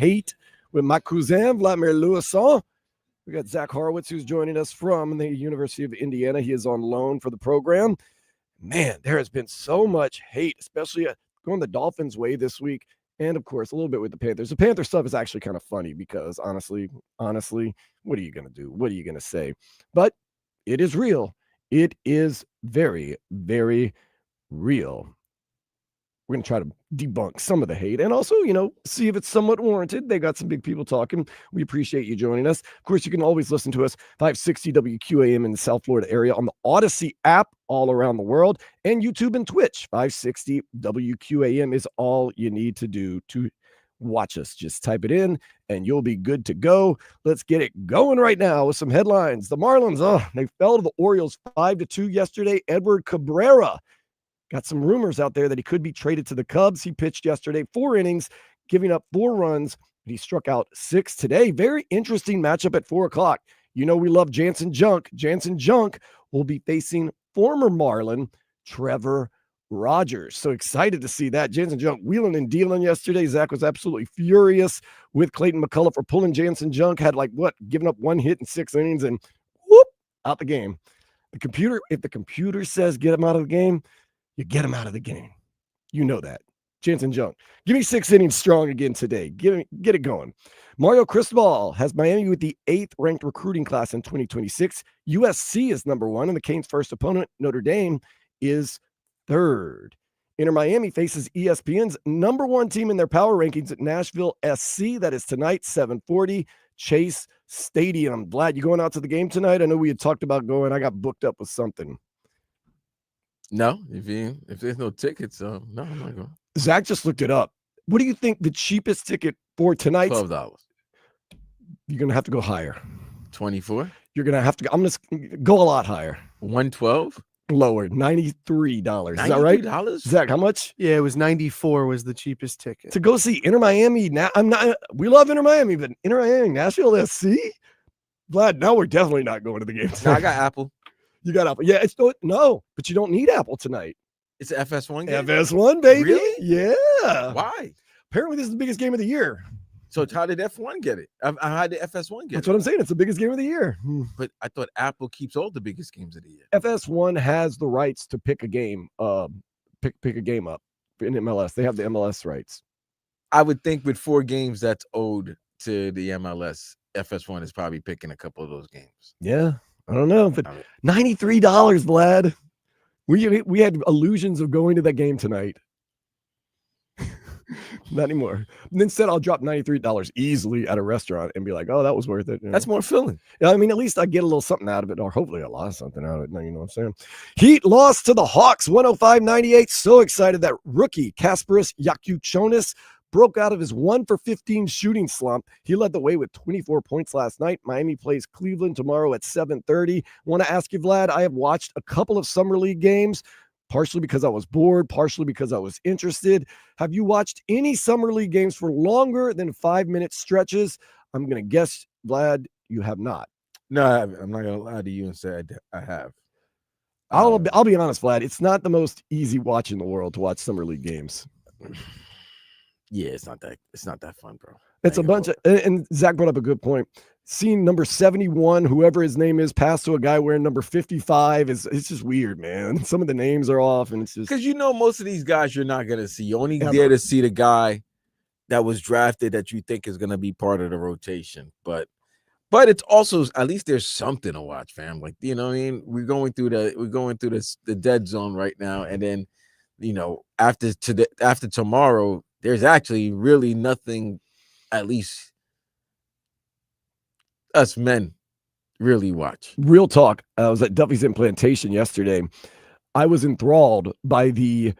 Hate with my cousin, Vladimir Louison. We got Zach Horowitz, who's joining us from the University of Indiana. He is on loan for the program. Man, there has been so much hate, especially going the Dolphins' way this week. And, of course, a little bit with the Panthers. The Panther stuff is actually kind of funny because, honestly, what are you going to do? What are you going to say? But it is real. It is very, very real. We're going to try to debunk some of the hate and also, see if it's somewhat warranted. They got some big people talking. We appreciate you joining us. Of course, you can always listen to us 560 WQAM in the South Florida area on the Odyssey app all around the world, and YouTube and Twitch. 560 WQAM is all you need to do to watch us. Just type it in and you'll be good to go. Let's get it going right now with some headlines. The Marlins, they fell to the Orioles 5-2 yesterday. Edward Cabrera got some rumors out there that he could be traded to the Cubs. He pitched yesterday 4 innings, giving up 4 runs. But he struck out 6 today. Very interesting matchup at 4 o'clock. We love Jansen Junk. Jansen Junk will be facing former Marlin Trevor Rogers. So excited to see that. Jansen Junk wheeling and dealing yesterday. Zach was absolutely furious with Clayton McCullough for pulling Jansen Junk. Had giving up 1 hit in 6 innings and whoop, out the game. If the computer says get him out of the game, you get him out of the game. You know that. Jansen Junk. Give me 6 innings strong again today. Get it going. Mario Cristobal has Miami with the 8th ranked recruiting class in 2026. USC is number 1, and the Canes' first opponent, Notre Dame, is 3rd. Inter Miami faces ESPN's number 1 team in their power rankings at Nashville SC. That is tonight, 7:40, Chase Stadium. Vlad, you going out to the game tonight? I know we had talked about going. I got booked up with something. No, if there's no tickets, no, I'm not going. Zach just looked it up. What do you think the cheapest ticket for tonight? $12. You're gonna have to go higher. 24. You're gonna have to. I'm gonna go a lot higher. 112. Lower. $93. Is that right? Zach, how much? Yeah, it was 94 was the cheapest ticket to go see Inter Miami. Now we love Inter Miami, but Inter Miami, Nashville SC. Vlad, now we're definitely not going to the game tonight. No, I got Apple. You got Apple. Yeah, but you don't need Apple tonight. It's an FS1 game. FS1, baby. Really? Yeah. Why? Apparently, this is the biggest game of the year. So how did F1 get it? How did FS1 get That's it? what I'm saying. It's the biggest game of the year. But I thought Apple keeps all the biggest games of the year. FS1 has the rights to pick a game, pick a game up in MLS. They have the MLS rights. I would think with 4 games that's owed to the MLS, FS1 is probably picking a couple of those games. Yeah. I don't know, but $93, Vlad. We had illusions of going to that game tonight. Not anymore. And instead, I'll drop $93 easily at a restaurant and be like, "Oh, that was worth it." That's more filling. Yeah, I mean, at least I get a little something out of it, or hopefully a lot of something out of it. Now, you know what I'm saying? Heat lost to the Hawks, 105-98. So excited that rookie Kasparis Yakuchonis broke out of his 1-for-15 shooting slump. He led the way with 24 points last night. Miami plays Cleveland tomorrow at 7:30. Want to ask you, Vlad, I have watched a couple of Summer League games, partially because I was bored, partially because I was interested. Have you watched any Summer League games for longer than 5-minute stretches? I'm going to guess, Vlad, you have not. No, I'm not going to lie to you and say I have. I'll be honest, Vlad. It's not the most easy watch in the world to watch Summer League games. Yeah, it's not that fun, bro. It's a bunch of, and Zach brought up a good point. Seeing number 71, whoever his name is, pass to a guy wearing number 55 it's just weird, man. Some of the names are off, and it's just because most of these guys you're not gonna see. You're only there to see the guy that was drafted that you think is gonna be part of the rotation. But it's also at least there's something to watch, fam. Like, you know what I mean? We're going through the dead zone right now, and then after tomorrow. There's actually really nothing, at least us men, really watch. Real talk. I was at Duffy's Implantation yesterday. I was enthralled by the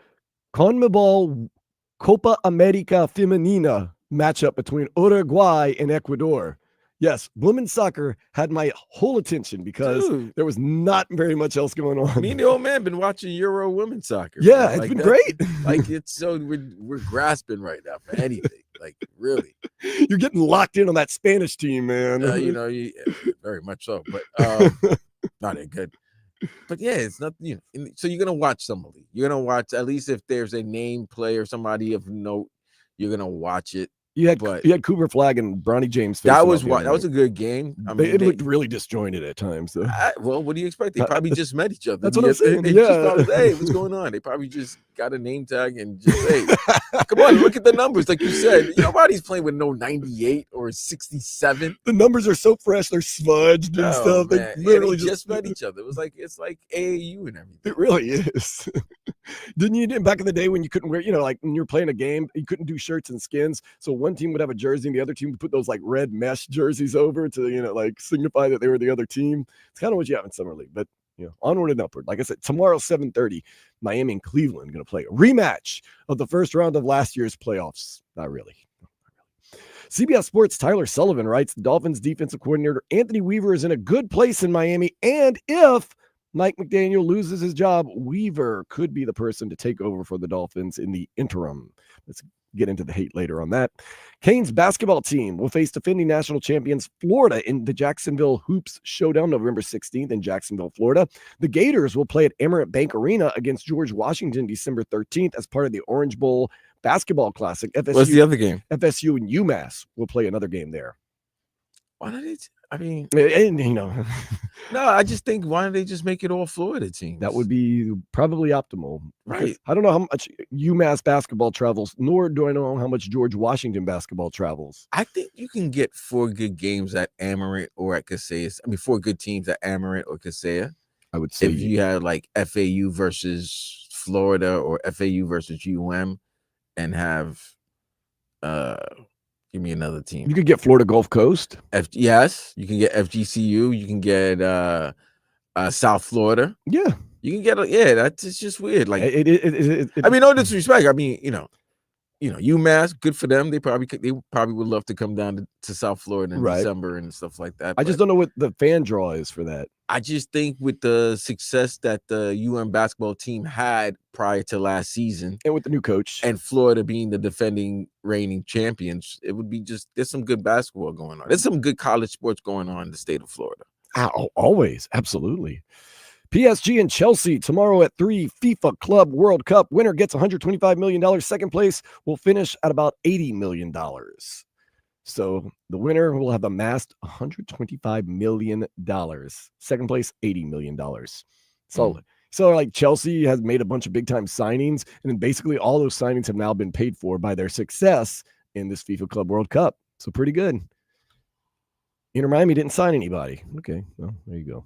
CONMEBOL Copa America Femenina matchup between Uruguay and Ecuador. Yes, women's soccer had my whole attention because there was not very much else going on. Me and the old man been watching Euro women's soccer. Yeah, it's been great. Like it's so we're grasping right now for anything. Like really, you're getting locked in on that Spanish team, man. Very much so, but not that good. But yeah, it's not. So you're gonna watch Summer League. You're gonna watch at least if there's a name player, somebody of note. You're gonna watch it. You had But Cooper Flag and Bronny James. that was facing what off the that other was a good game. I night. mean, It looked really disjointed at times, though. well, what do you expect? They probably just met each other. That's what I'm saying. They just probably, hey, what's going on? They probably just got a name tag and just, hey, come on, look at the numbers. Like you said, nobody's playing with no 98 or 67. The numbers are so fresh; they're smudged and stuff. Man. They literally they just met each other. It's like AAU and everything. It really is. Didn't you back in the day when you couldn't wear, like when you're playing a game, you couldn't do shirts and skins. So one team would have a jersey and the other team would put those like red mesh jerseys over to, like signify that they were the other team. It's kind of what you have in Summer League, but onward and upward. Like I said, tomorrow, 7:30, Miami and Cleveland going to play a rematch of the first round of last year's playoffs. Not really. CBS Sports' Tyler Sullivan writes, the Dolphins defensive coordinator Anthony Weaver is in a good place in Miami. And if Mike McDaniel loses his job, Weaver could be the person to take over for the Dolphins in the interim. Let's get into the hate later on that. Canes basketball team will face defending national champions Florida in the Jacksonville Hoops Showdown November 16th in Jacksonville, Florida. The Gators will play at Emirates Bank Arena against George Washington December 13th as part of the Orange Bowl Basketball Classic. What's the other game? FSU and UMass will play another game there. Why don't they? I mean, and, no, I just think, why don't they just make it all Florida teams? That would be probably optimal. Right. I don't know how much UMass basketball travels, nor do I know how much George Washington basketball travels. I think you can get 4 good games at Amarant or at Kaseya. I mean, 4 good teams at Amarant or Kaseya. I would say if you had like FAU versus Florida or FAU versus UM and have give me another team. You could get Florida Gulf Coast. Yes, you can get FGCU. You can get South Florida. Yeah, you can get it's just weird. Like I mean, no disrespect. I mean, UMass, good for them. They probably would love to come down to South Florida in December and stuff like that. I just don't know what the fan draw is for that. I just think with the success that the UM basketball team had prior to last season, and with the new coach, and Florida being the defending reigning champions, it would be there's some good basketball going on. There's some good college sports going on in the state of Florida. Always, absolutely. PSG and Chelsea tomorrow at 3, FIFA Club World Cup. Winner gets $125 million. Second place will finish at about $80 million. So the winner will have amassed $125 million. Second place, $80 million. Solid. So like Chelsea has made a bunch of big time signings, and then basically all those signings have now been paid for by their success in this FIFA Club World Cup. So pretty good. Inter Miami didn't sign anybody. Okay, well, there you go.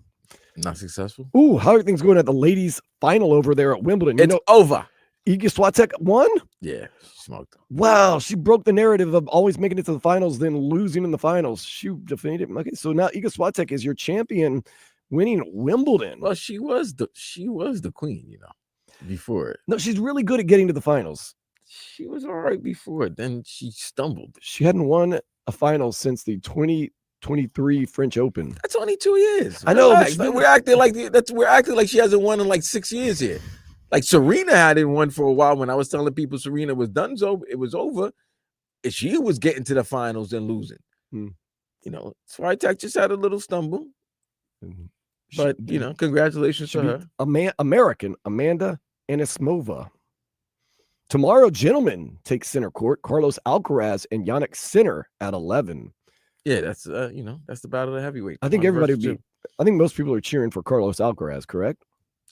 Not successful. Ooh, how are things going at the ladies' final over there at Wimbledon? It's over. Iga Swiatek won? Yeah, she smoked them. Wow, she broke the narrative of always making it to the finals, then losing in the finals. She defeated. Okay, so now Iga Swiatek is your champion, winning Wimbledon. Well, she was the queen, before it. No, she's really good at getting to the finals. She was all right before it. Then she stumbled. She hadn't won a final since the 2023 French Open. That's only 2 years. I know. But we're acting like she hasn't won in like 6 years here. Like Serena hadn't won for a while. When I was telling people Serena was done, so it was over. And she was getting to the finals and losing. Swiatek just had a little stumble. But congratulations to her. American Amanda Anisimova. Tomorrow, gentlemen take center court. Carlos Alcaraz and Yannick Sinner at 11. Yeah, that's that's the battle of the heavyweight. I think I think most people are cheering for Carlos Alcaraz, correct?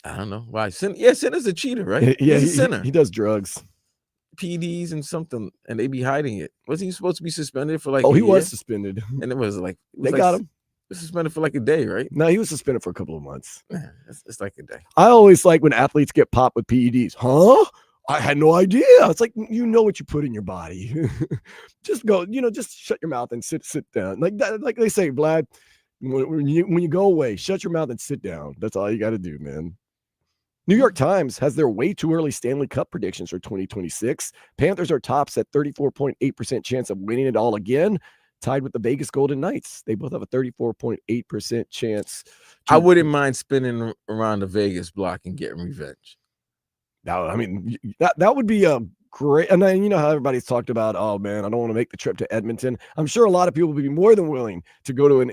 I don't know why. Sinner's a cheater, right? Yeah, he's a sinner. He does drugs, PDs and something, and they be hiding it. Wasn't he supposed to be suspended for like? Oh, he was suspended, and it was like they got him. He was suspended for like a day, right? No, he was suspended for a couple of months. Yeah, it's like a day. I always like when athletes get popped with PEDs. Huh? I had no idea. It's like, what you put in your body. Just go, just shut your mouth and sit down. Like that, like they say, Vlad, when you go away, shut your mouth and sit down. That's all you got to do, man. New York Times has their way too early Stanley Cup predictions for 2026. Panthers are tops at 34.8% chance of winning it all again, tied with the Vegas Golden Knights. They both have a 34.8% chance. I wouldn't mind spinning around the Vegas block and getting revenge. Now, I mean, that would be a great. And then how everybody's talked about, oh man, I don't want to make the trip to Edmonton. I'm sure a lot of people would be more than willing to go to an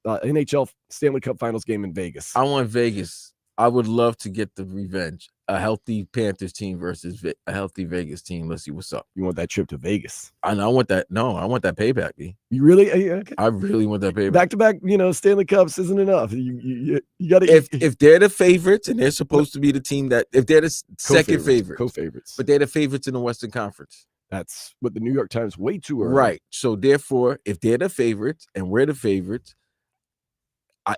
NHL Stanley Cup Finals game in Vegas. I want Vegas. I would love to get the revenge. a healthy Panthers team versus a healthy Vegas team. Let's see what's up. You want that trip to Vegas? I want that. No, I want that payback, B. You really? Okay. I really want that payback. Back to back, Stanley Cups isn't enough. You got to. If they're the favorites and they're supposed to be the team that, if they're the second favorite, co-favorites, but they're the favorites in the Western Conference. That's what the New York Times way too early. Right. So therefore, if they're the favorites and we're the favorites,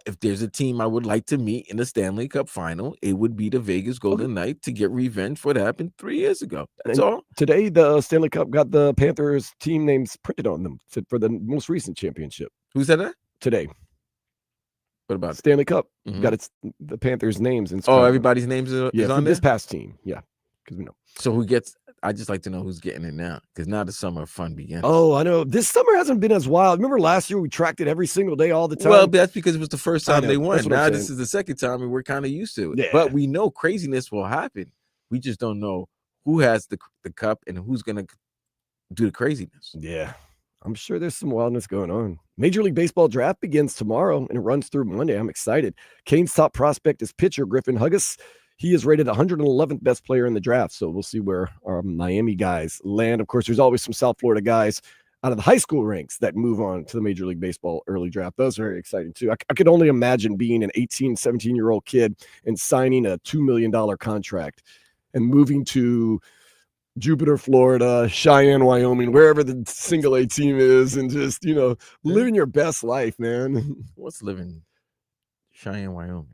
if there's a team I would like to meet in the Stanley Cup final, it would be the Vegas Golden Knights to get revenge for what happened 3 years ago. That's all. Today, the Stanley Cup got the Panthers team names printed on them for the most recent championship. Who said that? Today. What about Stanley Cup? Got the Panthers' names. Everybody's names is on this there? past team. Yeah, because we know. So who gets? I just like to know who's getting it now, because now the summer of fun begins. Oh, I know. This summer hasn't been as wild. Remember last year we tracked it every single day, all the time. Well, that's because it was the first time they won. Now this saying. is the second time, and we're kind of used to it. Yeah. But we know craziness will happen. We just don't know who has the cup and who's gonna do the craziness. Yeah, I'm sure there's some wildness going on. Major League Baseball draft begins tomorrow, and it runs through Monday. I'm excited. Cane's top prospect is pitcher Griffin Huggis. He is rated 111th best player in the draft, so we'll see where our Miami guys land. Of course, there's always some South Florida guys out of the high school ranks that move on to the Major League Baseball early draft. Those are very exciting, too. I could only imagine being an 18, 17-year-old kid and signing a $2 million contract and moving to Jupiter, Florida, Cheyenne, Wyoming, wherever the single A team is, and just, living your best life, man. What's living Cheyenne, Wyoming?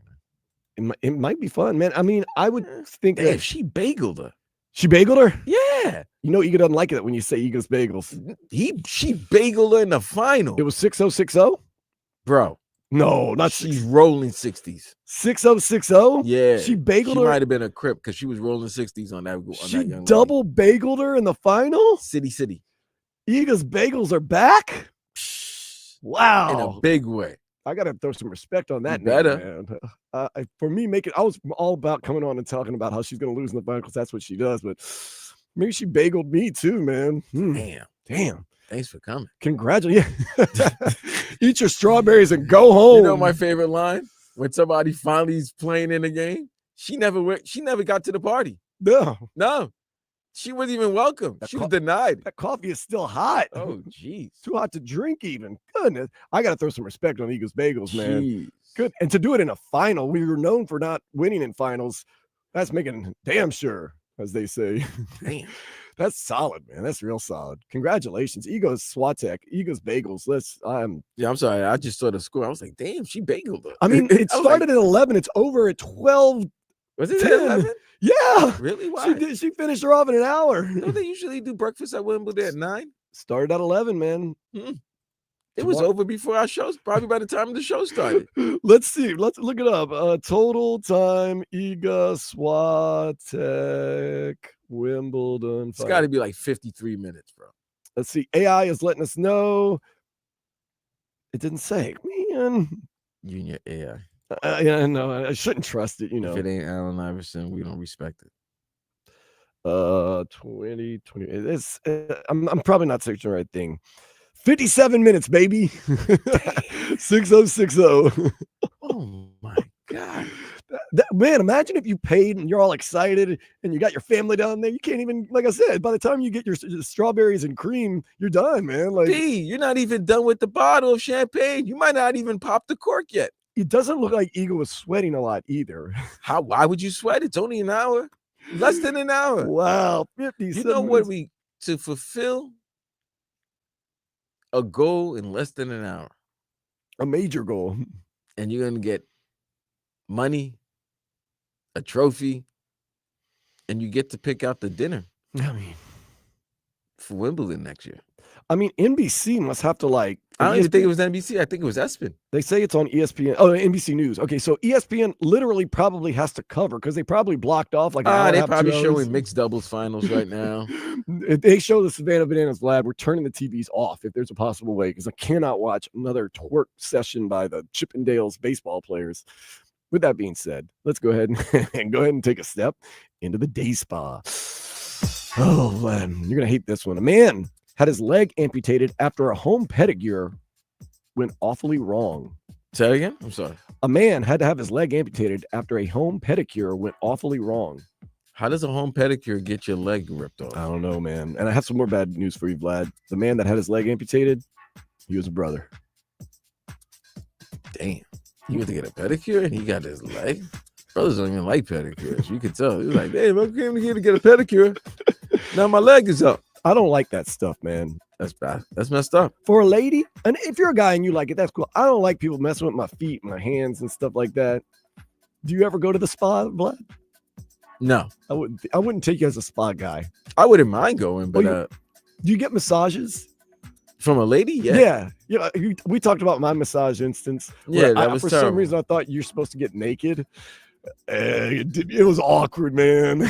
It might be fun, man. I mean, I would think that if she bageled her. She bageled her? Yeah. Ego doesn't like it when you say Eagles bagels. She bageled her in the final. It was 6-0-6-0? Bro. No, not she's rolling 60s. 6-0-6-0? Yeah. She bageled her. She might have been a crip because she was rolling 60s on that young double lady. Bageled her in the final? City. Eagles bagels are back? Wow. In a big way. I gotta throw some respect on that. Better. Man. For me, I was all about coming on and talking about how she's gonna lose in the final because that's what she does. But maybe she bageled me too, man. Damn. Thanks for coming. Congratulations. Eat your strawberries and go home. You know my favorite line? When somebody finally is playing in the game, she never got to the party. No. She wasn't even welcome. She was denied. That coffee is still hot. Oh, jeez. Too hot to drink even. Goodness. I got to throw some respect on Eagles bagels, man. Jeez. Good. And to do it in a final, we were known for not winning in finals. That's making damn sure, as they say. Damn. That's solid, man. That's real solid. Congratulations. Eagles Swatek, Eagles bagels. I'm sorry. I just saw the score. I was like, damn, she bageled her. I mean, it started at 11. It's over at 12. Was it 11? Yeah. Really? Why? She finished her off in an hour. Don't they usually do breakfast at Wimbledon at 9? Started at 11, man. It was over before our show, probably by the time the show started. Let's see. Let's look it up. Total time, Iga Swiatek, Wimbledon. It's got to be like 53 minutes, bro. Let's see. AI is letting us know. It didn't say. Man. You and your AI. Yeah, no, I shouldn't trust it, If it ain't Allen Iverson, we don't respect it. 20. It's I'm probably not searching the right thing. 57 minutes, baby. 6060. Oh my God. Man, imagine if you paid and you're all excited and you got your family down there. You can't even, like I said, by the time you get your strawberries and cream, you're done, man. Like, you're not even done with the bottle of champagne. You might not even pop the cork yet. It doesn't look like Eagle was sweating a lot either. Why would you sweat? It's only an hour. Less than an hour. Wow. 57 You know minutes. what to fulfill a goal in less than an hour. A major goal. And you're going to get money, a trophy, and you get to pick out the dinner. I mean, for Wimbledon next year. I mean, NBC must have to I don't even think it was NBC. I think it was ESPN. They say it's on ESPN. Oh, NBC News. Okay, so ESPN literally probably has to cover because they probably blocked off like an hour. They probably showing mixed doubles finals right now. If they show the Savannah Bananas Lab, we're turning the TVs off if there's a possible way because I cannot watch another twerk session by the Chippendales baseball players. With that being said, let's go ahead and take a step into the day spa. Oh, man, you're going to hate this one. A man had his leg amputated after a home pedicure went awfully wrong. Say that again? I'm sorry. A man had to have his leg amputated after a home pedicure went awfully wrong. How does a home pedicure get your leg ripped I off? don't know, man. And I have some more bad news for you, Vlad. The man that had his leg amputated, he was a brother. Damn. He went to get a pedicure and he got his leg. Brothers don't even like pedicures. You could tell. He was like, damn, I came here to get a pedicure. Now my leg is up. I don't like that stuff, man. That's bad. That's messed up. For a lady, and if you're a guy and you like it, that's cool. I don't like people messing with my feet, my hands, and stuff like that. Do you ever go to the spa, Vlad? No, I wouldn't take you as a spa guy. I wouldn't mind going, but Well, Do you get massages? from a lady, yeah. We talked about my massage instance. Yeah, where that was for some terrible. reason I thought you're supposed to get naked. It was awkward, man.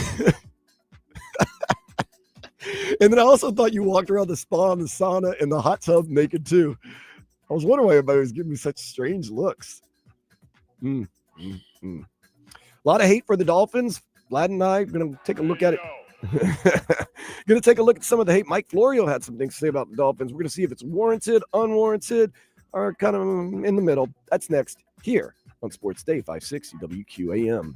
And then I also thought you walked around the spa and the sauna and the hot tub naked too. I was wondering why everybody was giving me such strange looks. A lot of hate for the Dolphins. Vlad and I are going to take a look at it. Going to take a look at some of the hate. Mike Florio had some things to say about the Dolphins. We're going to see if it's warranted, unwarranted, or kind of in the middle. That's next here on Sports Day 560 WQAM.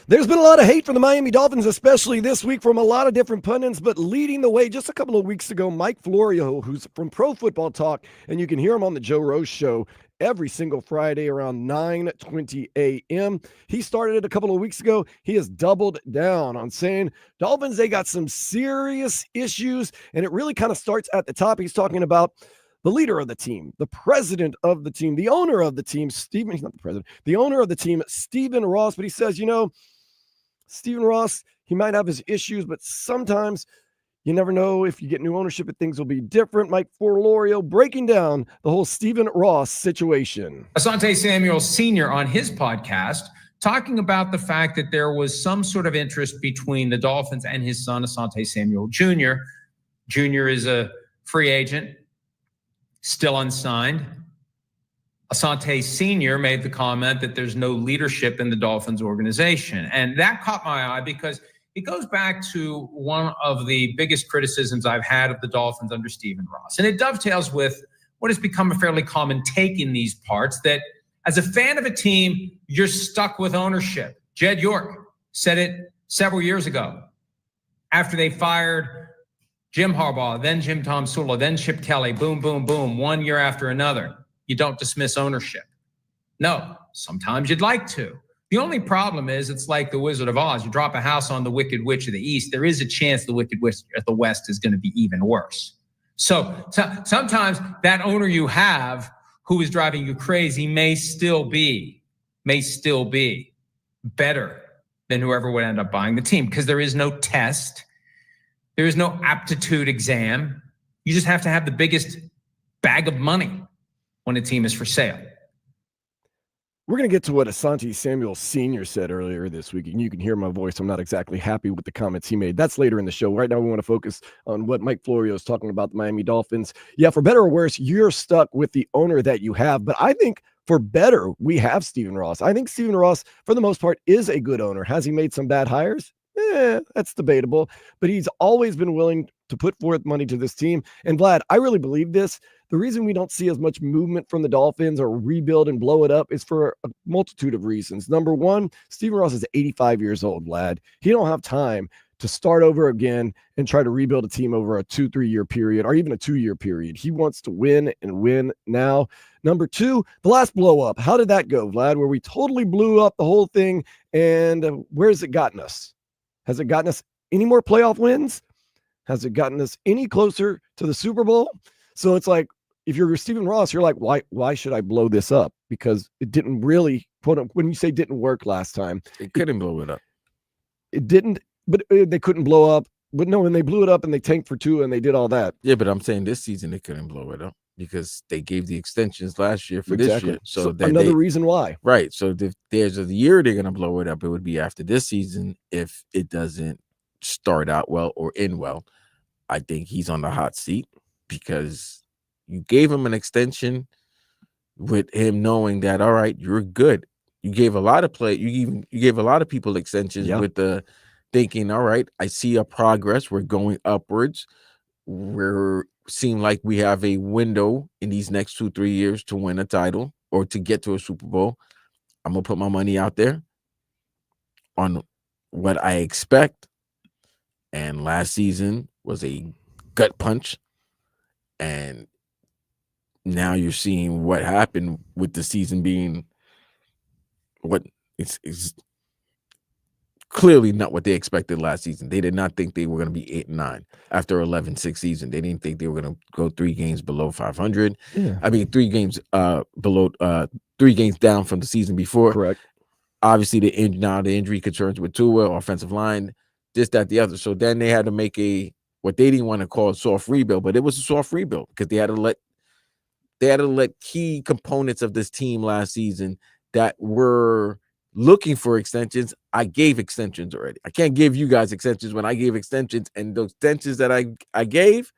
There's been a lot of hate from the Miami Dolphins, especially this week from a lot of different pundits, but leading the way just a couple of weeks ago, Mike Florio, who's from Pro Football Talk, and you can hear him on the Joe Rose Show every single Friday around 9:20 a.m. He started it a couple of weeks ago. He has doubled down on saying Dolphins, they got some serious issues, and it really kind of starts at the top. He's talking about the leader of the team, the president of the team, the owner of the team, he's not the president, the owner of the team, Stephen Ross. But he says, Stephen Ross, he might have his issues, but sometimes you never know if you get new ownership and things will be different. Mike Florio breaking down the whole Stephen Ross situation. Asante Samuel Sr. on his podcast talking about the fact that there was some sort of interest between the Dolphins and his son, Asante Samuel Jr. Jr. is a free agent, still unsigned. Asante Sr. made the comment that there's no leadership in the Dolphins organization. And that caught my eye because it goes back to one of the biggest criticisms I've had of the Dolphins under Stephen Ross. And it dovetails with what has become a fairly common take in these parts, that as a fan of a team, you're stuck with ownership. Jed York said it several years ago after they fired Jim Harbaugh, then Jim Tom Sula, then Chip Kelly, boom, boom, boom, one year after another. You don't dismiss ownership. No, sometimes you'd like to. The only problem is it's like the Wizard of Oz. You drop a house on the Wicked Witch of the East, there is a chance the Wicked Witch of the West is going to be even worse. So sometimes that owner you have who is driving you crazy may still be better than whoever would end up buying the team, because there is no test. There is no aptitude exam. You just have to have the biggest bag of money when a team is for sale. We're going to get to what Asante Samuel Sr. said earlier this week, and you can hear my voice. I'm not exactly happy with the comments he made. That's later in the show. Right now, we want to focus on what Mike Florio is talking about the Miami Dolphins. Yeah, for better or worse, you're stuck with the owner that you have. But I think for better, we have Stephen Ross. I think Stephen Ross, for the most part, is a good owner. Has he made some bad hires? That's debatable. But he's always been willing to put forth money to this team. And Vlad, I really believe this. The reason we don't see as much movement from the Dolphins or rebuild and blow it up is for a multitude of reasons. Number one, Stephen Ross is 85 years old, Vlad. He don't have time to start over again and try to rebuild a team over a 2-3 year period or even a 2-year period. He wants to win and win now. Number two, the last blow up. How did that go, Vlad? Where we totally blew up the whole thing, and where has it gotten us? Has it gotten us any more playoff wins? Has it gotten us any closer to the Super Bowl? So it's like, if you're Stephen Ross, you're like, why should I blow this up? Because it didn't really, when you say didn't work last time. It couldn't blow it up. It didn't, but they couldn't blow up. But no, when they blew it up and they tanked for 2 and they did all that. Yeah, but I'm saying this season they couldn't blow it up because they gave the extensions last year for this year. So another reason why. Right. So if there's a year they're going to blow it up, it would be after this season if it doesn't start out well or end well. I think he's on the hot seat because you gave him an extension with him knowing that, all right, you're good. You gave a lot of you gave a lot of people extensions with the thinking, all right, I see a progress. We're going upwards. We're seem like we have a window in these next 2-3 years to win a title or to get to a Super Bowl. I'm gonna put my money out there on what I expect. And last season was a gut punch. And now you're seeing what happened with the season being what it's clearly not what they expected last season. They did not think they were going to be 8-9 after 11-6 season. They didn't think they were going to go 3 games below 500. Yeah. I mean, 3 games below 3 games down from the season before. Correct. Obviously, the injury concerns with Tua, offensive line, this, that, the other. So then they had to make what they didn't want to call a soft rebuild, but it was a soft rebuild because they had to let key components of this team last season that were looking for extensions. I gave extensions already. I can't give you guys extensions when I gave extensions, and those extensions that I gave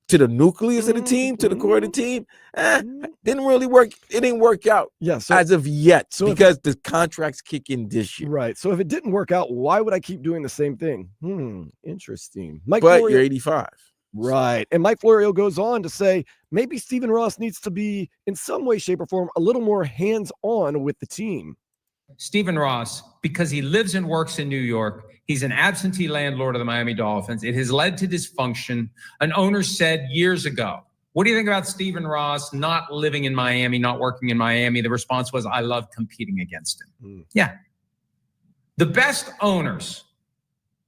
to the nucleus of the team, to the core of the team, didn't really work. It didn't work out as of yet because the contracts kick in this year. Right. So if it didn't work out, why would I keep doing the same thing? Interesting. But you're 85. Right. And Mike Florio goes on to say maybe Stephen Ross needs to be in some way, shape, or form a little more hands-on with the team. Stephen Ross, because he lives and works in New York, he's an absentee landlord of the Miami Dolphins. It has led to dysfunction. An owner said years ago, what do you think about Stephen Ross not living in Miami, not working in Miami? The response was, I love competing against him. Yeah. The best owners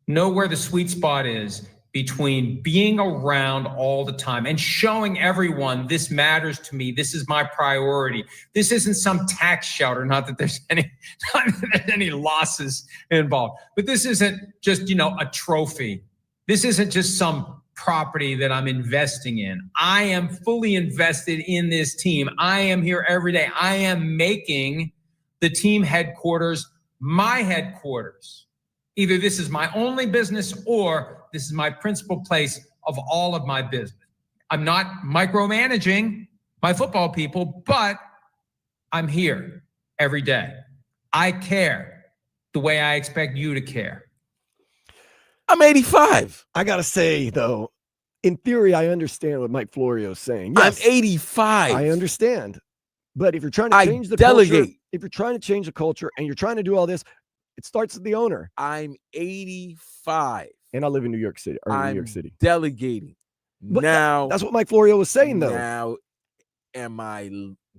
know where the sweet spot is between being around all the time and showing everyone this matters to me. This is my priority. This isn't some tax shelter. Not that there's any losses involved, but this isn't just, a trophy. This isn't just some property that I'm investing in. I am fully invested in this team. I am here every day. I am making the team headquarters my headquarters. Either this is my only business or this is my principal place of all of my business. I'm not micromanaging my football people, but I'm here every day. I care the way I expect you to care. I'm 85. I got to say, though, in theory, I understand what Mike Florio is saying. Yes, I'm 85. I understand. But if you're trying to change the culture, if you're trying to change the culture and you're trying to do all this, it starts with the owner. I'm 85. And I live in New York City. New York City. Delegating. But now that's what Mike Florio was saying, though. Now,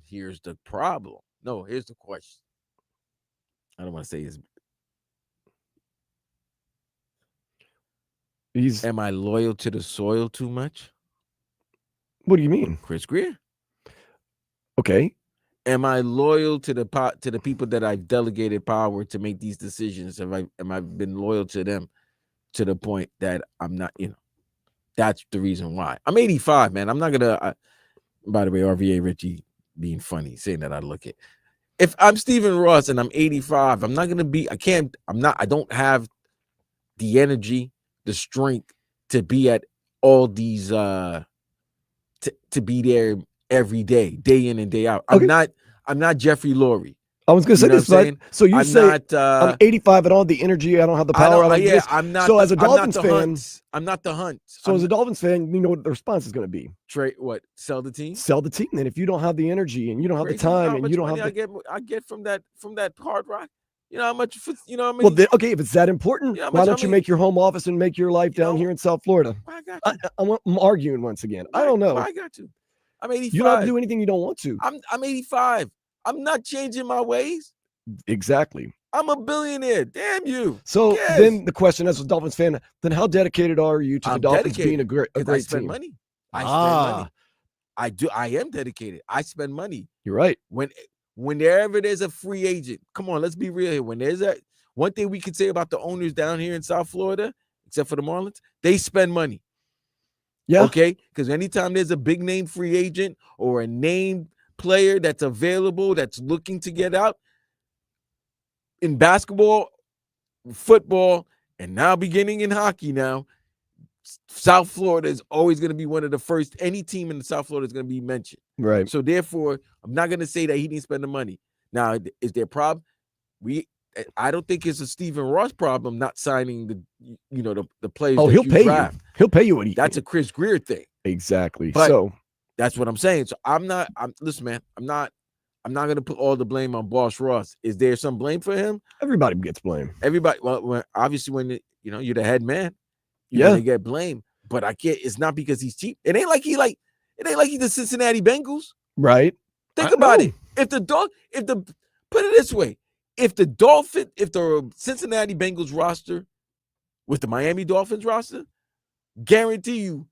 here's the problem. No, here's the question. I don't want to say am I loyal to the soil too much? What do you mean? Chris Greer. Okay. Am I loyal to the people that I've delegated power to make these decisions? Am I been loyal to them to the point that I'm not, that's the reason why. I'm 85, man. I'm not gonna by the way, RVA Richie being funny, saying that I look it. If I'm Stephen Ross and I'm 85, I'm not gonna be, I don't have the energy, the strength to be at all these to be there every day, day in and day out. Okay. I'm not Jeffrey Lurie. I was going to say this, but so you say I'm 85 and all the energy, I don't have the power. I'm not. So as a Dolphins fan, I'm not the Hunt. So as a Dolphins fan, you know what the response is going to be. Trade what? Sell the team. Sell the team. And if you don't have the energy and you don't have the time and you don't have I get from that Hard Rock. You know how much? Well, then, okay, if it's that important, why don't you make your home office and make your life down here in South Florida? I got you. I'm arguing once again. I don't know. I got you. I'm 85. You don't have to do anything you don't want to. I'm 85. I'm not changing my ways. Exactly. I'm a billionaire. Damn you. So then the question as a Dolphins fan, then how dedicated are you to the Dolphins being a great I spend team? Money. I spend money. I do. I am dedicated. I spend money. You're right. Whenever there's a free agent, come on, let's be real here. When there's one thing we could say about the owners down here in South Florida, except for the Marlins, they spend money. Yeah. Okay. Because anytime there's a big name free agent or a named player that's available, that's looking to get out in basketball, football, and now beginning in hockey now, South Florida is always going to be one of the first. Any team in the South Florida is going to be mentioned. Right. So therefore, I'm not going to say that he didn't spend the money. Now, is there a problem? I don't think it's a Stephen Ross problem not signing the players. Oh, he'll pay draft. you. He'll pay you what he. That's a Chris Greer thing. Exactly. But so that's what I'm saying. So listen, man. I'm not going to put all the blame on Boss Ross. Is there some blame for him? Everybody gets blamed. Everybody. Well, obviously, when you're the head man. They get blamed, but I can't. It's not because he's cheap. It ain't like he's the Cincinnati Bengals, right? Think about it. Put it this way, if the Cincinnati Bengals roster with the Miami Dolphins roster, guarantee you,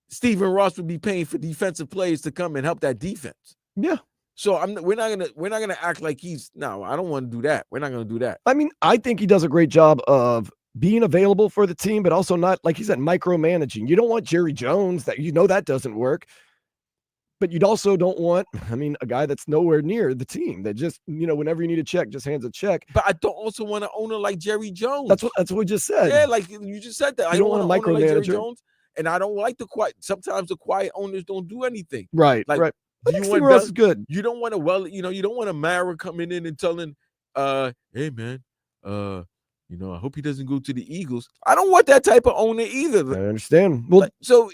Stephen Ross would be paying for defensive players to come and help that defense. Yeah. So we're not gonna act like I don't want to do that. We're not gonna do that. I mean, I think he does a great job of being available for the team, but also not, like he said, micromanaging. You don't want Jerry Jones, that doesn't work. But you'd also don't want, a guy that's nowhere near the team that just, whenever you need a check, just hands a check. But I don't also want an owner like Jerry Jones. That's what we just said. Yeah, like you just said that. I don't want a micromanager. Like Jerry Jones, and I don't like the quiet. Sometimes the quiet owners don't do anything. Right, right. But Steve Ross is good. You don't want you don't want a Mara coming in and telling, hey man, I hope he doesn't go to the Eagles. I don't want that type of owner either. I understand. Well, so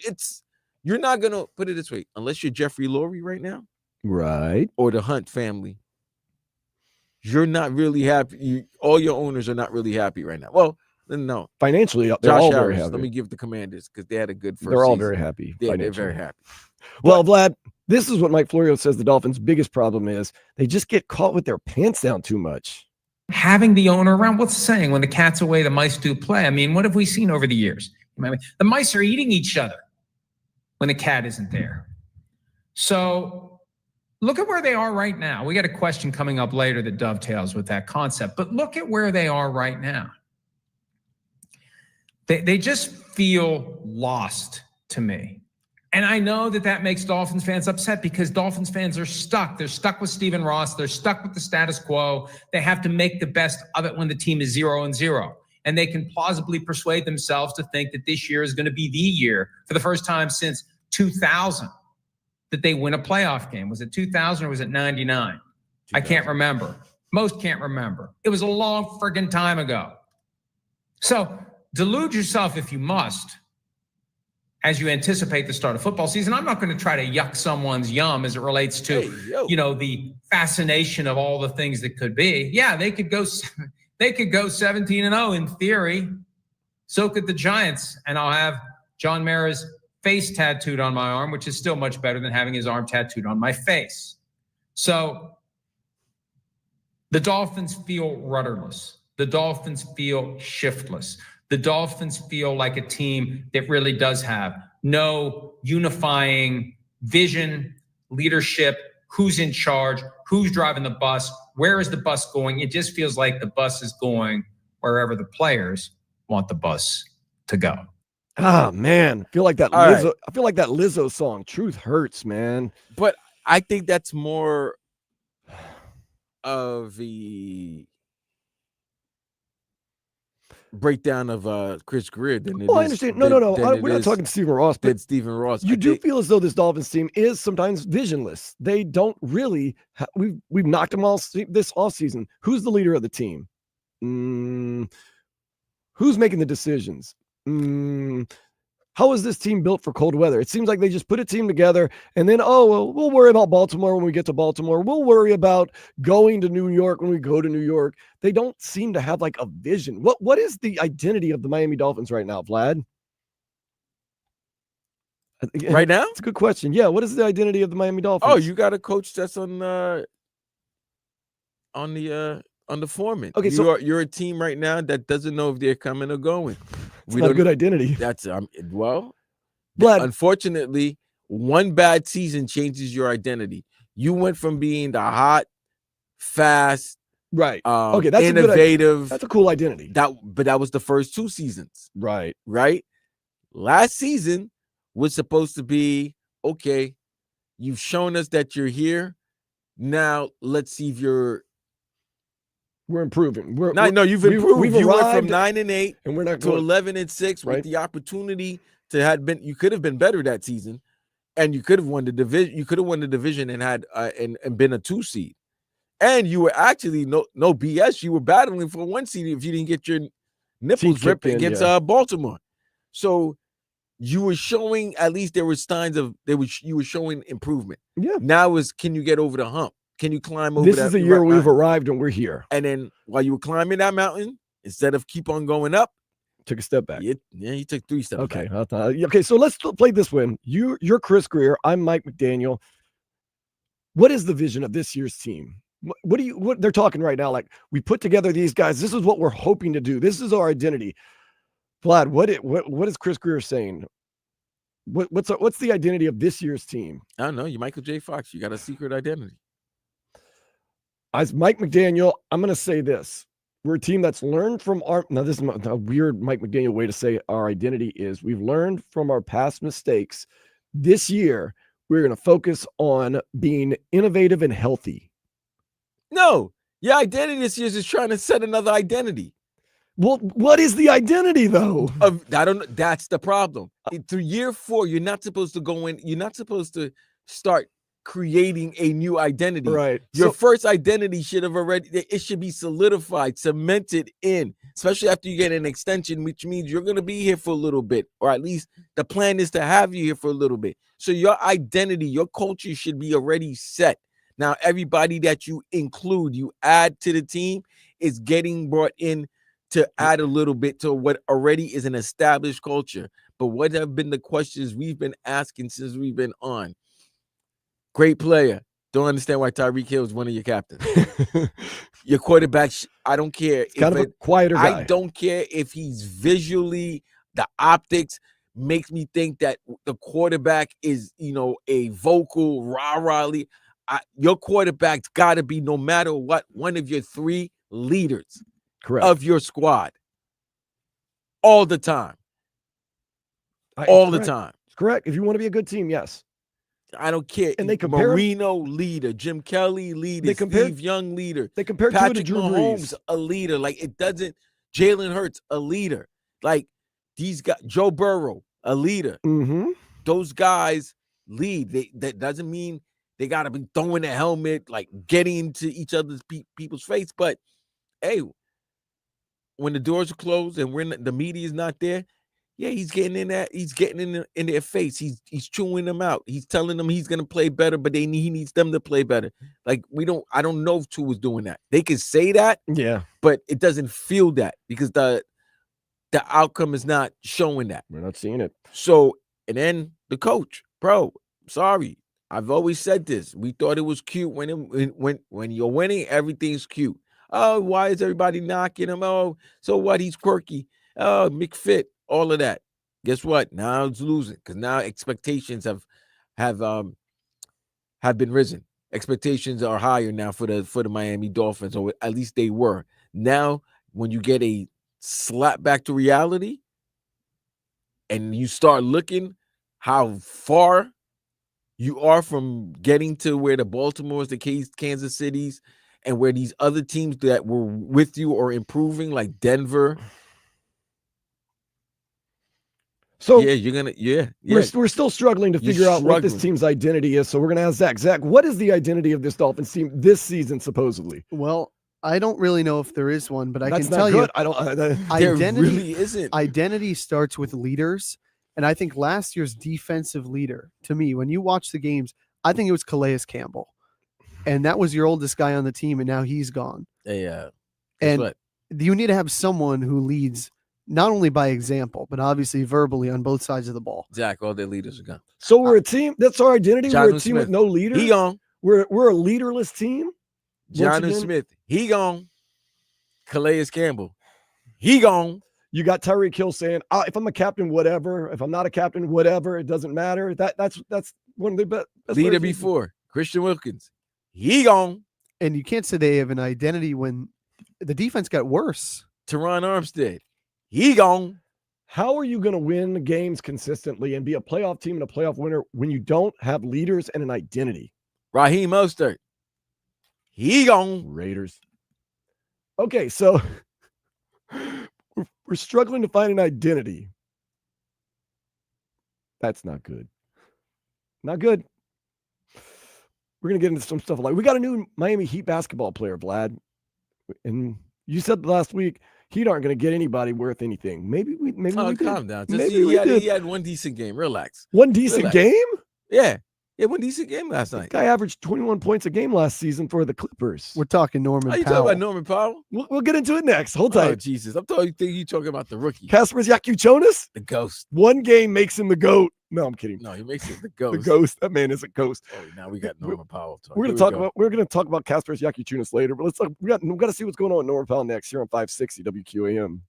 you're not gonna put it this way, unless you're Jeffrey Lurie right now, right? Or the Hunt family. you're not really happy. All your owners are not really happy right now. Well, no. Financially, they're Josh all Harris, very happy. let me give the Commanders because they had a good first They're all season. very happy. They're very happy. Well, Vlad, this is what Mike Florio says the Dolphins' biggest problem is. They just get caught with their pants down too much. Having the owner around, what's the saying? When the cat's away, the mice do play. I mean, what have we seen over the years? The mice are eating each other when the cat isn't there. So look at where they are right now. We got a question coming up later that dovetails with that concept, but look at where they are right now. They just feel lost to me. And I know that makes Dolphins fans upset because Dolphins fans are stuck. They're stuck with Stephen Ross. They're stuck with the status quo. They have to make the best of it when the team is 0-0. And they can plausibly persuade themselves to think that this year is going to be the year for the first time since 2000 that they win a playoff game. Was it 2000 or was it 99? I can't remember. Most can't remember. It was a long friggin' time ago. So delude yourself if you must as you anticipate the start of football season. I'm not going to try to yuck someone's yum as it relates to, the fascination of all the things that could be. Yeah, they could go 17-0 in theory. So could the Giants. And I'll have John Mara's face tattooed on my arm, which is still much better than having his arm tattooed on my face. So the Dolphins feel rudderless. The Dolphins feel shiftless. The Dolphins feel like a team that really does have no unifying vision, leadership, who's in charge, who's driving the bus, where is the bus going? It just feels like the bus is going wherever the players want the bus to go. Ah, man. I feel like that Lizzo song, Truth Hurts, man. But I think that's more of the breakdown of Chris Greer than it is. I understand. No. We're not talking Stephen Ross, but Stephen Ross. You do feel as though this Dolphins team is sometimes visionless. They don't really. We've knocked them all this offseason. Who's the leader of the team? Who's making the decisions? How is this team built for cold weather? It seems like they just put a team together and then, we'll worry about Baltimore when we get to Baltimore. We'll worry about going to New York when we go to New York. They don't seem to have like a vision. What is the identity of the Miami Dolphins right now, Vlad? Right now? It's a good question. Yeah. What is the identity of the Miami Dolphins? Oh, you got a coach that's on the foreman. Okay, you're a team right now that doesn't know if they're coming or going. It's not a good identity. That's Vlad, unfortunately, one bad season changes your identity. You went from being the hot, fast, right? Okay, that's innovative. That's a cool identity. But that was the first 2 seasons. Right. Last season was supposed to be, okay, you've shown us that you're here. Now let's see if we're improving. You've improved. You went from 9-8 and we're not to 11-6 with the opportunity to you could have been better that season, and you could have won the division. You could have won the division and had and been a 2 seed, and you were actually no BS. You were battling for 1 seed if you didn't get your nipples ripped against Baltimore. So you were showing, at least there were signs of you were showing improvement. Yeah. Now can you get over the hump? Can you climb over? This is the year we've arrived and we're here. And then while you were climbing that mountain, instead of keep on going up, took a step back. You took 3 steps back. Okay. Okay, so let's play this one. You're Chris Greer. I'm Mike McDaniel. What is the vision of this year's team? What they're talking right now? Like, we put together these guys. This is what we're hoping to do. This is our identity. Vlad, what is Chris Greer saying? What's the identity of this year's team? I don't know. You Michael J. Fox. You got a secret identity. As Mike McDaniel, I'm going to say this. We're a team that's learned from now this is a weird Mike McDaniel way to say our identity is. We've learned from our past mistakes. This year, we're going to focus on being innovative and healthy. No, your identity this year is just trying to set another identity. Well, what is the identity though? I don't know. That's the problem. Through year 4, you're not supposed to go in. You're not supposed to start creating a new identity. Right. Your first identity should be solidified, cemented in, especially after you get an extension, which means you're going to be here for a little bit, or at least the plan is to have you here for a little bit. So your identity, your culture should be already set. Now, everybody that you include, you add to the team, is getting brought in to add a little bit to what already is an established culture. But what have been the questions we've been asking since we've been on? Great player. Don't understand why Tyreek Hill is one of your captains. Your quarterback, I don't care. It's kind of a quieter guy. I don't care if he's visually, the optics makes me think that the quarterback is, a vocal rah-rah. Your quarterback's got to be, no matter what, one of your 3 leaders. Correct. Of your squad. All the time. The time. It's correct. If you want to be a good team, yes. I don't care. And they compare Marino leader, Jim Kelly leader, Steve Young leader. They compare Patrick Drew Mahomes Brees. a leader. Like, it doesn't. Jalen Hurts a leader. Like, these guys. Joe Burrow a leader. Mm-hmm. Those guys lead. That doesn't mean they got to be throwing the helmet, like getting into each other's people's face. But hey, when the doors are closed and the media is not there, yeah, he's getting in that. He's getting in their face. He's chewing them out. He's telling them he's gonna play better, but he needs them to play better. Like, I don't know if Tua was doing that. They can say that, yeah, but it doesn't feel that because the outcome is not showing that. We're not seeing it. So, and then the coach, bro. Sorry, I've always said this. We thought it was cute when you're winning, everything's cute. Oh, why is everybody knocking him? Oh, so what? He's quirky. Oh, McFit. All of that. Guess what? Now it's losing because now expectations have been risen. Expectations are higher now for the Miami Dolphins, or at least they were. Now, when you get a slap back to reality, and you start looking how far you are from getting to where the Baltimores, the Kansas Cities, and where these other teams that were with you are improving, like Denver. So yeah, you're gonna We're still struggling to figure out what this team's identity is. So we're gonna ask Zach. Zach, what is the identity of this Dolphins team this season, supposedly? Well, I don't really know if there is one, but I That's can not tell good. you, I don't. There really isn't. Identity starts with leaders, and I think last year's defensive leader, to me, when you watch the games, I think it was Calais Campbell, and that was your oldest guy on the team, and now he's gone. Yeah, and you need to have someone who leads not only by example, but obviously verbally on both sides of the ball. Zach, all their leaders are gone. So we're a team. That's our identity. We're a team with no leader. He gone. We're a leaderless team. Jonnu Smith. He gone. Calais Campbell. He gone. You got Tyreek Hill saying, "If I'm a captain, whatever. If I'm not a captain, whatever. It doesn't matter." That's one of the best leader before Christian Wilkins. He gone. And you can't say they have an identity when the defense got worse. Teron Armstead. He gone. How are you going to win games consistently and be a playoff team and a playoff winner when you don't have leaders and an identity? Raheem Mostert. He gone. Raiders. Okay, so we're struggling to find an identity. That's not good. Not good. We're going to get into some stuff like we got a new Miami Heat basketball player, Vlad. And you said last week Heat aren't going to get anybody worth anything. Maybe we calm down. He had one decent game. Relax. One decent game? Yeah. Yeah, one decent game last night. Guy averaged 21 points a game last season for the Clippers. We're talking Norman Powell. Are you talking about Norman Powell? We'll get into it next. Hold tight. Oh, Jesus. I'm talking you talking about the rookie. Kasper Yakuchonis? The ghost. One game makes him the GOAT. No, I'm kidding. No, he makes it the ghost. The ghost. That man is a ghost. Oh, now we got Norman Powell. We're going to talk about Kasper Yakuchonis later, but we got to see what's going on with Norman Powell next here on 560 WQAM.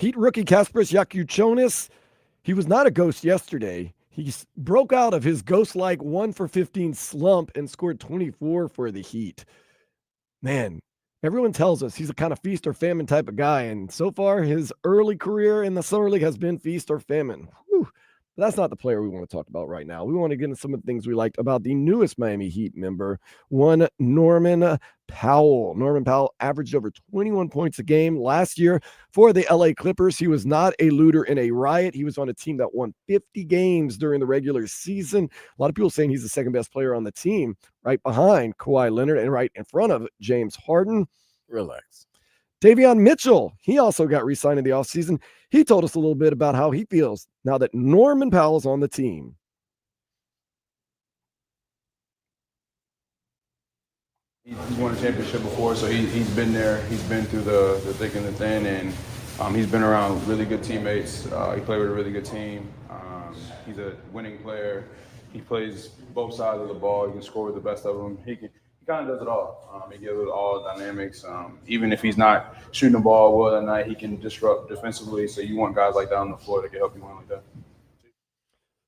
Heat rookie Kasparis Yakuchonis, he was not a ghost yesterday. He broke out of his ghost-like 1-for-15 slump and scored 24 for the Heat. Man, everyone tells us he's a kind of feast or famine type of guy, and so far his early career in the Summer League has been feast or famine. Whew. But that's not the player we want to talk about right now. We want to get into some of the things we liked about the newest Miami Heat member, one Norman Powell. Norman Powell averaged over 21 points a game last year for the LA Clippers. He was not a looter in a riot. He was on a team that won 50 games during the regular season. A lot of people saying he's the second best player on the team, right behind Kawhi Leonard and right in front of James Harden. Relax. Davion Mitchell, he also got re-signed in the offseason. He told us a little bit about how he feels now that Norman Powell's on the team. He's won a championship before, so he's been there. He's been through the thick and the thin, and he's been around really good teammates. He played with a really good team. He's a winning player. He plays both sides of the ball. He can score with the best of them. He kind of does it all. He gives it all dynamics. Even if he's not shooting the ball well that night, he can disrupt defensively. So you want guys like that on the floor that can help you win like that.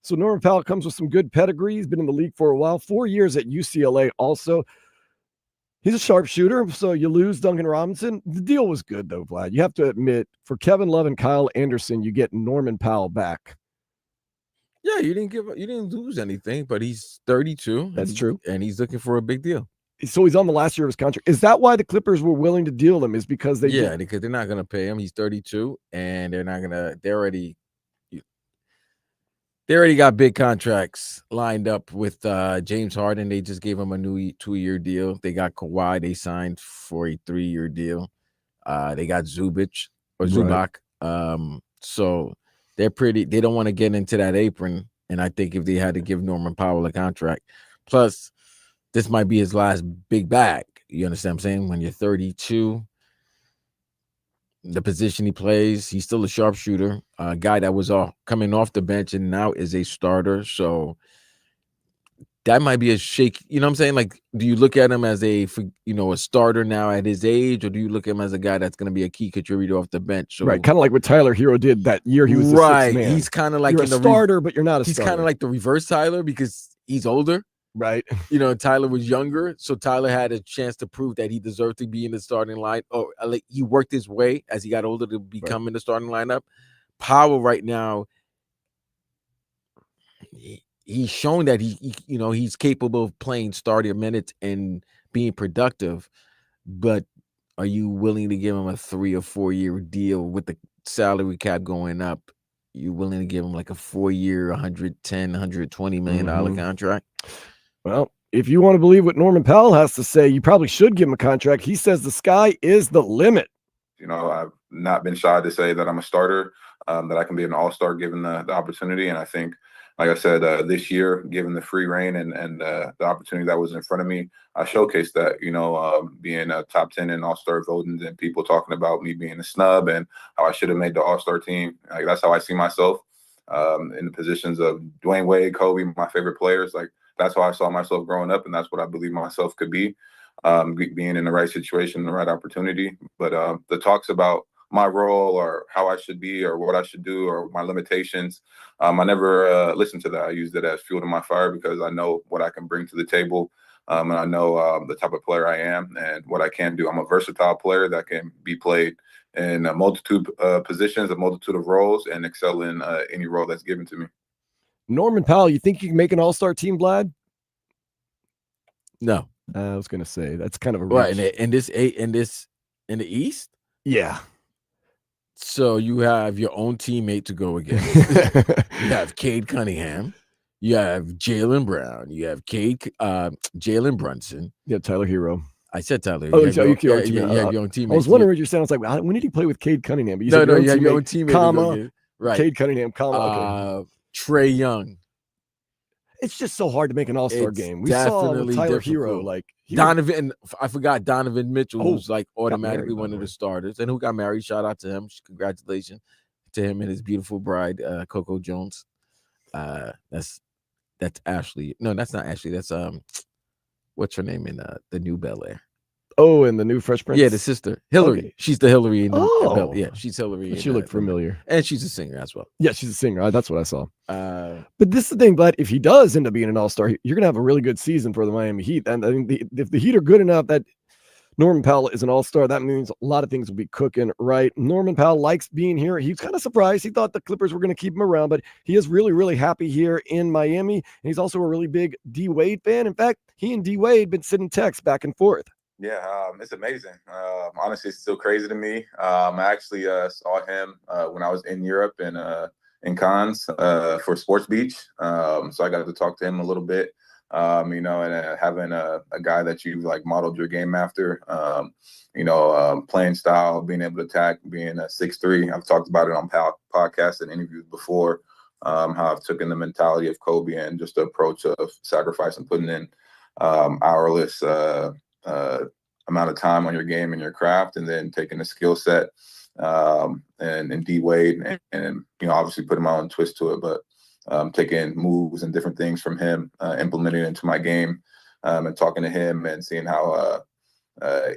So Norman Powell comes with some good pedigree. He's been in the league for a while, 4 years at UCLA also. He's a sharpshooter, so you lose Duncan Robinson. The deal was good, though, Vlad. You have to admit, for Kevin Love and Kyle Anderson, you get Norman Powell back. Yeah, you didn't lose anything, but he's 32. That's true. And he's looking for a big deal. So he's on the last year of his contract. Is that why the Clippers were willing to deal him? Is because because they're not going to pay him. He's 32, and they're not going to. They already got big contracts lined up with James Harden. They just gave him a new 2-year deal. They got Kawhi. They signed for a 3-year deal. They got Zubac. So they're pretty. They don't want to get into that apron. And I think if they had to give Norman Powell a contract, plus this might be his last big bag. You understand what I'm saying? When you're 32, the position he plays, he's still a sharpshooter, a guy that was coming off the bench and now is a starter. So that might be a shake. You know what I'm saying? Like, do you look at him as a starter now at his age, or do you look at him as a guy that's going to be a key contributor off the bench? So, right, kind of like what Tyler Hero did that year. He was the sixth man. He's kind of like you're a starter, but you're not a starter. He's kind of like the reverse Tyler because he's older. Right. Tyler was younger, so Tyler had a chance to prove that he deserved to be in the starting line. Or he worked his way as he got older to become in the starting lineup. Powell right now, he's shown that he's capable of playing starter minutes and being productive. But are you willing to give him a 3 or 4 year deal with the salary cap going up? You willing to give him like a 4-year, $110, $120 million contract? Well, if you want to believe what Norman Powell has to say, you probably should give him a contract. He says the sky is the limit. I've not been shy to say that I'm a starter, that I can be an all-star given the opportunity. And I think, like I said, this year, given the free reign and the opportunity that was in front of me, I showcased that, being a top 10 in all-star voting and people talking about me being a snub and how I should have made the all-star team. Like, that's how I see myself in the positions of Dwayne Wade, Kobe, my favorite players. Like, that's how I saw myself growing up, and that's what I believe myself could be, being in the right situation, the right opportunity. But the talks about my role or how I should be or what I should do or my limitations, I never listened to that. I used it as fuel to my fire because I know what I can bring to the table, and I know the type of player I am and what I can do. I'm a versatile player that can be played in a multitude of positions, a multitude of roles, and excel in any role that's given to me. Norman Powell, you think you can make an all-star team, Vlad? No. I was going to say that's kind of a reach. Right, in the East? Yeah. So you have your own teammate to go against. You have Cade Cunningham. You have Jaylen Brown. You have Jalen Brunson. You have Tyler Hero. I said Tyler. Oh, you have your own teammate. I was wondering what you're saying. I was like, when did he play with Cade Cunningham? But you said you have your own teammate. Comma, right. Cade Cunningham, comma. Okay. Trae Young. It's just so hard to make an all-star game. We saw with Tyler Hero, Donovan. I forgot Donovan Mitchell, who's like automatically one of the starters, and who got married. Shout out to him. Congratulations to him and his beautiful bride, Coco Jones. That's Ashley. No, that's not Ashley. That's what's her name in the new Bel Air? Oh, and the new Fresh Prince. Yeah, the sister Hillary. Okay. She's the Hillary in the Oh. yeah, she's Hillary. She looked familiar. and she's a singer as well. Yeah, she's a singer. That's what I saw. But this is the thing, Vlad. If he does end up being an all-star, you're going to have a really good season for the Miami Heat. And I mean, if the Heat are good enough that Norman Powell is an all-star, that means a lot of things will be cooking right. Norman Powell likes being here. He's kind of surprised. He thought the Clippers were going to keep him around, but he is really, really happy here in Miami. And he's also a really big D Wade fan. In fact, he and D Wade been sending texts back and forth. Yeah, it's amazing. Honestly, it's still crazy to me. I actually saw him when I was in Europe and in Cannes for Sports Beach. So I got to talk to him a little bit. And having a guy that you like modeled your game after, playing style, being able to attack, being a 6'3". I've talked about it on podcasts and interviews before, how I've taken the mentality of Kobe and just the approach of sacrifice and putting in hourless amount of time on your game and your craft, and then taking the skill set and D Wade and obviously putting my own twist to it, but taking moves and different things from him, implementing it into my game, and talking to him and seeing how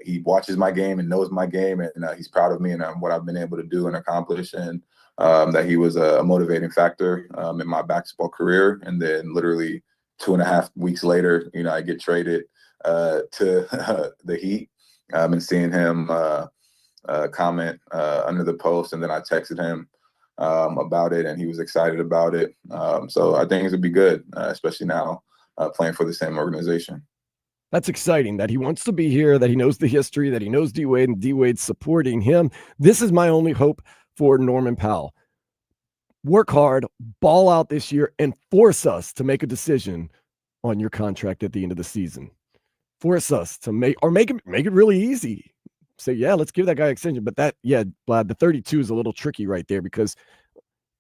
he watches my game and knows my game, and he's proud of me and what I've been able to do and accomplish, and that he was a motivating factor in my basketball career. And then literally 2.5 weeks later, I get traded to the Heat, and seeing him comment under the post, and then I texted him about it, and he was excited about it. So I think it's gonna be good, especially now playing for the same organization. That's exciting that he wants to be here, that he knows the history, that he knows D Wade, and D Wade's supporting him. This is my only hope for Norman Powell. Work hard, ball out this year, and force us to make a decision on your contract at the end of the season. Force us to make it really easy. Say, yeah, let's give that guy extension. But Vlad, the 32 is a little tricky right there, because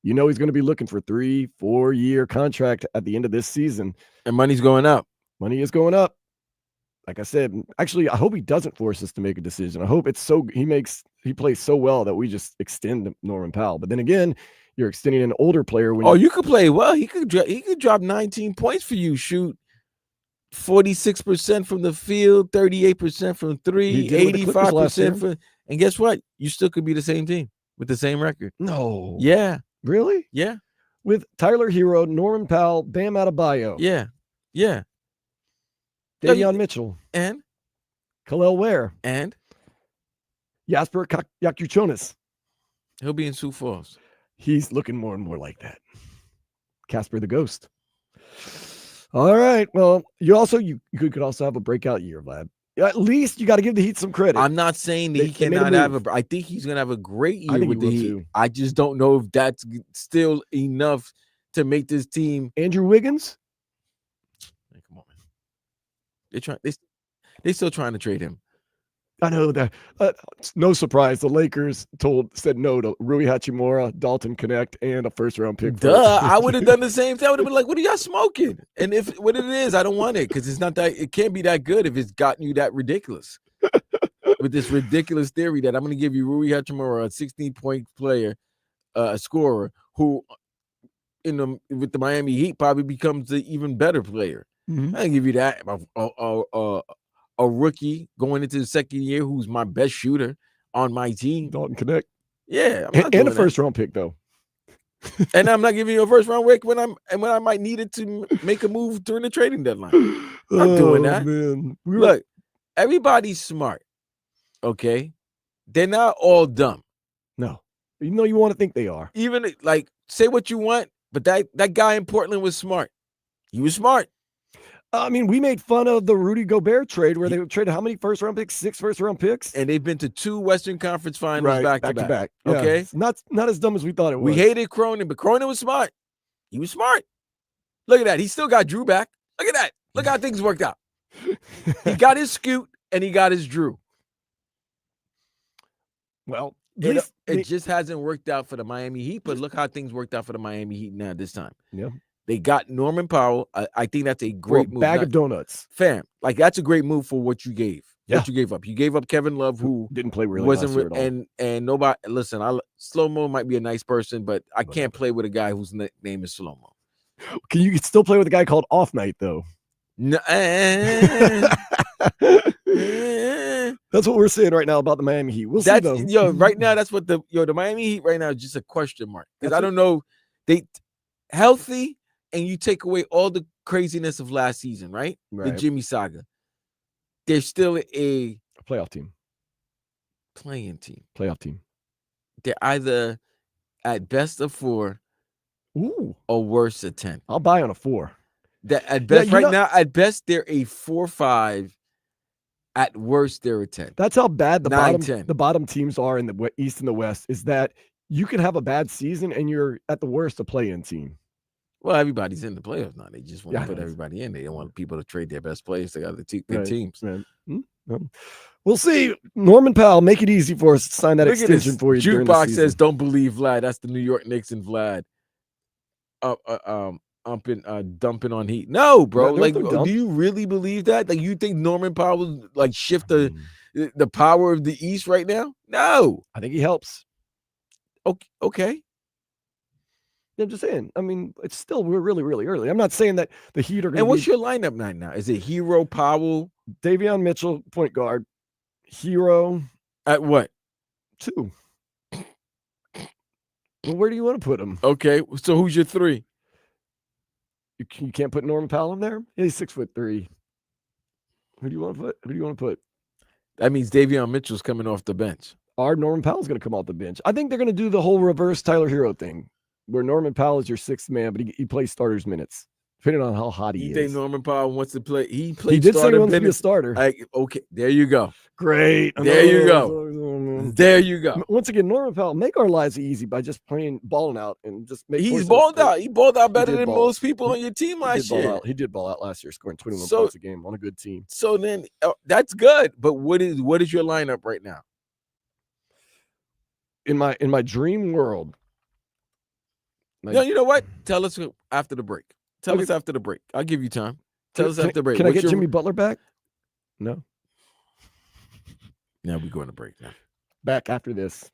he's going to be looking for 3-4 year contract at the end of this season. And money's going up. Money is going up. Like I said, actually, I hope he doesn't force us to make a decision. I hope he plays so well that we just extend Norman Powell. But then again, you're extending an older player. You could play well. He could drop 19 points for you. Shoot 46% from the field, 38% from three, 85% from. And guess what? You still could be the same team with the same record. No. Yeah. Really? Yeah. With Tyler Hero, Norman Powell, Bam Adebayo. Yeah. Yeah. Davion Mitchell. And Khalil Ware. And Jasper Yakuchonis. He'll be in Sioux Falls. He's looking more and more like that. Casper the Ghost. All right. Well, you could also have a breakout year, Vlad. At least you got to give the Heat some credit. I'm not saying that he cannot have I think he's going to have a great year with the Heat. Too. I just don't know if that's still enough to make this team. Andrew Wiggins? Hey, come on, man. They're still trying to trade him. I know that. No surprise. The Lakers said no to Rui Hachimura, Dalton Connect, and a first-round pick. Duh! I would have done the same thing. I would have been like, "What are y'all smoking?" And if what it is, I don't want it because it's not that. It can't be that good if it's gotten you that ridiculous. With this ridiculous theory that I'm going to give you Rui Hachimura, a 16-point player, a scorer who, with the Miami Heat, probably becomes the even better player. Mm-hmm. I give you that. A rookie going into the second year who's my best shooter on my team. Dalton Connect. Yeah. And a first-round pick, though. And I'm not giving you a first-round pick when I might need it to make a move during the trading deadline. I'm doing that. Man. Look, everybody's smart, okay? They're not all dumb. No. Even though you want to think they are. Even, say what you want, but that guy in Portland was smart. He was smart. I mean, we made fun of the Rudy Gobert trade where they traded how many first-round picks? 6 first-round picks? And they've been to 2 Western Conference Finals back to back. Okay? Yeah. Not as dumb as we thought it was. We hated Cronin, but Cronin was smart. He was smart. Look at that. He still got Drew back. Look at that. Look how things worked out. He got his Scoot, and he got his Drew. Well, it just hasn't worked out for the Miami Heat, but look how things worked out for the Miami Heat now this time. Yeah. They got Norman Powell. I think that's a great move. Bag of donuts. Fam, that's a great move for what you gave. Yeah. What you gave up. You gave up Kevin Love, who didn't play really wasn't last year at all. And nobody. Listen, Slow-Mo might be a nice person, but I can't play with a guy whose name is Slow-Mo. You can still play with a guy called Off Night, though. No, man. That's what we're saying right now about the Miami Heat. We'll see That's though. right now. That's what the Miami Heat right now is just a question mark because That's I don't know they healthy and you take away all the craziness of last season, right? The Right. Jimmy saga. They're still a Playoff team. playing team. Playoff team. They're either at best a 4 Ooh, or worse a 10. I'll buy on a 4. That at best you know- now, at best they're a 4-5. At worst, they're a 10. That's how bad the 9, bottom 10. the bottom teams are in the East and the West. Is that you can have a bad season and you're at the worst a play-in team. Well, everybody's in the playoffs now. They just want Yeah, to put everybody in. They don't want people to trade their best players. They got the good Right, teams. right. We'll see. Norman Powell, make it easy for us to sign that Look at this. extension for you. during the Jukebox season. says, "Don't believe Vlad." That's the New York Knicks and Vlad. Dumping on Heat. No, bro. No, Like, they're dumb. do you really believe that? Like, you think Norman Powell will like shift the power of the East right now? No. I think he helps. Okay. I'm just saying. I mean, we're really, really early. I'm not saying that the Heat are going to And be what's your lineup right now? Is it Hero, Powell? Davion Mitchell, point guard, Hero, At what? 2. Well, where do you want to put him? Okay. So who's your 3? You can't put Norman Powell in there? He's 6'3". Who do you want to put? That means Davion Mitchell's coming off the bench. Our Norman Powell's going to come off the bench. I think they're going to do the whole reverse Tyler Hero thing, where Norman Powell is your 6th man, but he plays starters minutes, depending on how hot he You is. think Norman Powell wants to play? He played. He did say he starter wants to be a minutes. starter. Okay, there you go. Great. There you go. There you go. Once again, Norman Powell, make our lives easy by just balling out and just make. He's balled out. He balled out better did than ball. most people on your team last year. He did ball out last year, scoring 21 So- points a game on a good team. So then that's good. But what is your lineup right now? In my dream world. No, you know what? Tell us after the break. Tell Okay. us after the break. I'll give you time. Tell us after the break. Can I What's get Jimmy Butler back? No. Now we're going to break now. Back after this.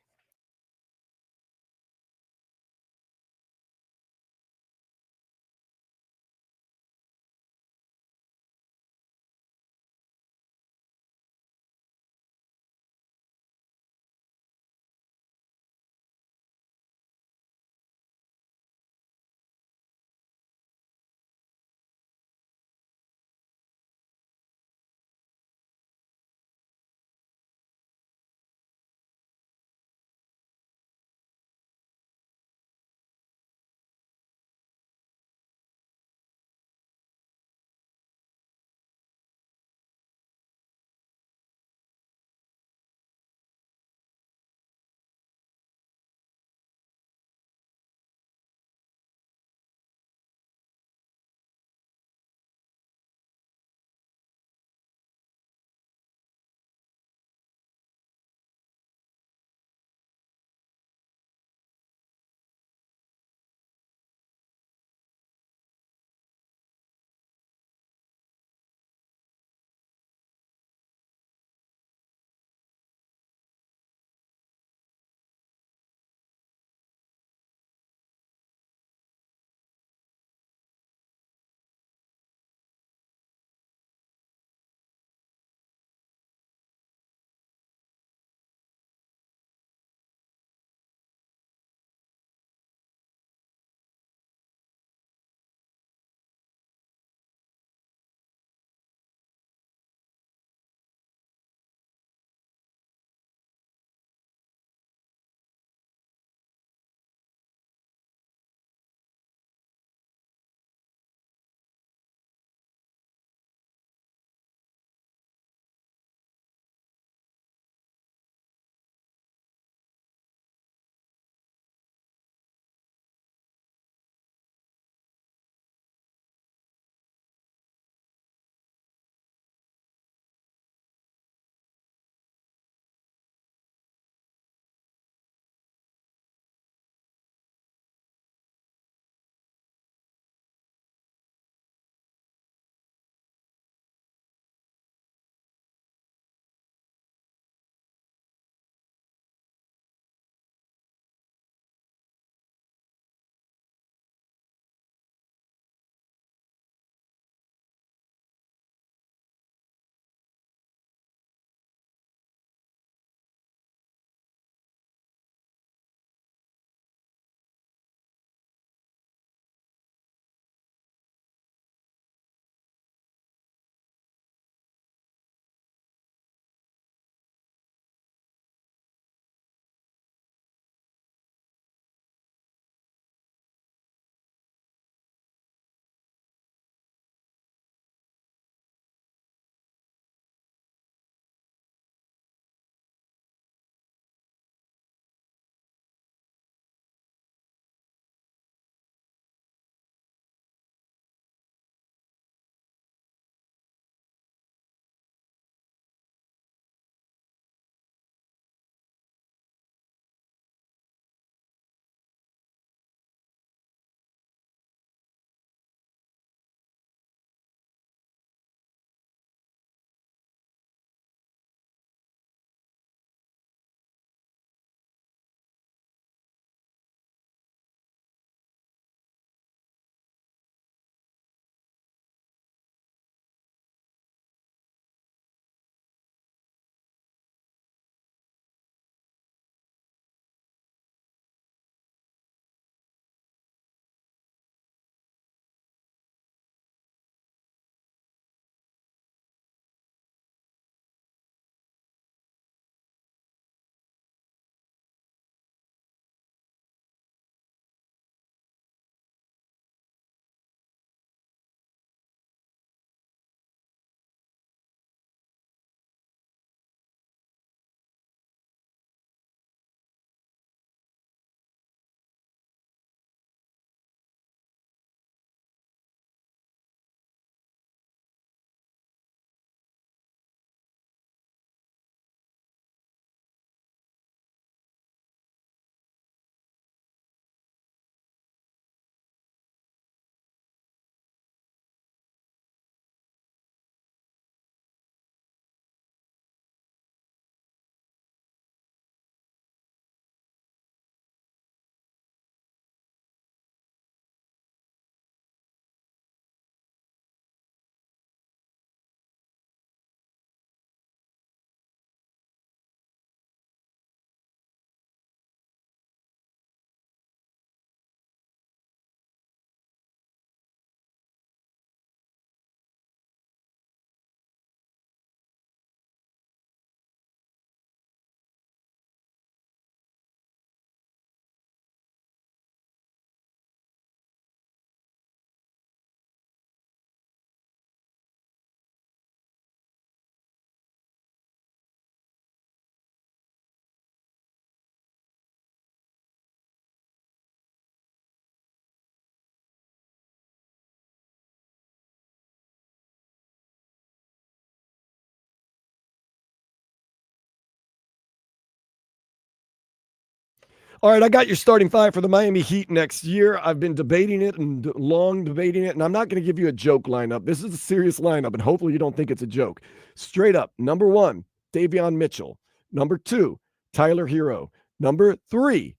All right, I got your starting five for the Miami Heat next year. I've been debating it and long debating it, and I'm not going to give you a joke lineup. This is a serious lineup, and hopefully you don't think it's a joke. Straight up, number 1, Davion Mitchell. Number 2, Tyler Hero. Number 3,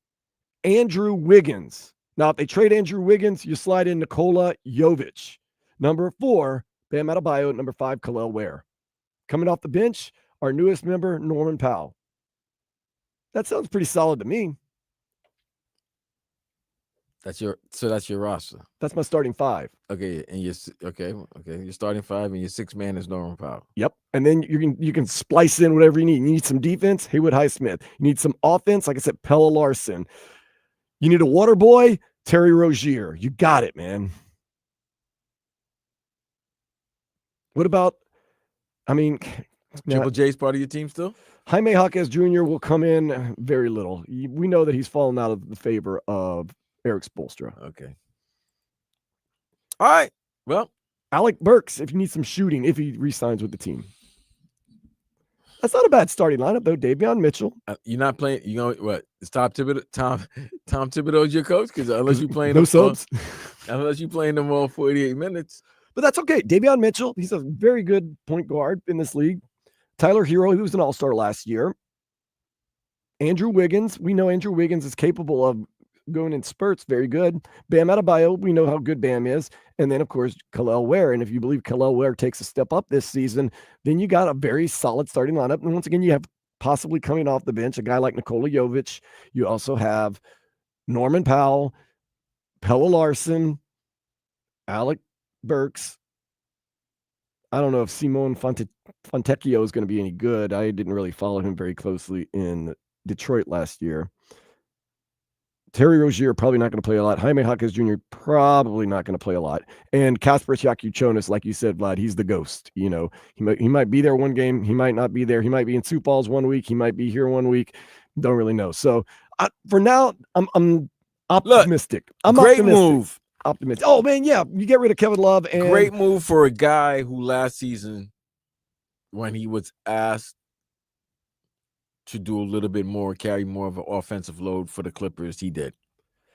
Andrew Wiggins. Now, if they trade Andrew Wiggins, you slide in Nikola Jovic. Number 4, Bam Adebayo. Number 5, Khalil Ware. Coming off the bench, our newest member, Norman Powell. That sounds pretty solid to me. That's your roster. That's my starting 5. Okay, and your starting 5 and your 6th man is Norman Powell. Yep. And then you can splice in whatever you need. You need some defense, Haywood Highsmith. You need some offense, like I said, Pella Larson. You need a water boy, Terry Rozier. You got it, man. What about, Triple J's part of your team still? Jaime Jaquez Jr. will come in very little. We know that he's fallen out of the favor of Eric Spoelstra. Okay. All right. Well, Alec Burks, if you need some shooting, if he re-signs with the team. That's not a bad starting lineup, though. Davion Mitchell. You're not playing. You know what? Is Tom Thibodeau's your coach? Because unless you're playing no subs, unless you're playing them all 48 minutes. But that's okay. Davion Mitchell, he's a very good point guard in this league. Tyler Hero, he was an all-star last year. Andrew Wiggins, we know Andrew Wiggins is capable of going in spurts, very good. Bam Adebayo, we know how good Bam is. And then, of course, Khalil Ware. And if you believe Khalil Ware takes a step up this season, then you got a very solid starting lineup. And once again, you have possibly coming off the bench a guy like Nikola Jovic. You also have Norman Powell, Pella Larson, Alec Burks. I don't know if Simone Fontecchio is going to be any good. I didn't really follow him very closely in Detroit last year. Terry Rozier probably not going to play a lot. Jaime Jaquez Jr. probably not going to play a lot. And Kasper Siakam, like you said, Vlad, he's the ghost. You know, he might be there one game. He might not be there. He might be in Sioux Falls one week. He might be here one week. Don't really know. So for now, I'm optimistic. Great move. Optimistic. Oh man, yeah. You get rid of Kevin Love and great move for a guy who last season, when he was asked to do a little bit more, carry more of an offensive load for the Clippers, he did.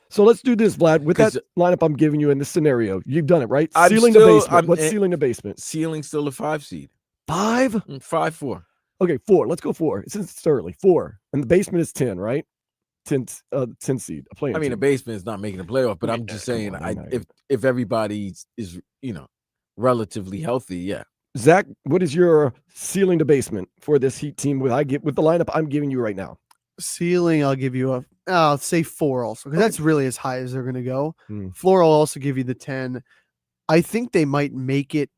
So let's do this, Vlad. With that lineup I'm giving you in this scenario, you've done it, right? Sealing the basement. What's sealing the basement? Ceiling still a 5 seed. 5? 5-4. Okay, 4. Let's go 4. Since it's early, 4. And the basement is 10, right? 10 seed. The basement is not making a playoff, but I'm just saying, if everybody is, relatively healthy, yeah. Zach, what is your ceiling to basement for this Heat team with the lineup I'm giving you right now? Ceiling, I'll give you I'll say 4 also, because that's really as high as they're going to go. Floor, I'll also give you the 10. I think they might make it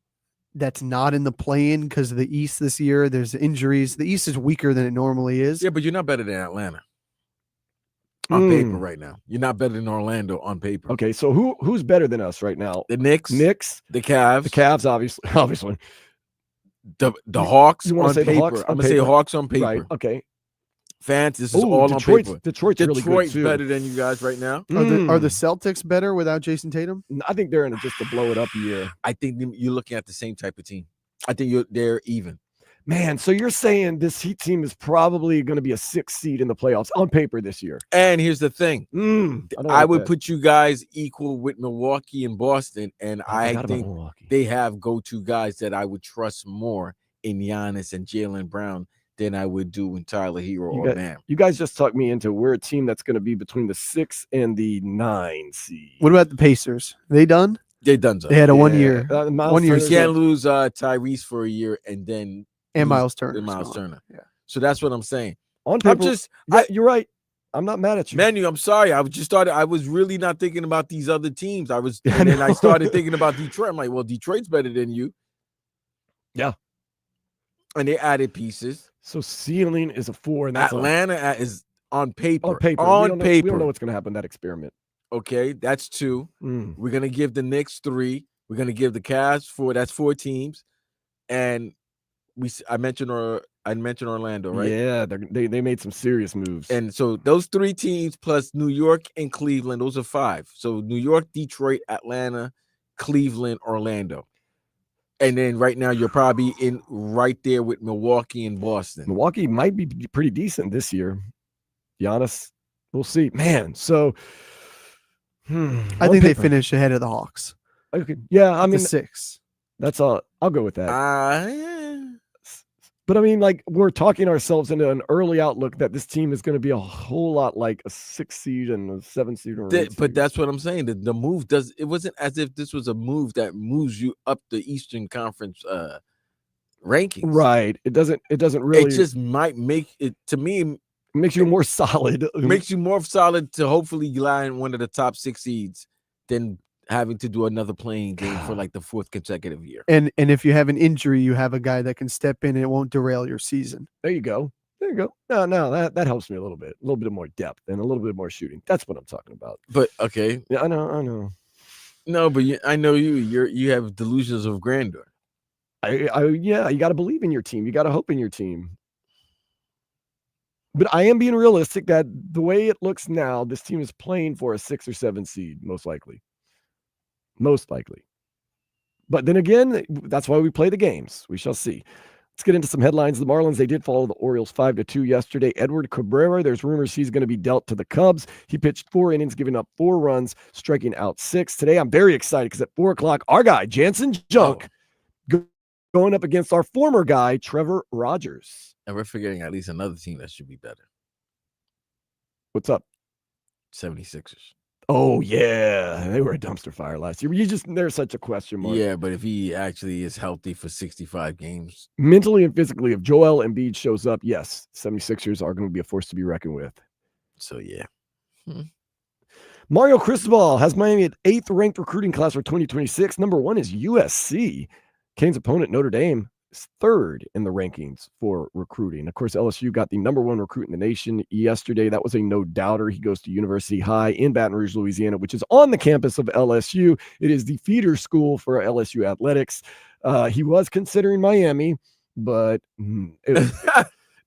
that's not in the play-in because of the East this year. There's injuries. The East is weaker than it normally is. Yeah, but you're not better than Atlanta on paper right now. You're not better than Orlando on paper. Okay, so who's better than us right now? The Knicks, the Cavs, obviously. The Hawks on paper. Hawks I'm gonna say Hawks on paper. Right. Okay. Fans, this is all on paper. Detroit's really good too. Better than you guys right now. Are the Celtics better without Jason Tatum? I think they're in just a blow it up year. I think you're looking at the same type of team. I think they're even. Man, so you're saying this Heat team is probably going to be a 6th seed in the playoffs on paper this year. And here's the thing. I would put you guys equal with Milwaukee and Boston, and I think they have go-to guys that I would trust more in Giannis and Jaylen Brown than I would do in Tyler Hero or Bam. You guys just talked me into we're a team that's going to be between the 6 and the 9 seed. What about the Pacers? They done? They done. They had a 1 year. 1 year. You can't lose Tyrese for a year and then Miles Turner. Yeah. So that's what I'm saying. On paper, you're right. I'm not mad at you. Manu, I'm sorry. I was really not thinking about these other teams. And then I started thinking about Detroit. I'm like, well, Detroit's better than you. Yeah. And they added pieces. So ceiling is a 4, and that's Atlanta is on paper. On paper. We don't know what's going to happen in that experiment. Okay, that's 2. We're going to give the Knicks 3. We're going to give the Cavs 4. That's 4 teams. And I mentioned Orlando, right? Yeah, they made some serious moves. And so those 3 teams plus New York and Cleveland, those are 5. So New York, Detroit, Atlanta, Cleveland, Orlando. And then right now you're probably in right there with Milwaukee and Boston. Milwaukee might be pretty decent this year. Giannis We'll see, man. So, I think they finish ahead of the Hawks. Okay. Yeah, I At the mean, 6. that's all. I'll go with that. Yeah. But I mean, like, we're talking ourselves into an early outlook that this team is going to be a whole lot like a 6 seed and a 7 seed. Or But that's what I'm saying. The move it wasn't as if this was a move that moves you up the Eastern Conference rankings. Right. It doesn't really. It just might make it, to me, makes you more solid. Makes you more solid to hopefully line one of the top 6 seeds than having to do another playing game for like the 4th consecutive year. And if you have an injury, you have a guy that can step in and it won't derail your season. There you go. No, that helps me a little bit more depth and a little bit more shooting. That's what I'm talking about. But okay. Yeah, I know. No, but I know you have delusions of grandeur. Yeah, you got to believe in your team. You got to hope in your team. But I am being realistic that the way it looks now, this team is playing for a 6 or 7 seed, most likely. But then again, that's why we play the games. We shall see. Let's get into some headlines. The Marlins, they did follow the Orioles 5-2 yesterday. Edward Cabrera, there's rumors he's going to be dealt to the Cubs. He pitched 4 innings, giving up 4 runs, striking out 6. Today, I'm very excited because at 4 o'clock, our guy, Jansen Junk, going up against our former guy, Trevor Rogers. And we're forgetting at least another team that should be better. What's up? 76ers. Oh, yeah. They were a dumpster fire last year. There's such a question mark. Yeah, but if he actually is healthy for 65 games. Mentally and physically, if Joel Embiid shows up, yes, 76ers are going to be a force to be reckoned with. So, yeah. Mario Cristobal has Miami at 8th ranked recruiting class for 2026. Number 1 is USC. Kane's opponent, Notre Dame, is 3rd in the rankings for recruiting. Of course, LSU got the number 1 recruit in the nation yesterday. That was a no-doubter. He goes to University High in Baton Rouge, Louisiana, which is on the campus of LSU. It is the feeder school for LSU athletics. He was considering Miami, but it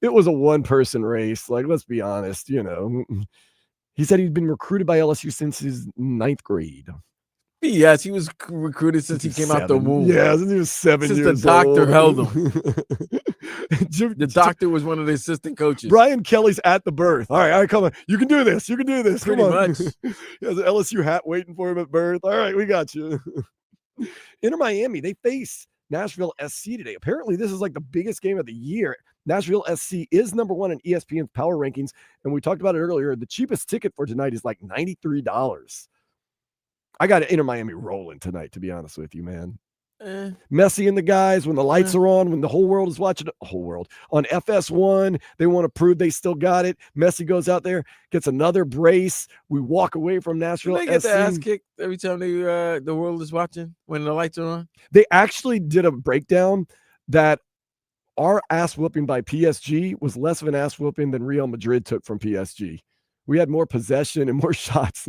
was a one-person race. Like, let's be honest, He said he'd been recruited by LSU since his 9th grade. Yes, he was recruited since he came out the womb. Yeah, since he was 7 years old. Since the doctor held him. The doctor was one of the assistant coaches. Brian Kelly's at the birth. All right, come on. You can do this. Pretty much. He has an LSU hat waiting for him at birth. All right, we got you. Inter Miami, they face Nashville SC today. Apparently, this is like the biggest game of the year. Nashville SC is number 1 in ESPN's power rankings. And we talked about it earlier. The cheapest ticket for tonight is like $93. I got Inter Miami rolling tonight, to be honest with you, man. Messi and the guys, when the lights are on, when the whole world is watching, on FS1, they want to prove they still got it. Messi goes out there, gets another brace. We walk away from Nashville. They get the ass kicked every time the world is watching when the lights are on. They actually did a breakdown that our ass whooping by PSG was less of an ass whooping than Real Madrid took from PSG. We had more possession and more shots.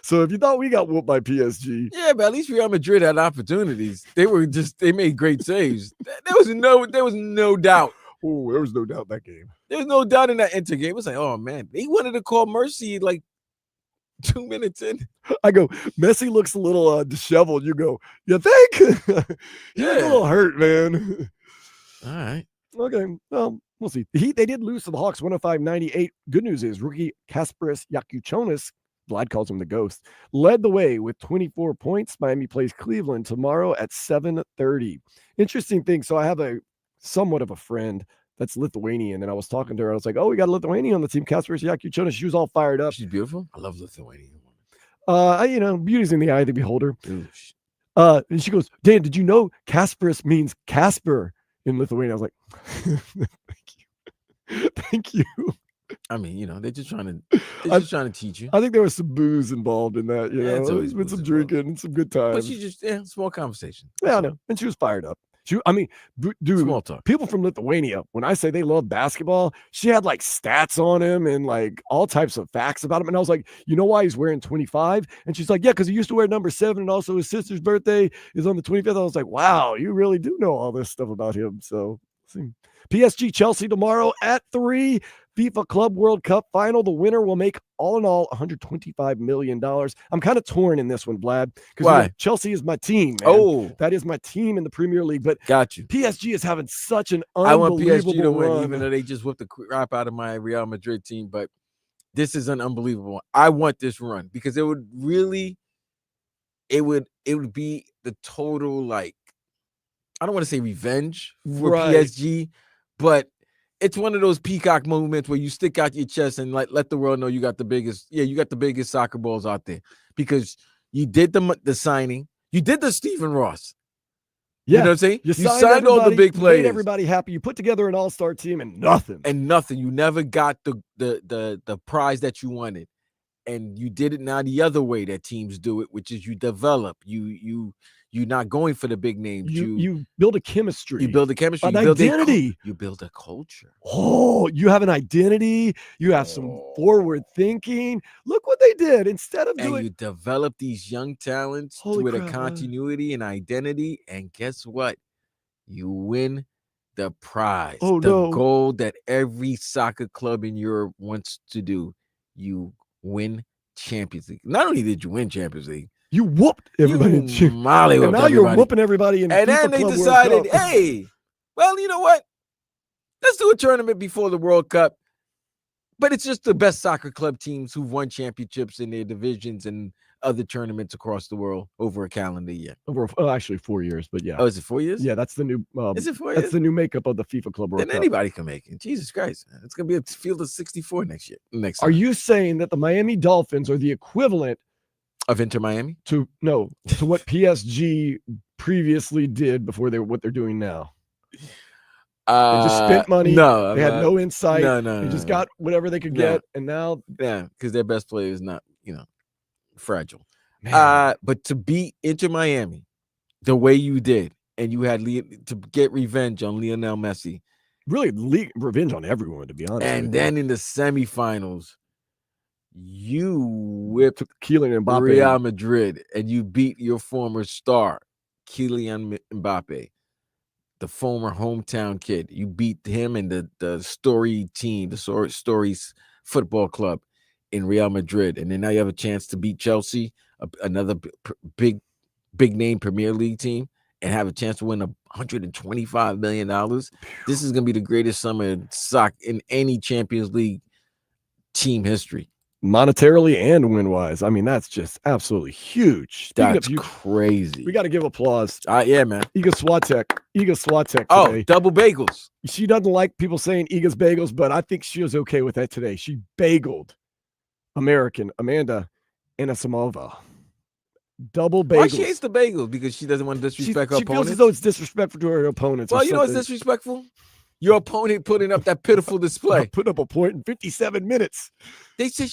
So if you thought we got whooped by PSG. Yeah, but at least Real Madrid had opportunities. They made great saves. There was no doubt. Oh, there was no doubt that game. There was no doubt in that Inter game. It was like, oh man, they wanted to call mercy like 2 minutes in. I go, Messi looks a little disheveled. You go, you think? He's a little hurt, man. All right. Okay. Well, we'll see. They did lose to the Hawks 105-98. Good news is rookie Kasparas Yakuchonis, Vlad calls him the ghost, led the way with 24 points. Miami plays Cleveland tomorrow at 7:30. Interesting thing. So I have somewhat of a friend that's Lithuanian, and I was talking to her. I was like, oh, we got a Lithuanian on the team, Kasparas Yakuchonis. She was all fired up. She's beautiful. I love Lithuanian women. Beauty's in the eye of the beholder. And she goes, Dan, did you know Kasparas means Casper in Lithuania? I was like, thank you. I mean, they're just trying to teach you. I think there was some booze involved in that. There's been some drinking and some good times. But she just small conversation. Yeah, I know. And she was fired up. Dude, small talk. People from Lithuania, when I say they love basketball, she had like stats on him and like all types of facts about him. And I was like, you know why he's wearing 25? And she's like, yeah, because he used to wear number 7, and also his sister's birthday is on the 25th. I was like, wow, you really do know all this stuff about him. So, PSG Chelsea tomorrow at 3. FIFA Club World Cup final. The winner will make all in all $125 million. I'm kind of torn in this one, Vlad. Why? Chelsea is my team, man. Oh, that is my team in the Premier League. But got you. PSG is having such an I want unbelievable PSG to win, run. even though they just whipped the crap out of my Real Madrid team. But this is an unbelievable. I want this run because it would really, it would be the total, like, I don't want to say revenge for PSG, but it's one of those peacock moments where you stick out your chest and let the world know you got the biggest. Yeah, you got the biggest soccer balls out there because you did the signing, you did the Stephen Ross. Yeah, you know what I'm saying? You signed all the big players, made everybody happy. You put together an all-star team and nothing. You never got the prize that you wanted, and you did it now the other way that teams do it, which is you develop. You're not going for the big names. You build a chemistry. You build a chemistry. An you build identity. You build a culture. Oh, you have an identity. You have some forward thinking. Look what they did. Instead of doing, you develop these young talents with a continuity and identity. And guess what? You win the prize. The goal that every soccer club in Europe wants to do. You win Champions League. Not only did you win Champions League, you whooped everybody. And now you're whooping everybody in. And then they decided, hey, well, you know what? Let's do a tournament before the World Cup. But it's just the best soccer club teams who've won championships in their divisions and other tournaments across the world over a calendar year. Actually 4 years, but yeah. Oh, is it 4 years? Yeah, that's the new. Is it 4 years? That's the new makeup of the FIFA Club World Cup. Then anybody can make it. Jesus Christ, man. It's gonna be a field of 64 next year. Are you saying that the Miami Dolphins are the equivalent of Inter Miami to what PSG previously did before what they're doing now? They just spent money. No, they had no insight. No, they just got whatever they could get, and now because their best player is not fragile. But to beat Inter Miami the way you did, and you had to get revenge on Lionel Messi, really revenge on everyone, to be honest. And then in the semifinals, you whipped Kylian Mbappe, Real Madrid, and you beat your former star, Kylian Mbappe, the former hometown kid. You beat him and the Story team, the Stories football club in Real Madrid. And then now you have a chance to beat Chelsea, another big name Premier League team, and have a chance to win $125 million. This is going to be the greatest summer in any Champions League team history. Monetarily and win-wise. I mean, that's just absolutely huge. That's crazy. We got to give applause. Yeah, man. Iga Swiatek today. Oh, double bagels. She doesn't like people saying Iga's bagels, but I think she was okay with that today. She bageled American Amanda Anisimova. Double bagels. Why she hates the bagels? Because she doesn't want to disrespect her opponents? She feels as though it's disrespectful to her opponents. Well, you know what's disrespectful? Your opponent putting up that pitiful display. Put up a point in 57 minutes. They said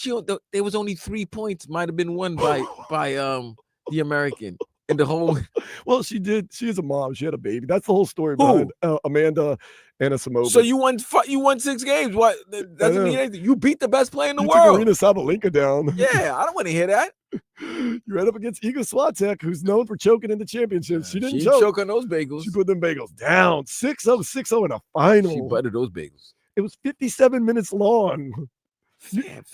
there was only 3 points, might have been won by the American in the whole. Well, she did. She is a mom. She had a baby. That's the whole story behind Amanda Anisimova. So you won 6 games. What? That doesn't mean anything. You beat the best player in the world. Took Arena Sabalenka down. Yeah, I don't want to hear that. You ran up against Iga Swiatek, who's known for choking in the championships. She didn't choke on those bagels. She put them bagels down. 6-0 in a final. She buttered those bagels. It was 57 minutes long.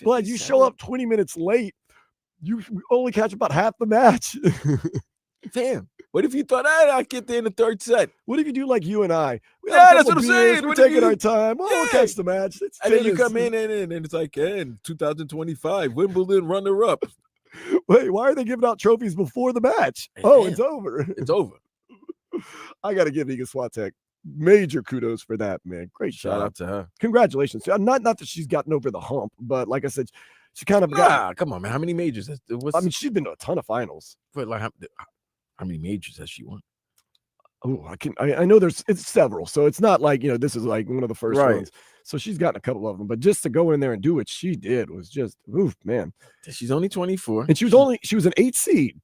Glad you show up 20 minutes late. You only catch about half the match. Fam, what if you thought I'd get there in the third set? What if you do like you and I? That's what I'm saying. We're taking our time. We'll catch the match. And then you come in and it's like, in 2025, Wimbledon runner-up. Wait, why are they giving out trophies before the match? It's over. It's over. I got to give Iga Swiatek major kudos for that, man. Great shout out to her. Congratulations. Not that she's gotten over the hump, but like I said, she kind of come on, man. How many majors? She's been to a ton of finals. But like, how many majors has she won? Oh, I know it's several, so it's not like this is like one of the first ones. So she's gotten a couple of them, but just to go in there and do what she did was just man. She's only 24, and she was an 8 seed.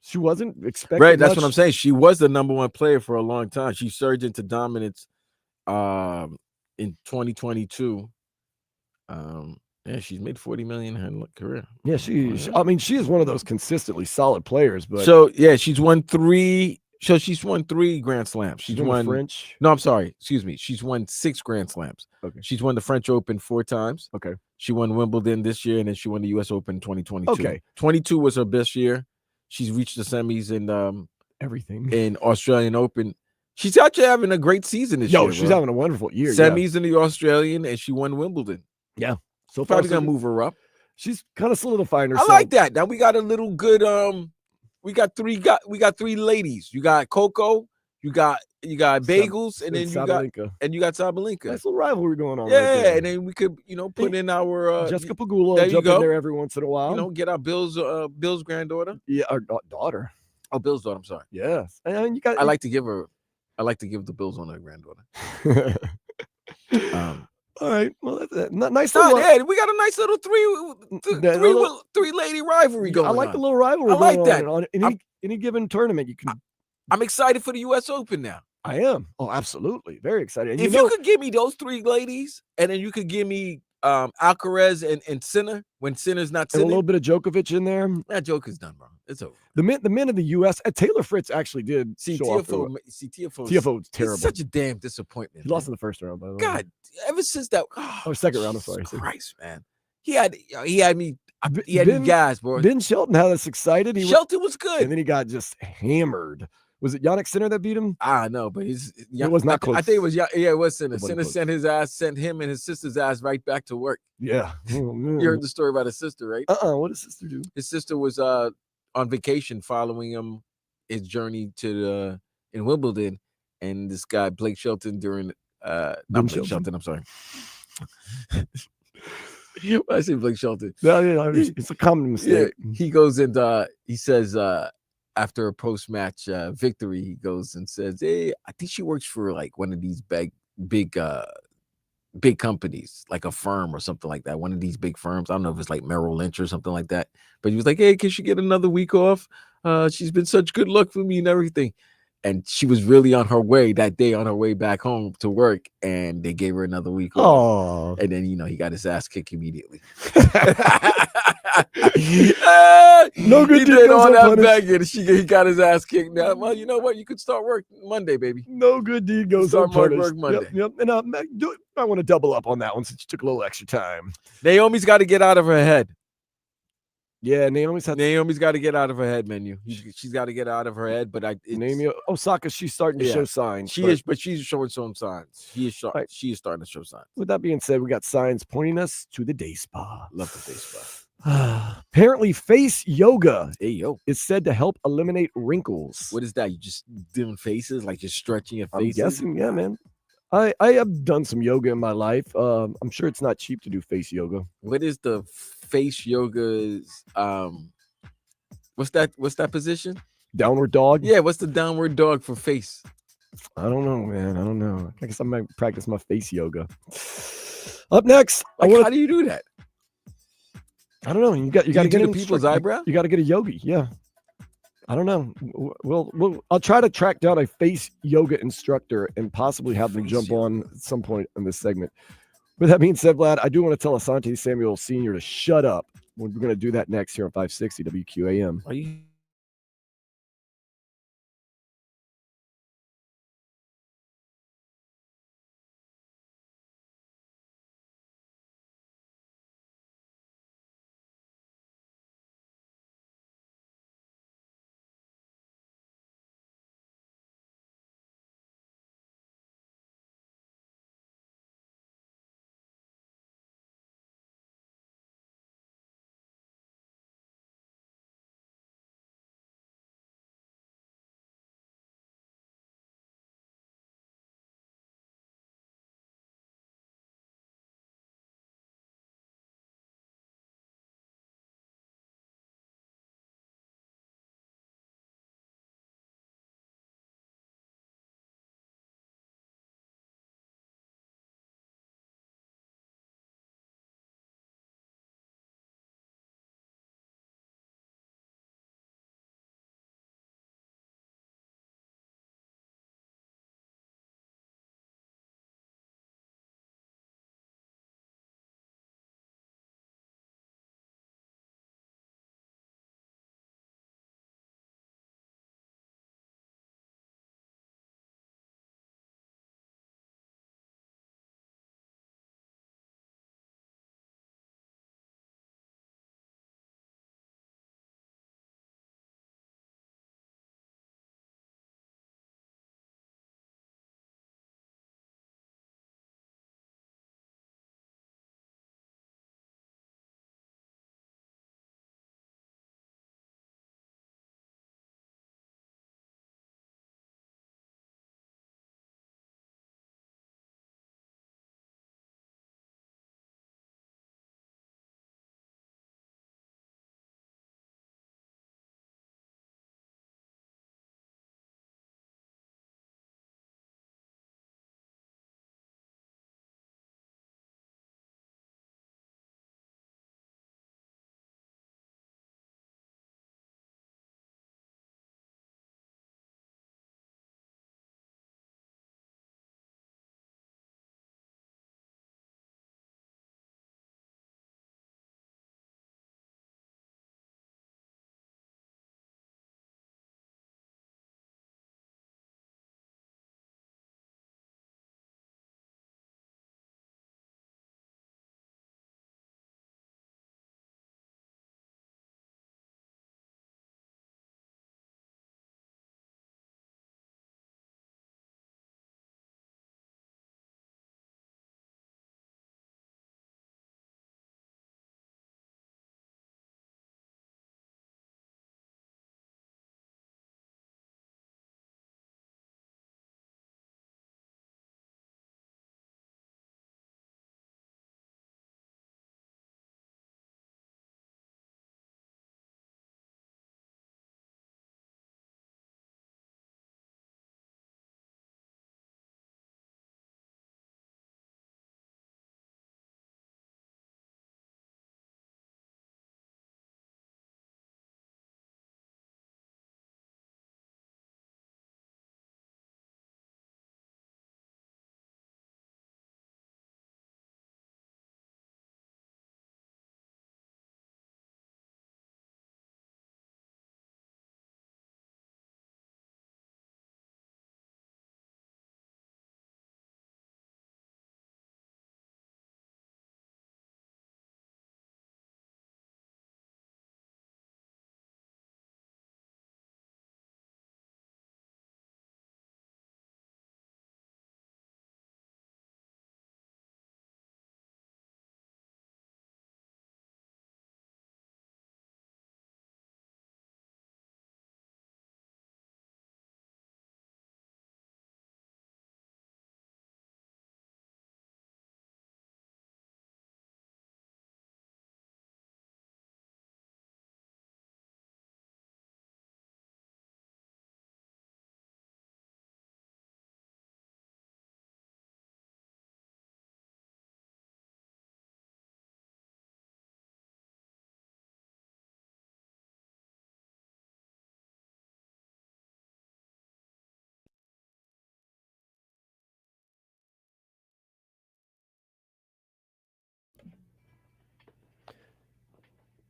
She wasn't expected. Right, that's what I'm saying. She was the number 1 player for a long time. She surged into dominance in 2022. Yeah, she's made $40 million in her career. Yeah, she is one of those consistently solid players. But she's won 3. So she's won 3 Grand Slams. She's won French. No, I'm sorry. Excuse me. She's won 6 Grand Slams. Okay. She's won the French Open 4 times. Okay. She won Wimbledon this year, and then she won the U.S. Open 2022. Okay. 22 was her best year. She's reached the semis in everything in Australian Open. She's actually having a great season this year. She's having a wonderful year. Semis in the Australian, and she won Wimbledon. Yeah. So probably gonna move her up. She's kind of solidifying I herself. like that. Now we got a little good. We got three ladies. You got Coco. You got Bagels, and then you got Sabalenka. Nice little rivalry going on. Yeah, right there. and then we could put in our Jessica Pagula there you jump go. in there every once in a while. Get our Bill's granddaughter. Yeah, our daughter. Oh, Bill's daughter. I'm sorry. Yes, and you got. I like to give the Bills on her granddaughter. All right. Well, nice. We got a nice little three lady rivalry going on. I like the little rivalry. I like that. On any given tournament, you can. I'm excited for the U.S. Open now. I am. Oh, absolutely. Very excited. And if you could give me those three ladies, and then you could give me Alcaraz and Sinner when Sinner's not and Sinner. a little bit of Djokovic in there. That Joker's done, bro. It's over. The men of the U.S. Taylor Fritz actually did Tiafoe's terrible. He's such a damn disappointment. He lost in the first round, by the way. God, ever since that. Second round. I'm sorry. Christ, man. He had me guys, bro. Ben Shelton had us excited. Shelton was good, and then he got just hammered. Was it Yannick Sinner that beat him? No, but it was not close. I think it was it was Sinner. Sinner sent him and his sister's ass right back to work. Yeah. Oh, you heard the story about his sister, right? What did his sister do? His sister was on vacation following him his journey to in Wimbledon, and this guy Blake Shelton during not Blake Shelton, I'm sorry. I say Blake Shelton. No, it's a common mistake. Yeah, he goes and he says after a post-match victory, he goes and says, "Hey, I think she works for like one of these big companies, like a firm or something like that. One of these big firms. I don't know if it's like Merrill Lynch or something like that." But he was like, "Hey, can she get another week off? She's been such good luck for me and everything." And she was really on her way that day, on her way back home to work, and they gave her another week off. And then he got his ass kicked immediately. No good he deed did goes all that unpunished. begging. He got his ass kicked. Now, well, you know what? You could start work Monday, baby. No good deed goes Start unpunished. work Monday. Yep. And I want to double up on that one since you took a little extra time. Naomi's got to get out of her head. Yeah, Naomi's got to get out of her head, Menu. She's got to get out of her head. But Naomi Osaka, she's starting to show signs. But she's showing some signs. She is starting to show signs. With that being said, we got signs pointing us to the day spa. Love the day spa. Apparently, face yoga is said to help eliminate wrinkles. What is that? You just doing faces, like just stretching your face? I'm guessing, yeah, man. I have done some yoga in my life. I'm sure it's not cheap to do face yoga. What is the face yoga's what's that position? Downward dog? Yeah, what's the downward dog for face? I don't know, man. I don't know. I guess I might practice my face yoga. Up next, how do you do that? I don't know. You got to get to people's eyebrow. You got to get a yogi. Yeah. I don't know. I'll try to track down a face yoga instructor and possibly have them jump on at some point in this segment. With that being said, Vlad, I do want to tell Asante Samuel Sr. to shut up. We're going to do that next here on 560 WQAM. Are you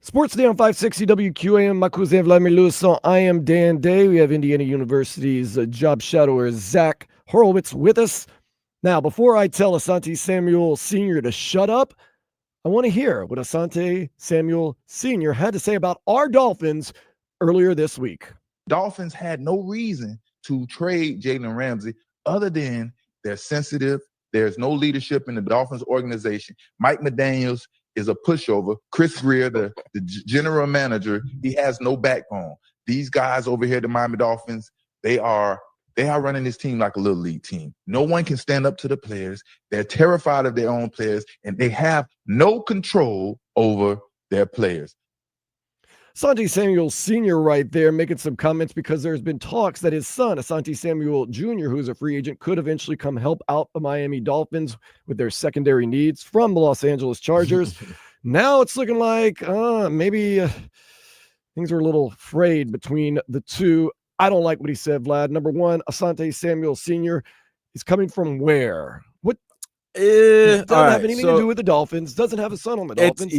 Sports Day on 560 WQAM. My cousin Vladimir Lewisson. I am Dan Day. We have Indiana University's job shadower Zach Horowitz with us. Now, before I tell Asante Samuel Sr. to shut up, I want to hear what Asante Samuel Sr. had to say about our Dolphins earlier this week. Dolphins had no reason to trade Jalen Ramsey other than they're sensitive. There's no leadership in the Dolphins organization. Mike McDaniels is a pushover. Chris Greer, the general manager, he has no backbone. These guys over here, the Miami Dolphins, they are running this team like a little league team. No one can stand up to the players. They're terrified of their own players, and they have no control over their players. Asante Samuel Sr. right there making some comments because there's been talks that his son, Asante Samuel Jr., who's a free agent, could eventually come help out the Miami Dolphins with their secondary needs from the Los Angeles Chargers. Now it's looking like maybe things are a little frayed between the two. I don't like what he said, Vlad. Number one, Asante Samuel Sr. is coming from where? What? Doesn't have anything to do with the Dolphins. Doesn't have a son on the Dolphins.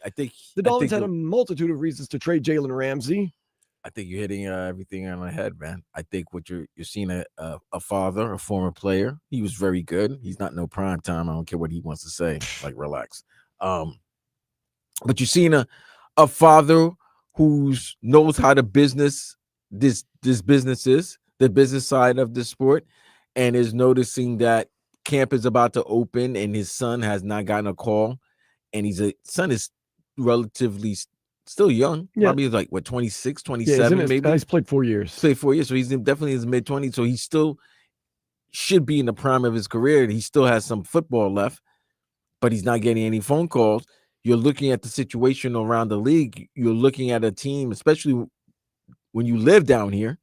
I think the Dolphins had a multitude of reasons to trade Jalen Ramsey. I think you're hitting everything on the head, man. I think what you're seeing a father, a former player. He was very good. He's not no prime time. I don't care what he wants to say. Like, relax. But you're seeing a father who knows how to business this business is, the business side of the sport, and is noticing that camp is about to open and his son has not gotten a call. And son is relatively still young. Yeah. Probably like, 26, 27 maybe? He's played 4 years. So he's definitely in his mid-20s. So he still should be in the prime of his career. He still has some football left, but he's not getting any phone calls. You're looking at the situation around the league. You're looking at a team, especially when you live down here.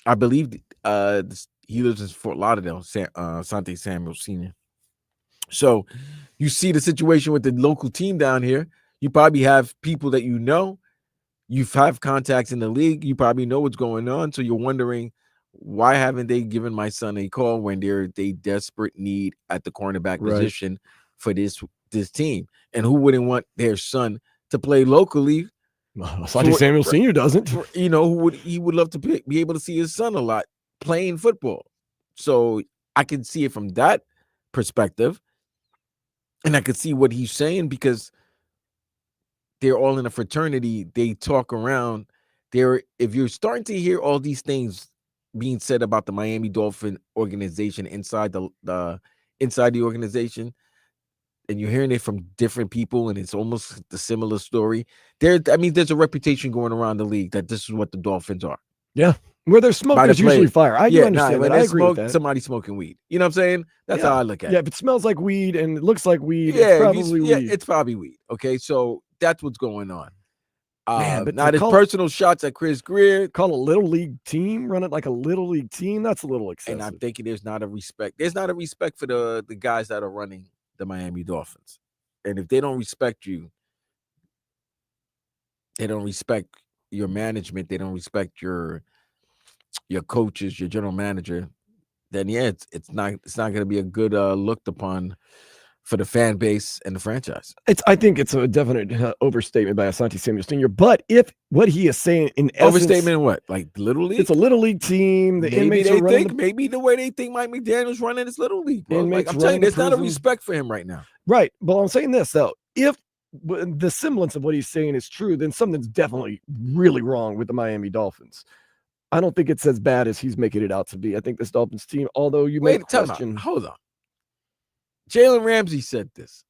I believe he lives in Fort Lauderdale, Asante Samuel Sr. So you see the situation with the local team down here. You probably have people that you know. You have contacts in the league. You probably know what's going on. So you're wondering, why haven't they given my son a call when they desperate need at the cornerback position for this team? And who wouldn't want their son to play locally? Asante Samuel Sr. doesn't. You know, he would love to be able to see his son a lot playing football. So I can see it from that perspective. And I could see what he's saying because they're all in a fraternity. They talk around. If you're starting to hear all these things being said about the Miami Dolphin organization inside the organization, and you're hearing it from different people, and it's almost the similar story. There's a reputation going around the league that this is what the Dolphins are. Yeah. Where there's smoke, there's usually fire. I do understand that. I agree with that. Somebody smoking weed. You know what I'm saying? That's how I look at it. Yeah, if it smells like weed and it looks like weed, it's probably weed. Yeah, it's probably weed. Okay, so that's what's going on. But not his personal shots at Chris Greer. Call a little league team, run it like a little league team. That's a little excessive. And I'm thinking there's not a respect. There's not a respect for the guys that are running the Miami Dolphins. And if they don't respect you, they don't respect your management, they don't respect your coaches, your general manager, then it's not going to be a good looked upon for the fan base and the franchise. I think it's a definite overstatement by Asante Samuel Sr. But if what he is saying in essence, overstatement in what? Like little league? It's a little league team. The inmates are running maybe the way they think Mike McDaniel's running his little league. Bro. Like, I'm telling you, there's not a respect for him right now. Right. But I'm saying this though, if the semblance of what he's saying is true, then something's definitely really wrong with the Miami Dolphins. I don't think it's as bad as he's making it out to be. I think this Dolphins team, although you may question. Hold on. Jalen Ramsey said this.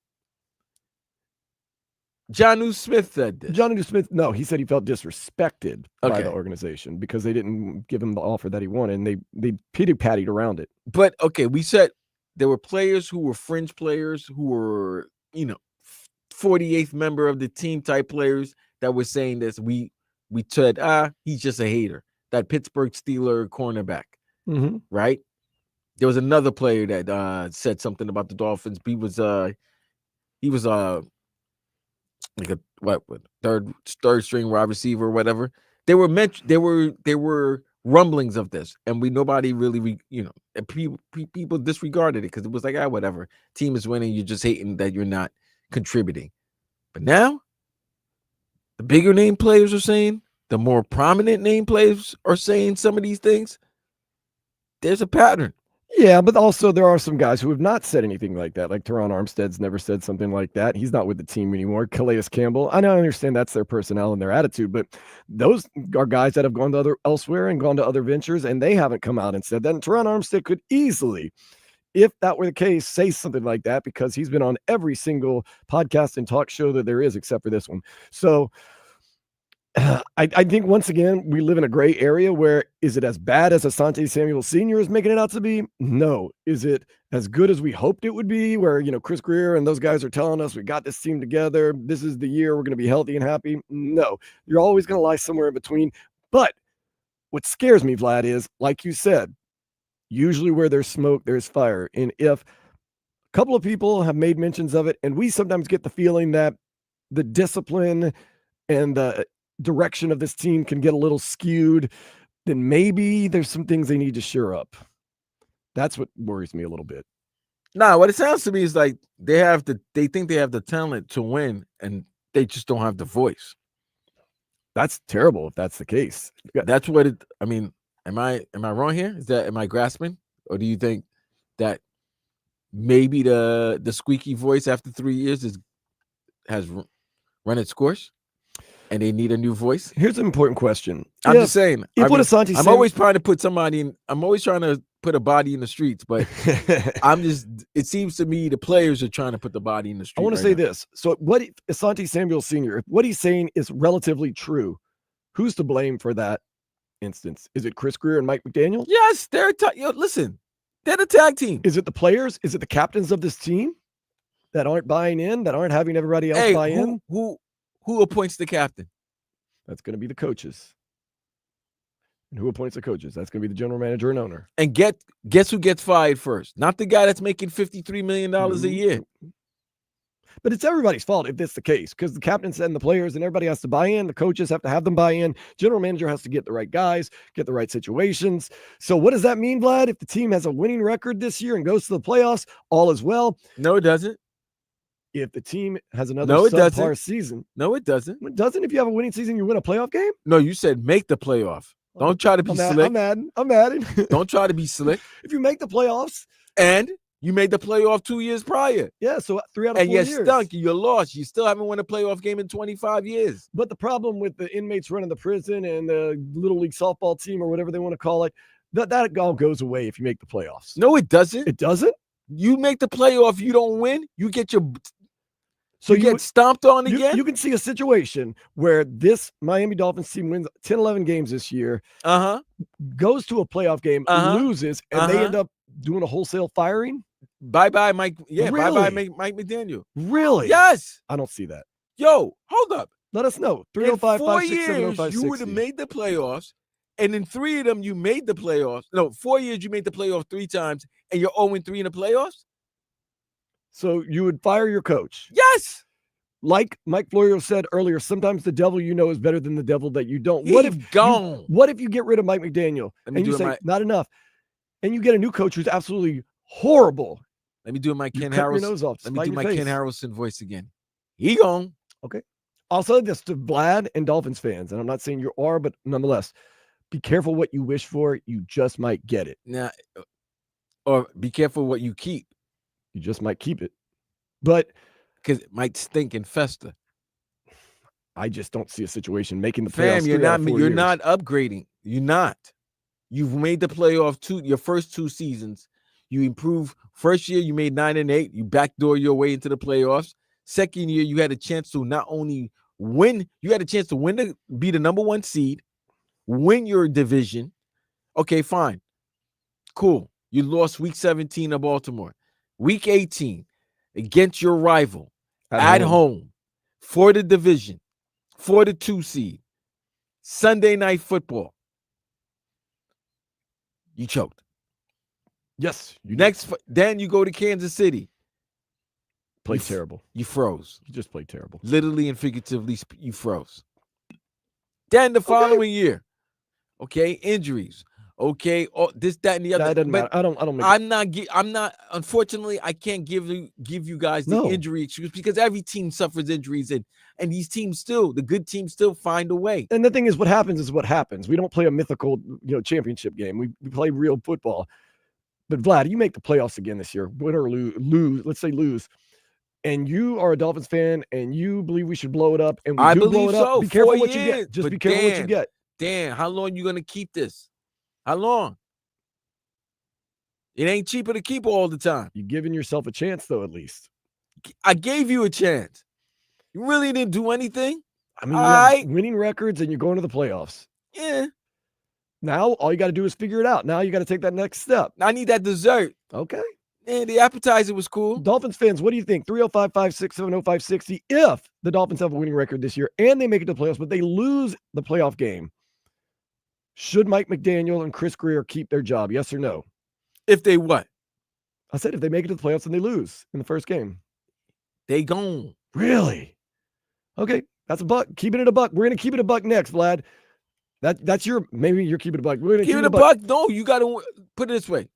Jonnu Smith said this. Jonnu Smith, no, he said he felt disrespected by the organization because they didn't give him the offer that he wanted, and they pity-pattied around it. But, okay, we said there were players who were fringe players who were, 48th member of the team type players that were saying this. We said, he's just a hater. That Pittsburgh Steeler cornerback, right? There was another player that said something about the Dolphins. He was like a third string wide receiver or whatever. There were rumblings of this, and nobody really and people disregarded it because it was like, whatever. Team is winning, you're just hating that you're not contributing. But now bigger name players are saying, the more prominent name players are saying some of these things, there's a pattern. Yeah, but also there are some guys who have not said anything like that. Like Teron Armstead's never said something like that. He's not with the team anymore. Calais Campbell, I know, I understand that's their personnel and their attitude, but those are guys that have gone to elsewhere and gone to other ventures, and they haven't come out and said that. And Teron Armstead could easily, if that were the case, say something like that, because he's been on every single podcast and talk show that there is, except for this one. So I think once again, we live in a gray area where, is it as bad as Asante Samuel Sr. is making it out to be? No. Is it as good as we hoped it would be, where, Chris Greer and those guys are telling us we got this team together, this is the year we're going to be healthy and happy? No. You're always going to lie somewhere in between. But what scares me, Vlad, is, like you said, usually where there's smoke, there's fire. And if a couple of people have made mentions of it, and we sometimes get the feeling that the discipline and the direction of this team can get a little skewed, then maybe there's some things they need to shore up. That's what worries me a little bit. Nah, what it sounds to me is like they think they have the talent to win, and they just don't have the voice. That's terrible if that's the case. That's what it. I mean, am I wrong here? Am I grasping, or do you think that maybe the squeaky voice after 3 years has run its course, and they need a new voice? Here's an important question. I'm just saying. I'm always trying to put somebody in. I'm always trying to put a body in the streets, but it seems to me the players are trying to put the body in the street. I want to say this. So what if Asante Samuel Sr., if what he's saying is relatively true, who's to blame for that instance? Is it Chris Greer and Mike McDaniel? Yes, listen, they're the tag team. Is it the players? Is it the captains of this team that aren't buying in, that aren't having everybody else buy in? Who appoints the captain? That's going to be the coaches. And who appoints the coaches? That's going to be the general manager and owner. And guess who gets fired first? Not the guy that's making $53 million a year. But it's everybody's fault if that's the case, because the captains and the players and everybody has to buy in. The coaches have to have them buy in. General manager has to get the right guys, get the right situations. So what does that mean, Vlad? If the team has a winning record this year and goes to the playoffs, all is well. No, it doesn't. If the team has another subpar season. No, it doesn't. It doesn't. If you have a winning season, you win a playoff game? No, you said make the playoff. Don't try to be slick. I'm mad. Don't try to be slick. If you make the playoffs. And you made the playoff 2 years prior. Yeah, so 3 out of 4 years. And you stunk. You lost. You still haven't won a playoff game in 25 years. But the problem with the inmates running the prison and the Little League softball team or whatever they want to call it, that all goes away if you make the playoffs. No, it doesn't. It doesn't? You make the playoff, you don't win, you get your... So you get stomped on again? You can see a situation where this Miami Dolphins team wins 10, 11 games this year, goes to a playoff game, loses, and they end up doing a wholesale firing? Bye-bye, Mike. Yeah, really? Bye-bye, Mike McDaniel. Really? Yes. I don't see that. Yo, hold up. Let us know. 305-567-0560. You would have made the playoffs, and in 3 of them, you made the playoffs. No, 4 years, you made the playoffs 3 times, and you're 0-3 in the playoffs? So you would fire your coach? Yes. Like Mike Florio said earlier, sometimes the devil you know is better than the devil that you don't. What if you get rid of Mike McDaniel and you say not enough, and you get a new coach who's absolutely horrible? Let me do my Ken Harrelson. Let me do my Ken Harrelson voice again. He gone. Okay. I'll say this to Vlad and Dolphins fans, and I'm not saying you are, but nonetheless, be careful what you wish for. You just might get it. Now, or be careful what you keep. You just might keep it. But because it might stink and fester. I just don't see a situation making the playoffs. Fam, you're not upgrading. You're not. You've made the playoff your first 2 seasons. You improve. First year, you made 9 and 8. You backdoor your way into the playoffs. Second year, you had a chance to not only win, you had a chance to be the number 1 seed, win your division. Okay, fine. Cool. You lost week 17 of Baltimore. Week 18 against your rival at home for the division, for the 2 seed. Sunday Night Football. You choked. Yes. Then you go to Kansas City. Played terrible. You froze. You just played terrible. Literally and figuratively, you froze. Then the following year, okay, injuries. Okay, oh, this, that, and the other. That doesn't matter. But I don't make I'm not. Unfortunately, I can't give you guys the No. injury excuse because every team suffers injuries, and these teams still, the good teams still find a way. And the thing is, what happens is what happens. We don't play a mythical, championship game. We play real football. But Vlad, you make the playoffs again this year, win or lose. Let's say lose, and you are a Dolphins fan, and you believe we should blow it up, and we I do blow believe it up. so. Be careful 4 what you years. get. Just But be careful what you get. Dan, how long you gonna keep this? How long? It ain't cheaper to keep all the time. You're giving yourself a chance, though. At least, I gave you a chance. You really didn't do anything. I mean, you have winning records, and you're going to the playoffs. Yeah. Now, all you got to do is figure it out. Now you got to take that next step. I need that dessert. Okay. Man, the appetizer was cool. Dolphins fans, what do you think? 305-567-0560. If the Dolphins have a winning record this year and they make it to the playoffs, but they lose the playoff game, should Mike McDaniel and Chris Greer keep their job? Yes or no? If they what? I said if they make it to the playoffs and they lose in the first game. They gone. Really? Okay, that's a buck. Keeping it a buck. We're going to keep it a buck next, Vlad. That's your, maybe you're keeping it a buck. We're going to keep it a buck. No, you got to put it this way.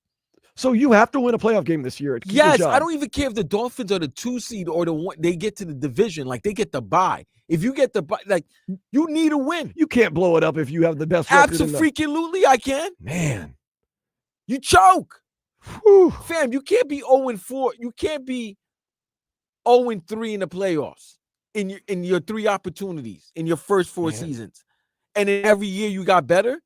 So you have to win a playoff game this year. Yes, I don't even care if the Dolphins are the 2 seed or the 1. They get to the division, like they get the bye. If you get the bye, like you need a win. You can't blow it up if you have the best record. Absolutely, I can. Man, you choke. Whew. Fam, you can't be 0-4. You can't be 0-3 in the playoffs in your 3 opportunities in your first 4 seasons, and then every year you got better.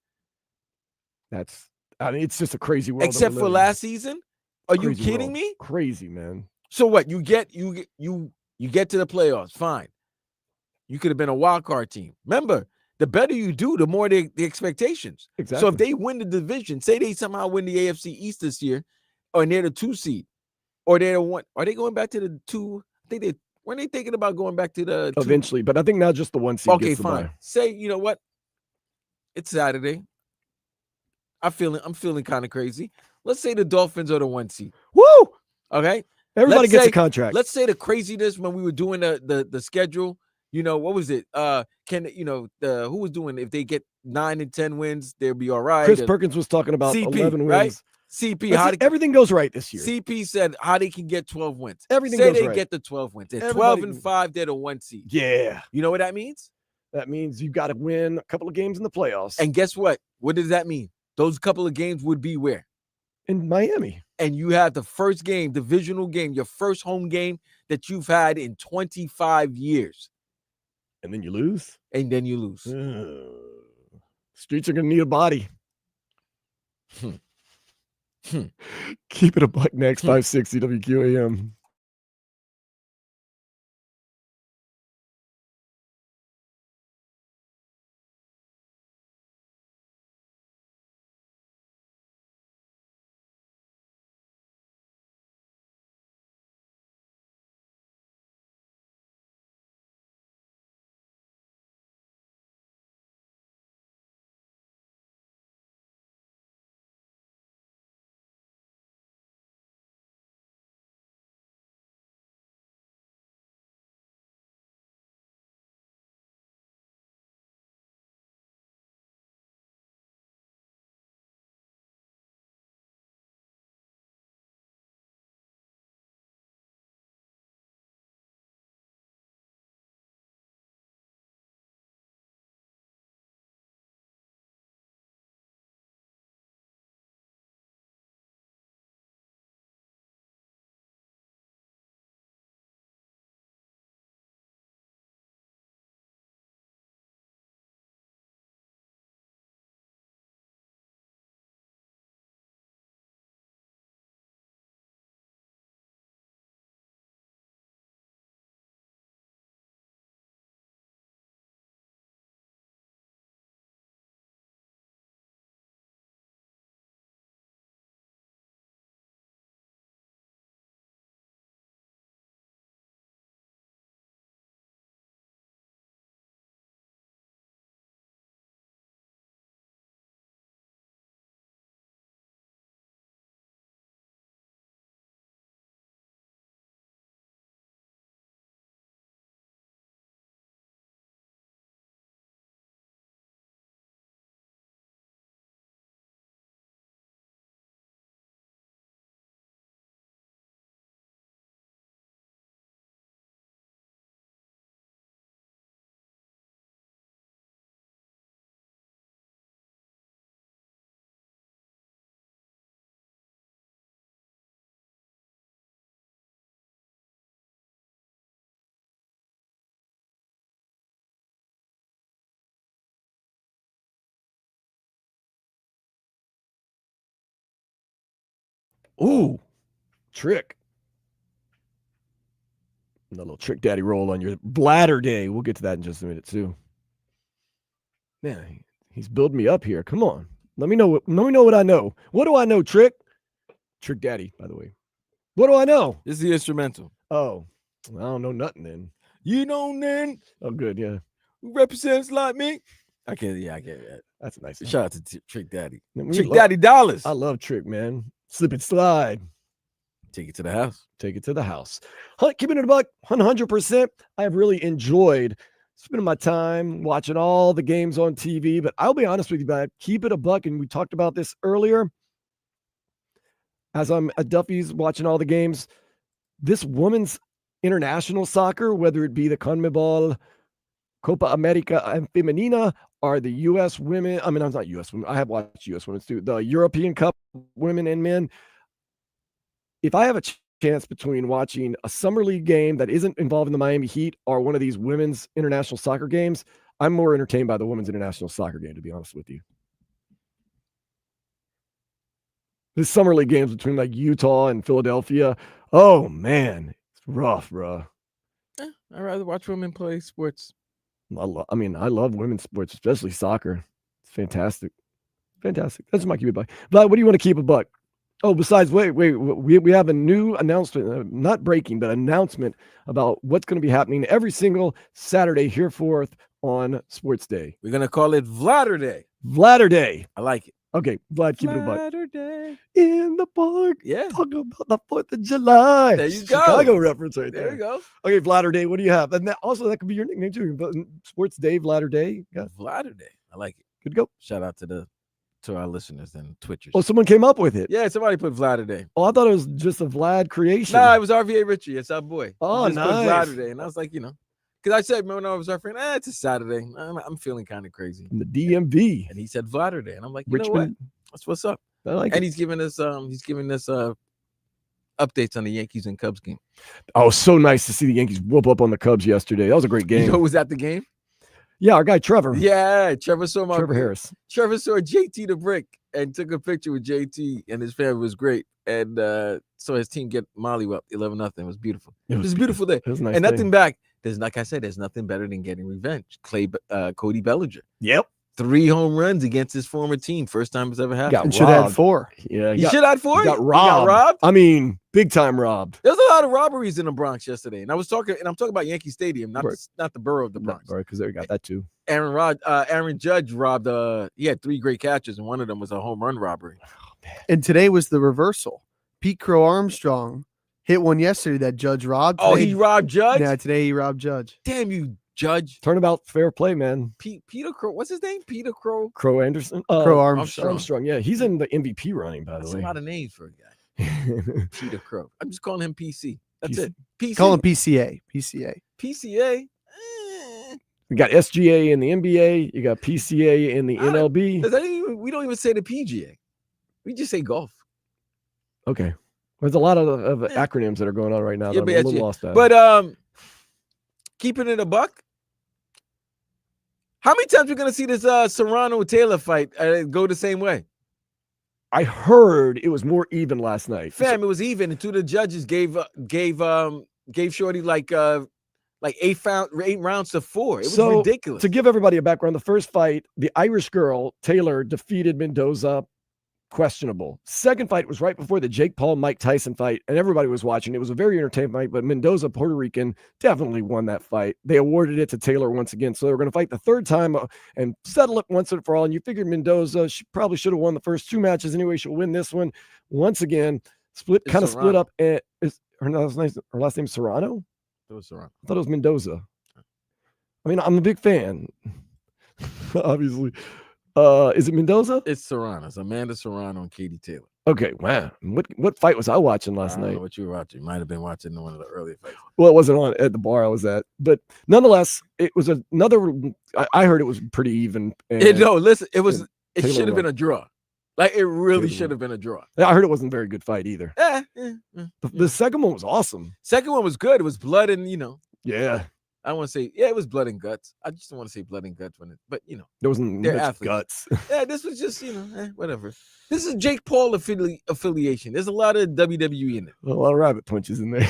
I mean, it's just a crazy world. Except for last season. Are you kidding world. me? Crazy, man. So what? You get to the playoffs. Fine. You could have been a wild card team. Remember, the better you do, the more the expectations. Exactly. So if they win the division, say they somehow win the AFC East this year, or they're the 2 seed, or they're the 1. Are they going back to the 2? I think when they thinking about going back to the 2? Eventually, but I think now just the 1 seed. Okay, gets the fine. bye. Say, you know what? It's Saturday. I'm feeling kind of crazy. Let's say the Dolphins are the 1 seed. Woo! Okay. Everybody gets a contract. Let's say the craziness when we were doing the schedule. What was it? Who was doing if they get 9 and 10 wins, they'll be all right. Chris Perkins was talking about CP, 11 wins. Right? CP, everything goes right this year. CP said how they can get 12 wins. Everything say goes they right. get the 12 wins. They're 12 and 5, they're the 1 seed. Yeah. You know what that means? That means you've got to win a couple of games in the playoffs. And guess what? What does that mean? Those couple of games would be where? In Miami. And you have the first game, divisional game, your first home game that you've had in 25 years. And then you lose? And then you lose. Streets are going to need a body. Keep it a buck next, 560 WQAM. Ooh, trick. A little trick daddy roll on your bladder day. We'll get to that in just a minute too. Man, he's building me up here. Come on. Let me know what I know. What do I know, Trick? Trick daddy, by the way. What do I know? This is the instrumental. Oh, I don't know nothing then. You know, then. Oh, good, yeah. Who represents like me? I get that. That's a nice one. Shout out to Trick Daddy. Man, Trick Daddy Dollars. I love Trick, man. Slip and slide. Take it to the house. Take it to the house. Keeping it a buck, 100%. I have really enjoyed spending my time watching all the games on TV, but I'll be honest with you, but keep it a buck, and we talked about this earlier. As I'm at Duffy's watching all the games, this women's international soccer, whether it be the CONMEBOL, Copa America Femenina, or the U.S. women, I'm not U.S. women, I have watched U.S. women's too, the European Cup women and men. If I have a chance between watching a summer league game that isn't involving the Miami Heat or one of these women's international soccer games, I'm more entertained by the women's international soccer game, to be honest with you. The summer league games between like Utah and Philadelphia, oh man, it's rough, bro. I'd rather watch women play sports. I love women's sports, especially soccer. It's fantastic. Fantastic. That's my keep it buck. Vlad, what do you want to keep a buck? Oh, besides, wait. We have a new announcement, not breaking, but announcement about what's going to be happening every single Saturday here forth on Sports Day. We're going to call it Vladder Day. Vladder Day. I like it. Okay, Vlad, keep it a buck. Vladder Day. In the park. Yeah. Talking about the 4th of July. There you go. Chicago reference right there. There you go. Okay, Vladder Day, what do you have? And that could be your nickname too. Sports Day, Vladder Day. Yeah. Vladder Day. I like it. Good go. Shout out to our listeners and Twitchers. Oh, someone came up with it. Yeah, somebody put Vladder Day. Oh, I thought it was just a Vlad creation. Nah, it was RVA Richie. It's our boy. Oh, He just put nice. Vladder Day. And I was like, because I said when I was referring, it's a Saturday. I'm feeling kind of crazy. In the DMV. And he said Vladder Day. And I'm like, you know what? Richmond. That's what's up. I like And it. he's giving us updates on the Yankees and Cubs game. Oh, so nice to see the Yankees whoop up on the Cubs yesterday. That was a great game. You know who was at the game? Yeah, our guy Trevor. Yeah, Trevor saw Trevor Harris. Trevor saw JT the Brick and took a picture with JT, and his family was great. And saw his team get Molly up 11-0. It was beautiful. It was a beautiful day. It was a nice and day. nothing back. Like I said, there's nothing better than getting revenge. Cody Bellinger. Yep. 3 home runs against his former team. First time it's ever happened. Got And should have robbed. 4. Yeah, He should have 4. he got He robbed. got robbed. I mean, big time robbed. There's a lot of robberies in the Bronx yesterday. And I'm talking about Yankee Stadium, not the borough of the Bronx. Right, because they got that too. Aaron Judge robbed he had 3 great catches, and one of them was a home run robbery. And today was the reversal. Pete Crow Armstrong hit one yesterday that Judge robbed. Oh, Today- he robbed Judge? Yeah, today he robbed Judge. Damn you, Judge. Turnabout fair play, man. Peter Crow. What's his name? Peter Crow. Crow Anderson. Crow Armstrong. Armstrong. Yeah, he's in the MVP running, by the That's a way. lot of names for a guy. Peter Crow. I'm just calling him PC. That's PC. it. PC. Call him PCA. PCA. PCA. You got SGA in the NBA. You got PCA in the NLB. We don't even say the PGA. We just say golf. Okay. There's a lot of acronyms that are going on right now. Yeah, that I'm a but little lost at. But keeping it a buck. How many times we're gonna see this Serrano Taylor fight go the same way? I heard it was more even last night. Fam, it was even, and 2 of the judges gave Shorty like 8 rounds to 4. It was ridiculous. To give everybody a background, the first fight, the Irish girl, Taylor, defeated Mendoza. Questionable. Second fight was right before the Jake Paul Mike Tyson fight, and everybody was watching. It was a very entertaining fight, but Mendoza, Puerto Rican, definitely won that fight. They awarded it to Taylor once again, so they were going to fight the third time and settle it once and for all. And you figured Mendoza probably should have won the first 2 matches anyway. She'll win this one once again. Split up. And is her last name Serrano? It was Serrano. I thought it was Mendoza. I mean, I'm a big fan, obviously. Is it Mendoza? It's Serrano. It's Amanda Serrano and Katie Taylor. Okay, wow. What fight was I watching last I don't night? know what you were watching. You might have been watching one of the earlier fights. Well, it wasn't on at the bar I was at, but nonetheless, it was another. I heard it was pretty even. Listen, it Taylor should have been won. a draw. Like it really Taylor should have been a draw. I heard it wasn't a very good fight either. Yeah. The second one was awesome. Second one was good. It was blood and Yeah, I don't want to say, yeah, it was blood and guts. I just don't want to say blood and guts but There wasn't they're much athletes. guts. Yeah, this was just, whatever. This is Jake Paul affiliation. There's a lot of WWE in it. A lot of rabbit punches in there.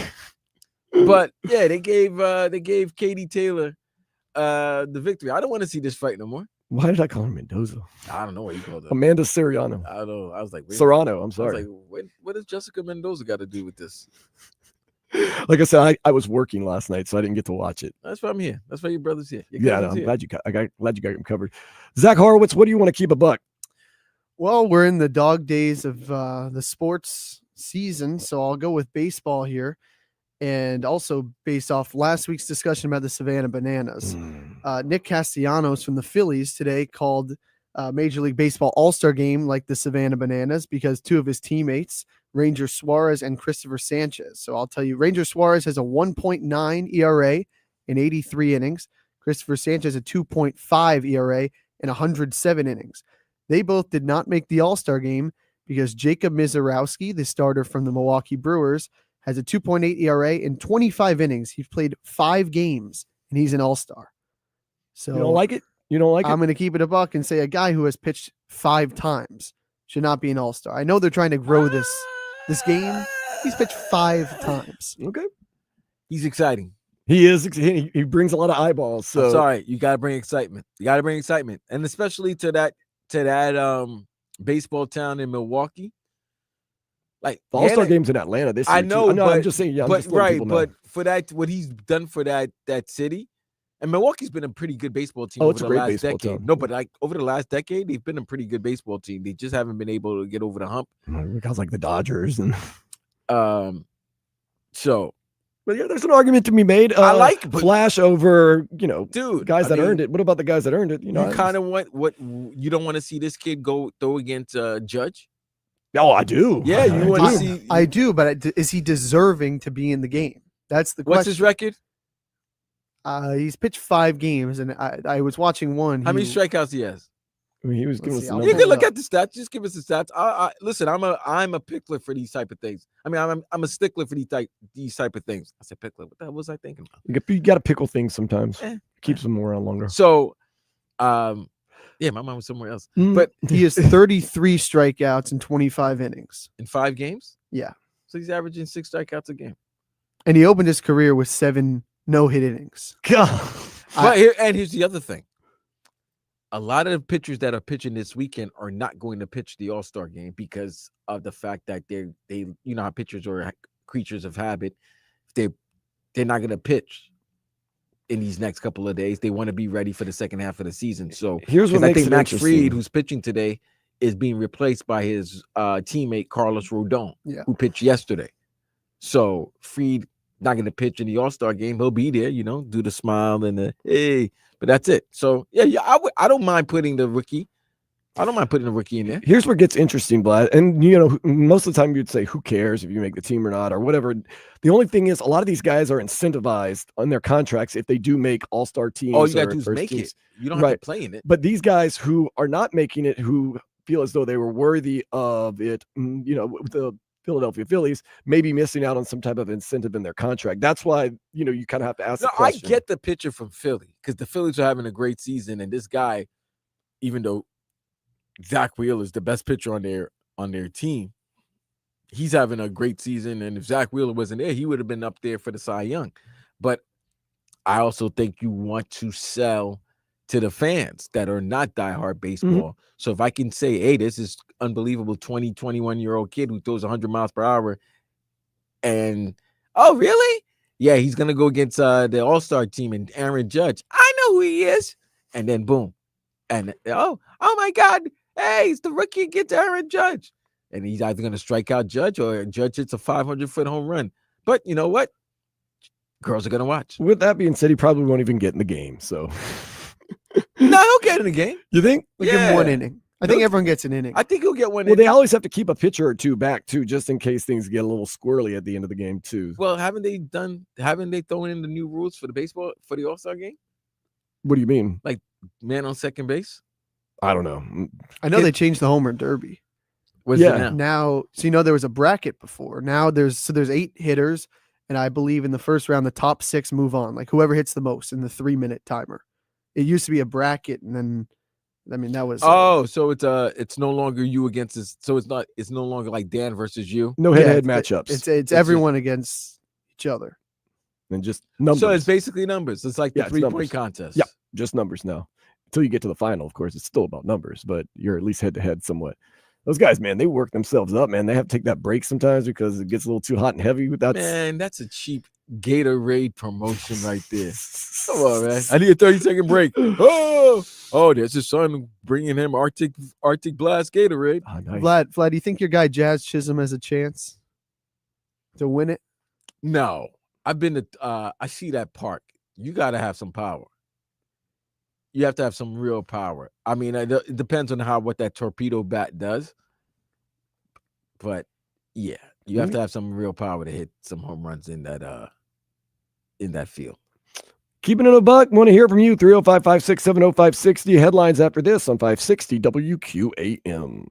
But yeah, they gave Katie Taylor the victory. I don't want to see this fight no more. Why did I call her Mendoza? I don't know what you called it. Amanda Serrano. I don't know. I was like, wait, Serrano. I'm sorry. I was like, what does Jessica Mendoza got to do with this? Like I said, I was working last night, so I didn't get to watch it. That's why I'm here. That's why your brother's here. Yeah, no, I'm glad you got him covered. Zach Horowitz, what do you want to keep a buck? Well, we're in the dog days of the sports season, so I'll go with baseball here. And also based off last week's discussion about the Savannah Bananas. Nick Castellanos from the Phillies today called Major League Baseball All-Star Game like the Savannah Bananas because two of his teammates, Ranger Suarez and Christopher Sanchez. So I'll tell you, Ranger Suarez has a 1.9 ERA in 83 innings. Christopher Sanchez a 2.5 ERA in 107 innings. They both did not make the All-Star Game because Jacob Mizorowski, the starter from the Milwaukee Brewers, has a 2.8 ERA in 25 innings. He's played 5 games, and he's an all-star. So You don't like it? You don't like I'm it? going to keep it a buck and say a guy who has pitched 5 times should not be an all-star. I know they're trying to grow this game. He's pitched 5 times. Okay. He's exciting. He is. He brings a lot of eyeballs. So I'm sorry. You got to bring excitement. And especially to that baseball town in Milwaukee. Like the All-Star game's in Atlanta this year. I know, too. I'm just saying, but for that, what he's done for that city, and Milwaukee's been a pretty good baseball team over the last decade. No, but like over the last decade, they've been a pretty good baseball team. They just haven't been able to get over the hump. Guys like the Dodgers and so. But yeah, there's an argument to be made. I like Flash over, dude, guys that earned it. What about the guys that earned it? You kind of want what you don't want to see this kid go throw against Judge. Oh, I do. Yeah, you want to see. I do, but is he deserving to be in the game? That's the question. What's his record? He's pitched 5 games, and I was watching one. How many strikeouts he has? I mean, he was giving us. You can look at the stats. Just give us the stats. Listen. I'm a pickler for these type of things. I mean, I'm a stickler for these type of things. I said pickler. What the hell was I thinking about? You got to pickle things sometimes. Keeps them around longer. So, yeah, my mind was somewhere else. But he has 33 strikeouts in 25 innings in 5 games. Yeah, so he's averaging 6 strikeouts a game. And he opened his career with 7 no-hit innings. God. But here's the other thing. A lot of the pitchers that are pitching this weekend are not going to pitch the All-Star game because of the fact that they you know how pitchers are creatures of habit. They're not going to pitch in these next couple of days. They want to be ready for the second half of the season. So here's what I makes think it Max interesting. Fried, who's pitching today, is being replaced by his teammate Carlos Rodon, who pitched yesterday. So Fried not going to pitch in the All-Star game. He'll be there, do the smile and the hey, but that's it. So yeah, I don't mind putting the rookie. I don't mind putting the rookie in there. Here's where it gets interesting, Vlad. And most of the time you'd say, who cares if you make the team or not, or whatever. The only thing is, a lot of these guys are incentivized on their contracts if they do make all-star teams. All you got to do is make it. You don't have to play in it. But these guys who are not making it, who feel as though they were worthy of it, with the Philadelphia Phillies, maybe missing out on some type of incentive in their contract. That's why, you kind of have to ask the question. I get the pitcher from Philly because the Phillies are having a great season, and this guy, even though Zach Wheeler is the best pitcher on their team, he's having a great season. And if Zach Wheeler wasn't there, he would have been up there for the Cy Young. But I also think you want to sell to the fans that are not diehard baseball. Mm-hmm. So if I can say, hey, this is unbelievable 21-year-old kid who throws 100 miles per hour, and oh, really? Yeah, he's gonna go against the All-Star team and Aaron Judge. I know who he is. And then boom. And oh my God. Hey, it's the rookie against Aaron Judge. And he's either going to strike out Judge or Judge hits a 500-foot home run. But you know what? Girls are going to watch. With that being said, he probably won't even get in the game. So, no, he'll get in the game. You think? We'll give him 1 inning. I think everyone gets an inning. I think he'll get 1 inning. Well, they always have to keep a pitcher or 2 back, too, just in case things get a little squirrely at the end of the game, too. Well, haven't they thrown in the new rules for the All-Star game? What do you mean? Like man on second base? I don't know. I know they changed the home run derby. What's it now? Now, so there was a bracket before. Now there's 8 hitters, And I believe in the first round, the top 6 move on, like whoever hits the most in the 3-minute timer. It used to be a bracket, and then, I mean, that was. So it's no longer you against this. So it's no longer like Dan versus you. No head-to-head matchups. It's everyone against each other. And just numbers. So it's basically numbers. It's like the 3-point contest. Yeah, just numbers now. Until you get to the final, of course, it's still about numbers, but you're at least head-to-head somewhat. Those guys, man, they work themselves up, man. They have to take that break sometimes because it gets a little too hot and heavy. Man, that's a cheap Gatorade promotion right there. Come on, man. I need a 30-second break. Oh, there's his son bringing him Arctic Blast Gatorade. Oh, nice. Vlad, do you think your guy Jazz Chisholm has a chance to win it? No. I've been to I see that park. You got to have some power. You have to have some real power. I mean, it depends on what that torpedo bat does. But yeah, you have to have some real power to hit some home runs in that field. Keeping it a buck. Want to hear from you. 305-567-0560. Headlines after this on 560 WQAM.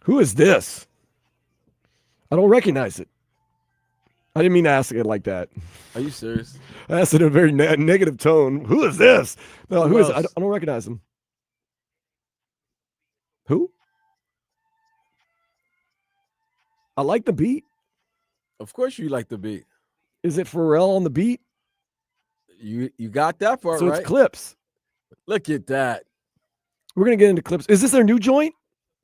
Who is this? I don't recognize it. I didn't mean to ask it like that. Are you serious? I asked it in a very negative tone. Who is this? No, who is it? I don't recognize him. Who? I like the beat. Of course you like the beat. Is it Pharrell on the beat? You got that part So right. it's Clips. Look at that. We're gonna get into Clips. Is this their new joint?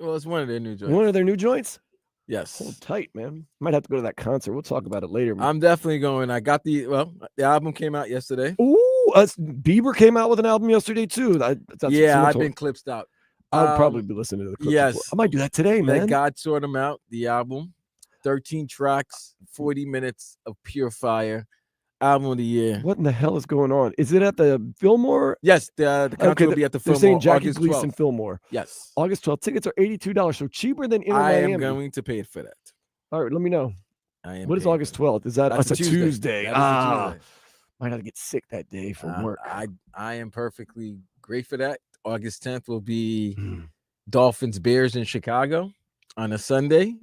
Well, it's one of their new joints. One of their new joints? Yes. Hold tight, man. Might have to go to that concert. We'll talk about it later. I'm definitely going. I got the album came out yesterday. Ooh, Bieber came out with an album yesterday too. That's what Yeah, someone I've told been me. clipped out. I'll probably be listening to the clips. Yes. Before. I might do that today, Let man. God sort them out. The album, 13 tracks, 40 minutes of pure fire. Album of the year. What in the hell is going on? Is it at the Fillmore? Yes, the concert will be at the They're Fillmore. saying Jackie August Gleason 12th. Fillmore. Yes. August 12th. Tickets are $82, so cheaper than Inner I Miami. am going to pay for that. All right, let me know. I am. What is paying August for 12th? Is that That's that's a Tuesday? That is a Tuesday. Might have to get sick that day from work. I am perfectly great for that. August 10th will be Dolphins Bears in Chicago on a Sunday.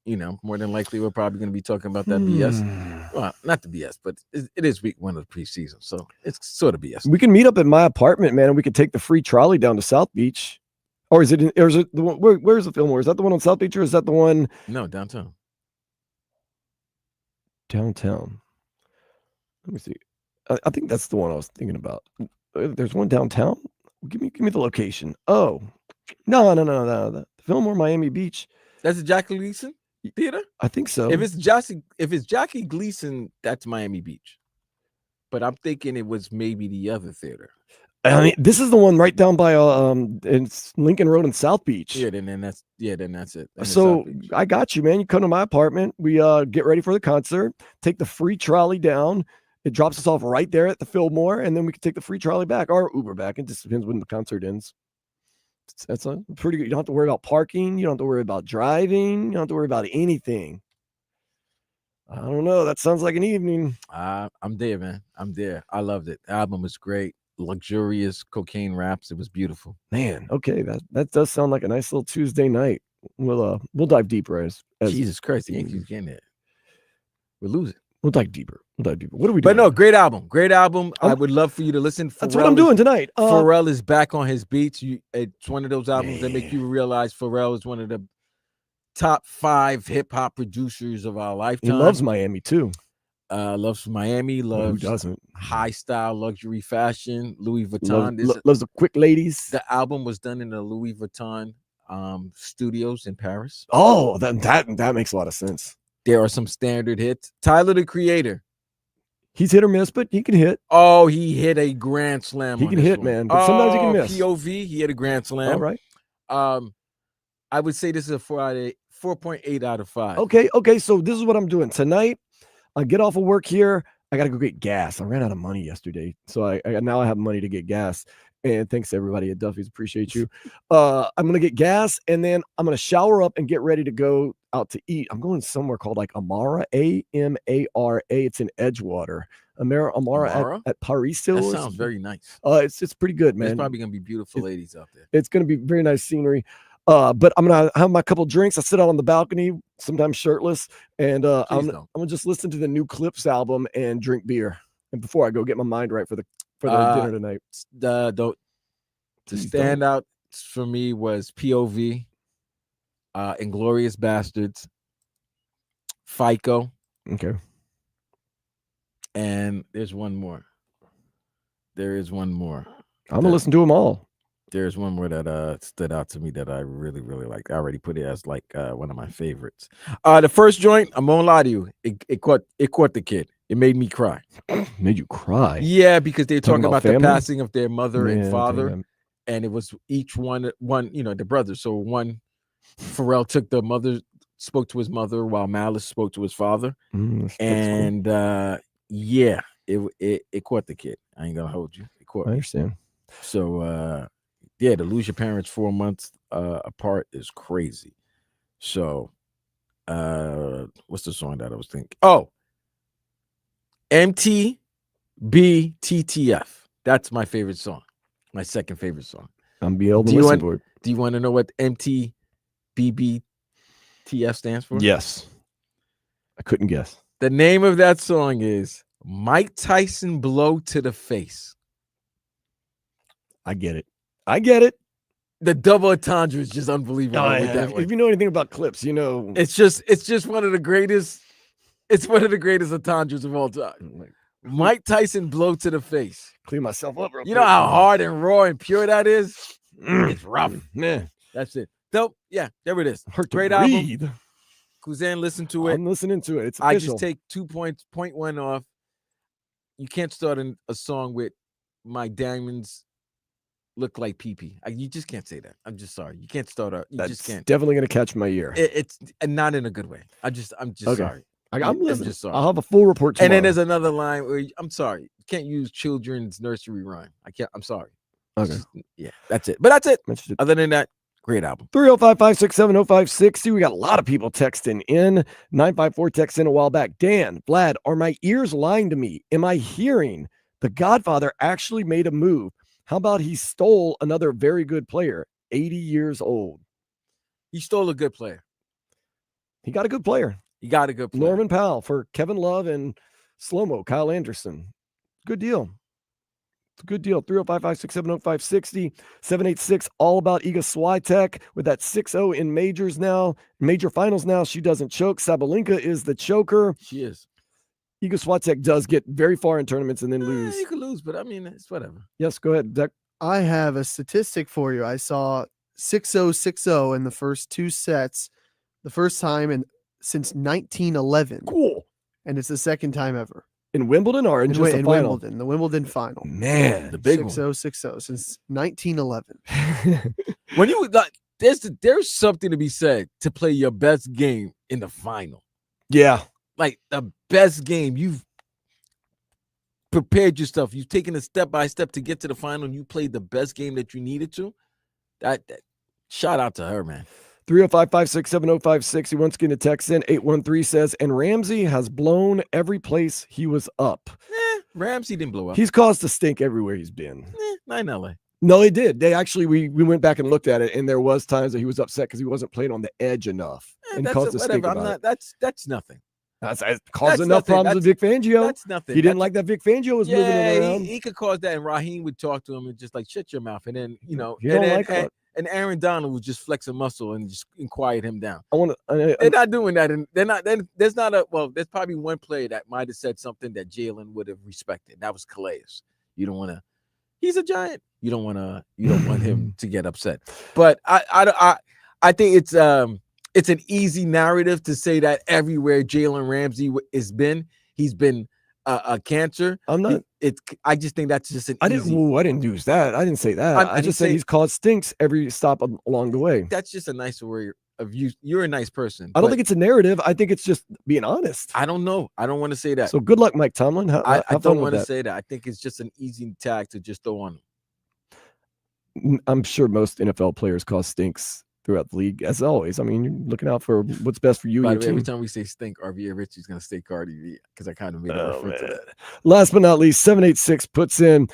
You know, more than likely we're probably going to be talking about that BS. Well, not the BS, but it is week 1 of the preseason, so it's sort of BS. We can meet up at my apartment, man, and we could take the free trolley down to South Beach. Or is it the one? Where's the Fillmore? Is that the one on South Beach, or is that the one No, downtown? Downtown. Let me see. I think that's the one I was thinking about. There's one downtown. Give me the location. Oh, no. The Fillmore, Miami Beach. That's a Jackie Gleason theater. I think so. If it's Jackie Gleason, that's Miami Beach. But I'm thinking it was maybe the other theater. I mean, this is the one right down by it's Lincoln Road in South Beach. Yeah, then that's it. Then it's So South Beach. I got you, man. You come to my apartment. We get ready for the concert. Take the free trolley down. It drops us off right there at the Fillmore, and then we can take the free trolley back or Uber back. It just depends when the concert ends. That's a pretty good. You don't have to worry about parking. You don't have to worry about driving. You don't have to worry about anything. I don't know. That sounds like an evening. I'm there, man. I'm there. I loved it. The album was great. Luxurious cocaine raps. It was beautiful. Man, okay. That does sound like a nice little Tuesday night. We'll dive deeper as Jesus Christ, the Yankees getting it. We're losing. We'll dive deeper. What are we doing? But no, great album. Great album. I would love for you to listen. That's what I'm doing tonight. Pharrell is back on his beats. It's one of those albums that make you realize Pharrell is one of the top 5 hip hop producers of our lifetime. He loves Miami too. Loves Miami. Loves who doesn't? High style luxury fashion. Louis Vuitton. Loves the quick ladies. The album was done in the Louis Vuitton studios in Paris. Oh, that makes a lot of sense. There are some standard hits. Tyler, the Creator. He's hit or miss, but he can hit. Oh, he hit a grand slam. He can hit, man, but sometimes he can miss. POV, he hit a grand slam. All right. I would say this is a 4.8 out of 5. Okay. So this is what I'm doing tonight. I get off of work here. I got to go get gas. I ran out of money yesterday, so now I have money to get gas. And thanks to everybody at Duffy's. Appreciate you. I'm going to get gas, and then I'm going to shower up and get ready to go out to eat. I'm going somewhere called like Amara, Amara. It's in Edgewater. Amara at Paris Hill. That sounds very nice. It's pretty good, man. There's probably going to be beautiful ladies out there. It's going to be very nice scenery. But I'm going to have my couple drinks. I sit out on the balcony, sometimes shirtless, and I'm going to just listen to the new Clips album and drink beer. And before I go get my mind right for the dinner tonight. The standout for me was POV, Inglorious Bastards, FICO. Okay. And there's one more. There is one more. I'm gonna listen to them all. There's one more that stood out to me that I really, really like. I already put it as like one of my favorites. The first joint, I'm gonna lie to you, it caught the kid. It made me cry. Made you cry? Yeah, because they're talking about the family? passing of their mother and father, damn. and it was each one, the brothers. So Pharrell took the mother, spoke to his mother, while Malice spoke to his father, and yeah, it caught the kid. I ain't gonna hold you. It caught. I understand. So yeah, to lose your parents 4 months apart is crazy. So what's the song that I was thinking? Oh, MTBTTF. That's my favorite song. My second favorite song. I'm be able to listen for it. Do you want to know what MTBBTF stands for? Yes. I couldn't guess. The name of that song is Mike Tyson Blow to the Face. I get it. The double entendre is just unbelievable. If you know anything about Clips, you know it's just one of the greatest It's one of the greatest entendres of all time. Mike Tyson blow to the face. Clean myself up real You know quick. how hard and raw and pure that is? It's rough. Man, That's it. So, yeah, there it is. hurt to Great album. breathe. Kuzan, listen to it. I'm listening to it. It's I official. just take 2 points, point one off. You can't start a song with my diamonds look like pee-pee. You just can't say that. I'm just sorry. You can't start out. You That's just can't. definitely going to catch my ear. It's not in a good way. I'm just Okay. sorry. I'm listening. just sorry. I'll have a full report tomorrow. And then there's another line where I'm sorry. You can't use children's nursery rhyme. I can't. I'm sorry. Okay. Yeah, that's it. But that's it. Mentioned it. Other than that, great album. 305-567-0560. We got a lot of people texting in. 954 text in a while back. Dan, Vlad, are my ears lying to me? Am I hearing the Godfather actually made a move? How about he stole another very good player, 80 years old? He stole a good player. He got a good player. He got a good player. Norman Powell for Kevin Love and Slow-Mo, Kyle Anderson. Good deal. It's a good deal. 305-567-0560, 786, all about Iga Swiatek with that 6-0 in majors now, major finals now. She doesn't choke. Sabalenka is the choker. She is. Iga Swiatek does get very far in tournaments and then lose. You could lose, but I mean, it's whatever. Yes, go ahead, Zach. I have a statistic for you. I saw 6-0, 6-0 in the first two sets, the first time since 1911. Cool. And it's the second time ever. In Wimbledon or in just the in final? Wimbledon, the Wimbledon final. Man, the big 6-0, 6-0 since 1911. When you like, there's something to be said to play your best game in the final. Yeah. Like the best game. You've prepared yourself. You've taken it step by step to get to the final, and you played the best game that you needed to. That shout out to her, man. 305-567-0560. Once again, the text in 813 says, and Ramsey has blown every place he was up. Ramsey didn't blow up. He's caused a stink everywhere he's been. Not in LA. No, he did. They actually, we went back and looked at it, and there was times that he was upset because he wasn't playing on the edge enough and caused a stink about it. That's nothing. That's caused enough problems with Vic Fangio. That's nothing. He didn't like that Vic Fangio was moving it around. He could cause that, and Raheem would talk to him and just like shut your mouth, and then and Aaron Donald would just flex a muscle and just quiet him down. They're not doing that, and there's probably one player that might have said something that Jalen would have respected. That was Calais. You don't want to. He's a giant. You don't want him to get upset. But I think it's an easy narrative to say that everywhere Jalen Ramsey he's been a cancer. I'm not. I just think that's just I didn't use that. I didn't say that. I just said he's caused stinks every stop along the way. That's just a nicer way of you. You're a nice person. I don't think it's a narrative. I think it's just being honest. I don't know. I don't want to say that. So good luck, Mike Tomlin. I don't want to say that. I think it's just an easy tag to just throw on him. I'm sure most NFL players cause stinks throughout the league, as always. I mean, you're looking out for what's best for you. By and the your way, team. every time we say stink, RVA Richie's going to say Cardi B because I kind of made a reference to that. Last but not least, 786 puts in,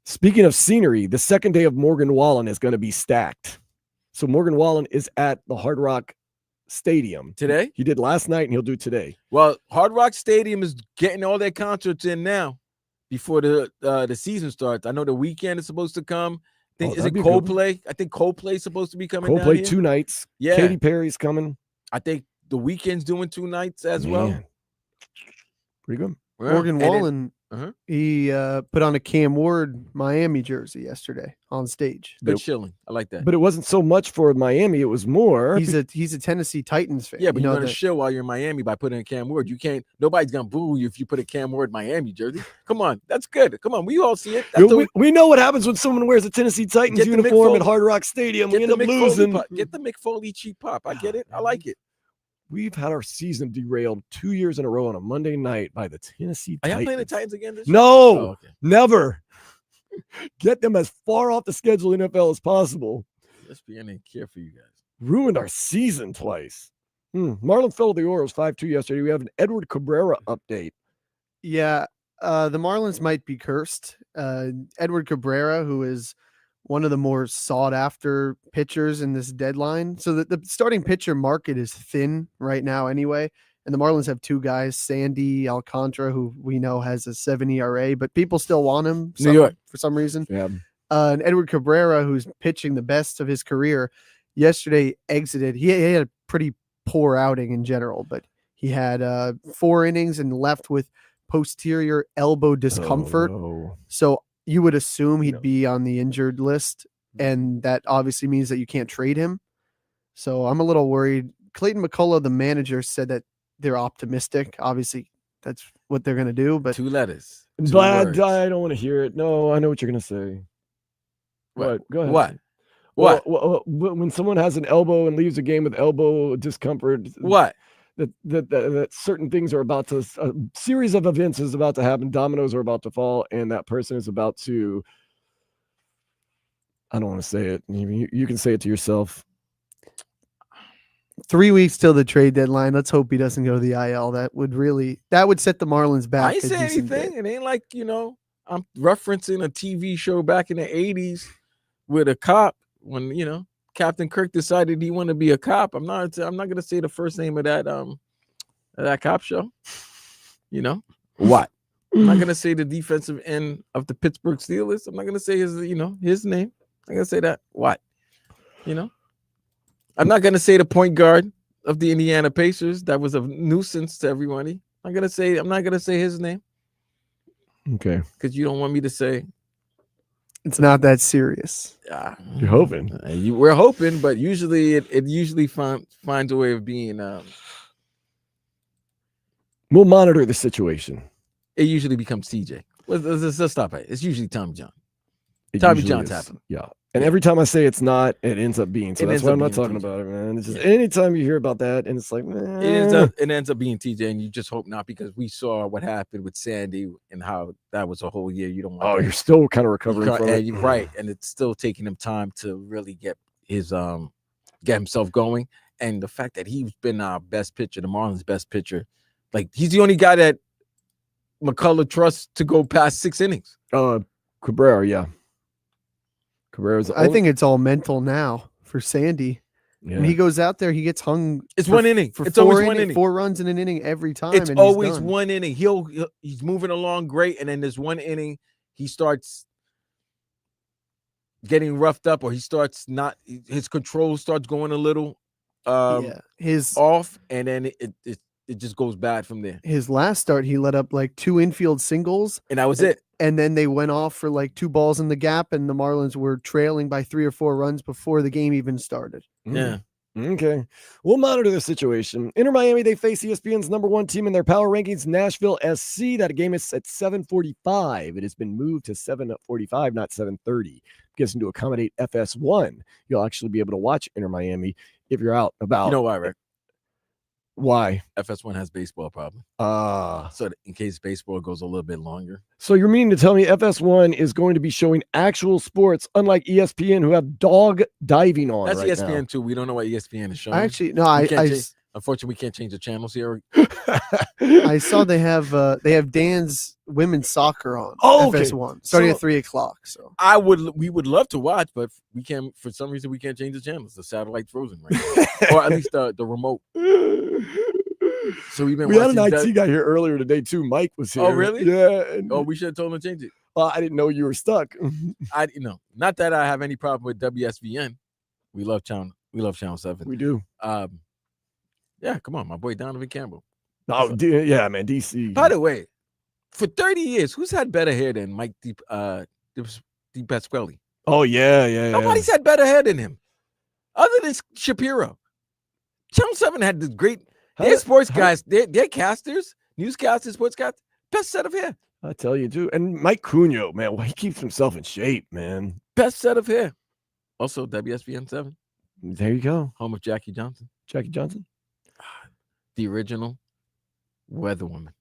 speaking of scenery, the second day of Morgan Wallen is going to be stacked. So Morgan Wallen is at the Hard Rock Stadium. Today? He did last night and he'll do today. Well, Hard Rock Stadium is getting all their concerts in now before the season starts. I know the weekend is supposed to come. Is it Coldplay? I think Coldplay's supposed to be coming down Coldplay here. 2 nights. Yeah. Katy Perry's coming. I think the weekend's doing 2 nights as well. Pretty good. Yeah. Morgan Wallen, Uh-huh. he put on a Cam Ward Miami jersey yesterday on stage. Good chilling. I like that. But it wasn't so much for Miami. It was more. He's a Tennessee Titans fan. Yeah, but you're know going to show while you're in Miami by putting a Cam Ward. You can't. Nobody's going to boo you if you put a Cam Ward Miami jersey. Come on. That's good. Come on. We all see it. We know what happens when someone wears a Tennessee Titans uniform at Hard Rock Stadium. We end up losing. Get the Mick Foley cheap pop. I get it. I like it. We've had our season derailed 2 years in a row on a Monday night by the Tennessee Titans. Are y'all playing the Titans again this year? No, never. Get them as far off the schedule in NFL as possible. ESPN didn't care for you guys. Ruined our season twice. Marlon fell to the Orioles 5-2 yesterday. We have an Edward Cabrera update. Yeah, the Marlins might be cursed. Edward Cabrera, who is one of the more sought after pitchers in this deadline. So the starting pitcher market is thin right now anyway. And the Marlins have 2 guys, Sandy Alcantara, who we know has a 7 ERA, but people still want him New York for some reason. Yeah. And Edward Cabrera, who's pitching the best of his career, yesterday exited. He had a pretty poor outing in general, but He had 4 innings and left with posterior elbow discomfort. Oh, no. So you would assume he'd No. be on the injured list, and that obviously means that you can't trade him. So I'm a little worried. Clayton McCullough, the manager, said that they're optimistic. Obviously, that's what they're going to do. But 2 letters. 2 Glad words. I don't want to hear it. No, I know what you're gonna say. What? Go ahead. What? Well, What? when someone has an elbow and leaves a game with elbow discomfort, What? that certain things are about to, a series of events is about to happen. Dominoes are about to fall, and that person is about to. I don't want to say it. You can say it to yourself. 3 weeks till the trade deadline. Let's hope he doesn't go to the IL. That would set the Marlins back. I ain't a saying decent bit. anything. It ain't like, I'm referencing a TV show back in the 80s with a cop when, Captain Kirk decided he wanted to be a cop. I'm not going to say the first name of that cop show. What? I'm not going to say the defensive end of the Pittsburgh Steelers. I'm not going to say his name. I'm going to say that. What? I'm not going to say the point guard of the Indiana Pacers. That was a nuisance to everybody. I'm not going to say his name. Okay. Because you don't want me to say. It's not that serious. You're hoping. We're hoping, but usually it usually finds a way of being. We'll monitor the situation. It usually becomes TJ. Let's stop it. It's usually Tommy John. It Tommy usually John's is. happening. Yeah. And every time I say it's not, it ends up being. So It that's ends why up I'm not being talking TJ. about it, man. It's just Yeah. anytime you hear about that, and it's like, It ends up being TJ, and you just hope not, because we saw what happened with Sandy and how that was a whole year. You don't want. oh, that. you're still kind of recovering from it. You're right, and it's still taking him time to really get himself going. And the fact that he's been our best pitcher, the Marlins' best pitcher, like he's the only guy that McCullough trusts to go past 6 innings. Cabrera, yeah. Cabrera's. I think it's all mental now for Sandy. yeah. When he goes out there, he gets hung. It's for- 1 inning. For It's 4 always 1 inning. 4 runs in an inning every time. It's and he's always done. 1 inning. He's moving along great, and then there's 1 inning he starts getting roughed up, or he starts not. His control starts going a little His off, and then it just goes bad from there. his last start, he let up like 2 infield singles, And that was it. and then they went off for like 2 balls in the gap, and the Marlins were trailing by 3 or 4 runs before the game even started. Yeah. Okay. We'll monitor the situation. Inter Miami, they face ESPN's #1 team in their power rankings, Nashville SC. That game is at 7:45. It has been moved to 7:45, not 7:30. Guessing to accommodate FS1. You'll actually be able to watch Inter Miami if you're out about. You know why, Rick? Why? FS1 has baseball problem. So that in case baseball goes a little bit longer. So you're meaning to tell me FS1 is going to be showing actual sports, unlike ESPN, who have dog diving on That's right ESPN now. too. We don't know what ESPN is showing. Actually, no, We can't change- unfortunately, we can't change the channels here. I saw they have Dan's women's soccer on Oh, okay. FS1 starting So- at 3:00. So We would love to watch, but we can't. For some reason, we can't change the channels. The satellite's frozen right now, or at least the remote. So we've been. We had an watching IT guy here earlier today too. Mike was here. Oh, really? Yeah. and- Oh, we should have told him to change it. I didn't know you were stuck. Not that I have any problem with WSVN. We love channel 7. We do. Yeah, come on, my boy Donovan Campbell. Oh, yeah, man. DC. By the way, for 30 years, who's had better hair than Mike DiPasquale? Oh, yeah. Nobody's had better hair than him, other than Shapiro. Channel 7 had this great. Their sports guys, they're casters, newscasters, sportscasters, best set of hair. I tell you, too. And Mike Cunha, man, well, he keeps himself in shape, man. Best set of hair. Also, WSVN 7, There you go. home of Jackie Johnson, Jackie Johnson. the original weather woman.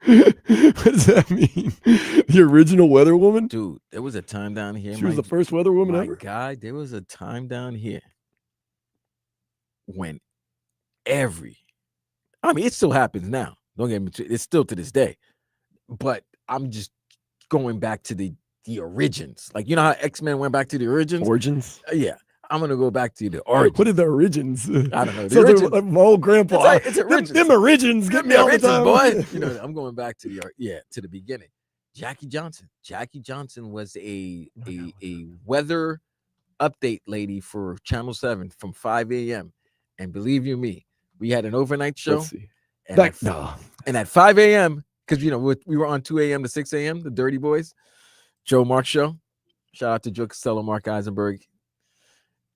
What does that mean? The original weather woman? Dude, there was a time down here. She was the first weather woman my ever? guy, there was a time down here when it still happens now. Don't get me. It's still to this day, but I'm just going back to the origins. Like, you know how X-Men went back to the origins? Origins? Yeah, I'm gonna go back to the origins. What are the origins? I don't know. The So they're origins. like my old grandpa. It's origins. Them origins. Get me The all the origins, time. boy. You know, I'm going back to the beginning. Jackie Johnson. Jackie Johnson was a weather update lady for Channel 7 from 5 a.m. And believe you me, We had an overnight show. Let's see. And, and at 5 a.m., because, we were on 2 a.m. to 6 a.m., the Dirty Boys, Joe Mark show. Shout out to Joe Costello, Mark Eisenberg,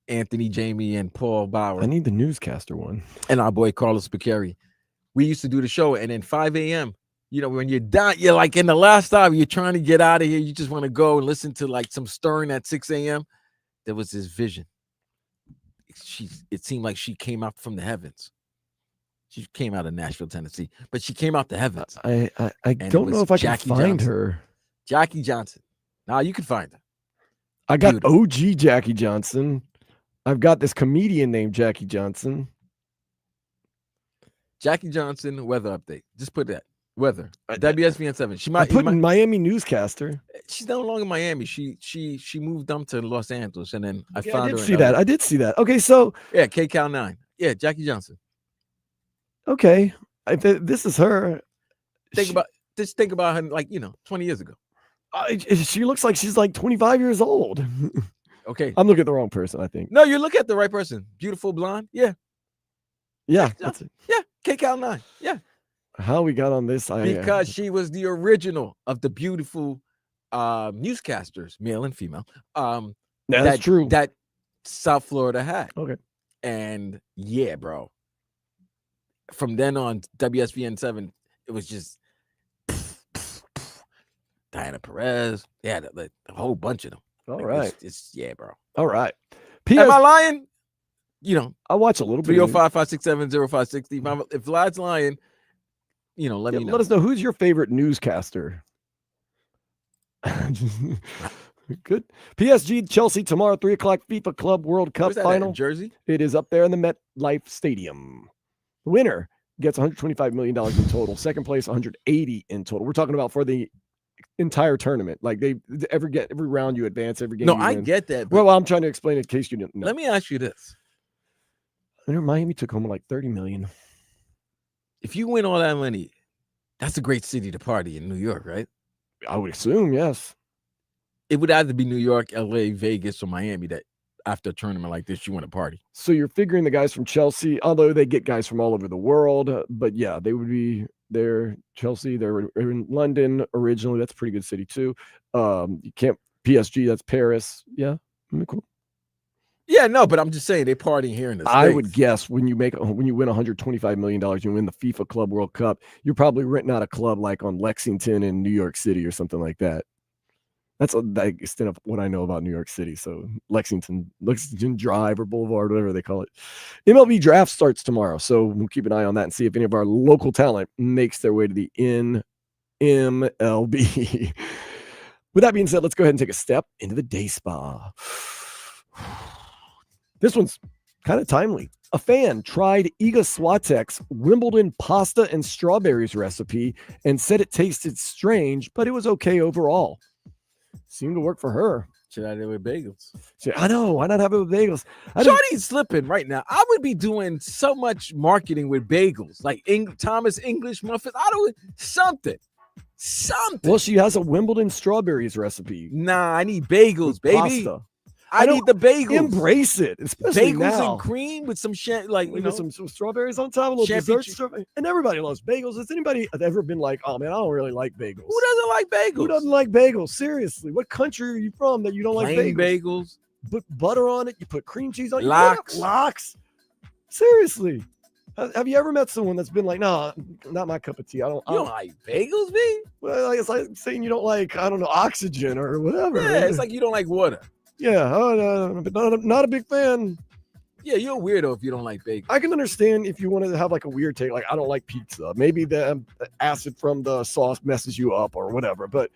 Anthony, Jamie, and Paul Bauer. I need the newscaster one. And our boy, Carlos Picari. We used to do the show, and then 5 a.m., when you're done, you're like in the last hour, you're trying to get out of here. You just want to go and listen to like some stirring at 6 a.m. There was this vision. It seemed like she came out from the heavens. She came out of Nashville, Tennessee, but she came out the heavens. I don't know if I can find her. Jackie Johnson. Now you can find her. I got OG Jackie Johnson. I've got this comedian named Jackie Johnson. Jackie Johnson weather update. Just put that weather. WSVN 7. She might put in Miami newscaster. She's no longer in Miami. She moved them to Los Angeles, and then I found her. I did see that. Okay, so yeah, KCal 9. Yeah, Jackie Johnson. Okay, this is her. Think about her, like 20 years ago. She looks like she's like 25 years old. Okay, I'm looking at the wrong person, I think. No, you look at the right person. Beautiful blonde. Yeah. That's it. Yeah, KCal 9. Yeah. How we got on this? Because she was the original of the beautiful newscasters, male and female. That's true. That South Florida had. Okay. And yeah, bro. From then on, WSVN 7, it was just Diana Perez. Yeah, a whole bunch of them. All right. Yeah, bro. All right. Am I lying? I watch a little bit. 305-567-0560. If Vlad's lying, let me know. Let us know, who's your favorite newscaster. Good. PSG Chelsea tomorrow, 3:00 FIFA Club World Cup final. Jersey? It is up there in the MetLife Stadium. The winner gets $125 million in total. Second place, $180 in total. We're talking about for the entire tournament. Like they every round you advance, every game. No, I get that. Well, I'm trying to explain it in case you didn't know. Let me ask you this. I know Miami took home like $30 million. If you win all that money, that's a great city to party in New York, right? I would assume, yes. It would either be New York, LA, Vegas, or Miami that after a tournament like this, you want to party. So you're figuring the guys from Chelsea, although they get guys from all over the world, but yeah, they would be there. Chelsea, they're in London originally. That's a pretty good city too. You can't PSG, that's Paris. Yeah, cool. Yeah, no, but I'm just saying they're partying here in the States. I would guess when you win $125 million, you win the FIFA Club World Cup, you're probably renting out a club like on Lexington in New York City or something like that. That's the extent of what I know about New York City. So Lexington Drive or Boulevard, whatever they call it. MLB draft starts tomorrow. So we'll keep an eye on that and see if any of our local talent makes their way to the MLB. With that being said, let's go ahead and take a step into the day spa. This one's kind of timely. A fan tried Iga Swiatek's Wimbledon pasta and strawberries recipe and said it tasted strange, but it was okay overall. Seemed to work for her. Should I do it with bagels? I know. Why not have it with bagels? Shorty's slipping right now. I would be doing so much marketing with bagels, like Thomas English muffins. I don't something. Well, she has a Wimbledon strawberries recipe. Nah, I need bagels, baby. Pasta. I need the bagels. Embrace it, especially bagels now. And cream with some some strawberries on top, a little dessert strawberry. And everybody loves bagels. Has anybody ever been like, oh man, I don't really like bagels? Who doesn't like bagels? Who doesn't like bagels? Seriously, what country are you from that you don't like bagels? Bagels. Put butter on it. You put cream cheese on it. Lox. Seriously. Have you ever met someone that's been like, no, not my cup of tea. You don't like bagels, B? Well, it's like saying you don't like, I don't know, oxygen or whatever. Yeah, it's like you don't like water. Yeah, not a big fan. Yeah, you're a weirdo if you don't like bagels. I can understand if you want to have like a weird take, like I don't like pizza. Maybe the acid from the sauce messes you up or whatever. But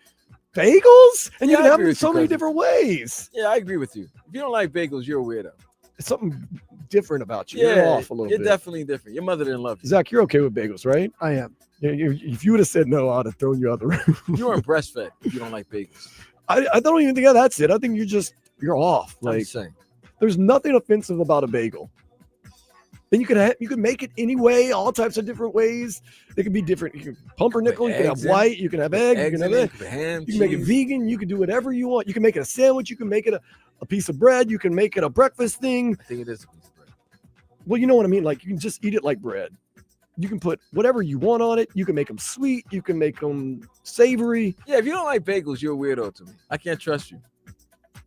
bagels? And you can have them in so many different ways. Yeah, I agree with you. If you don't like bagels, you're a weirdo. It's something different about you. Yeah, you're off a little bit. You're definitely different. Your mother didn't love you. Zach, you're okay with bagels, right? I am. Yeah, if you would have said no, I'd have thrown you out the room. You weren't breastfed if you don't like bagels. I don't even think that's it. I think you're off. Like, there's nothing offensive about a bagel. Then you can make it any way, all types of different ways. It can be different. You can pumpernickel, you can have white, you can have egg, you can have egg. Ham, you can make it vegan, you can do whatever you want. You can make it a sandwich, you can make it a piece of bread, you can make it a breakfast thing. I think it is a piece of bread. Well, you know what I mean? Like, you can just eat it like bread. You can put whatever you want on it. You can make them sweet. You can make them savory. Yeah, if you don't like bagels, you're a weirdo to me. I can't trust you.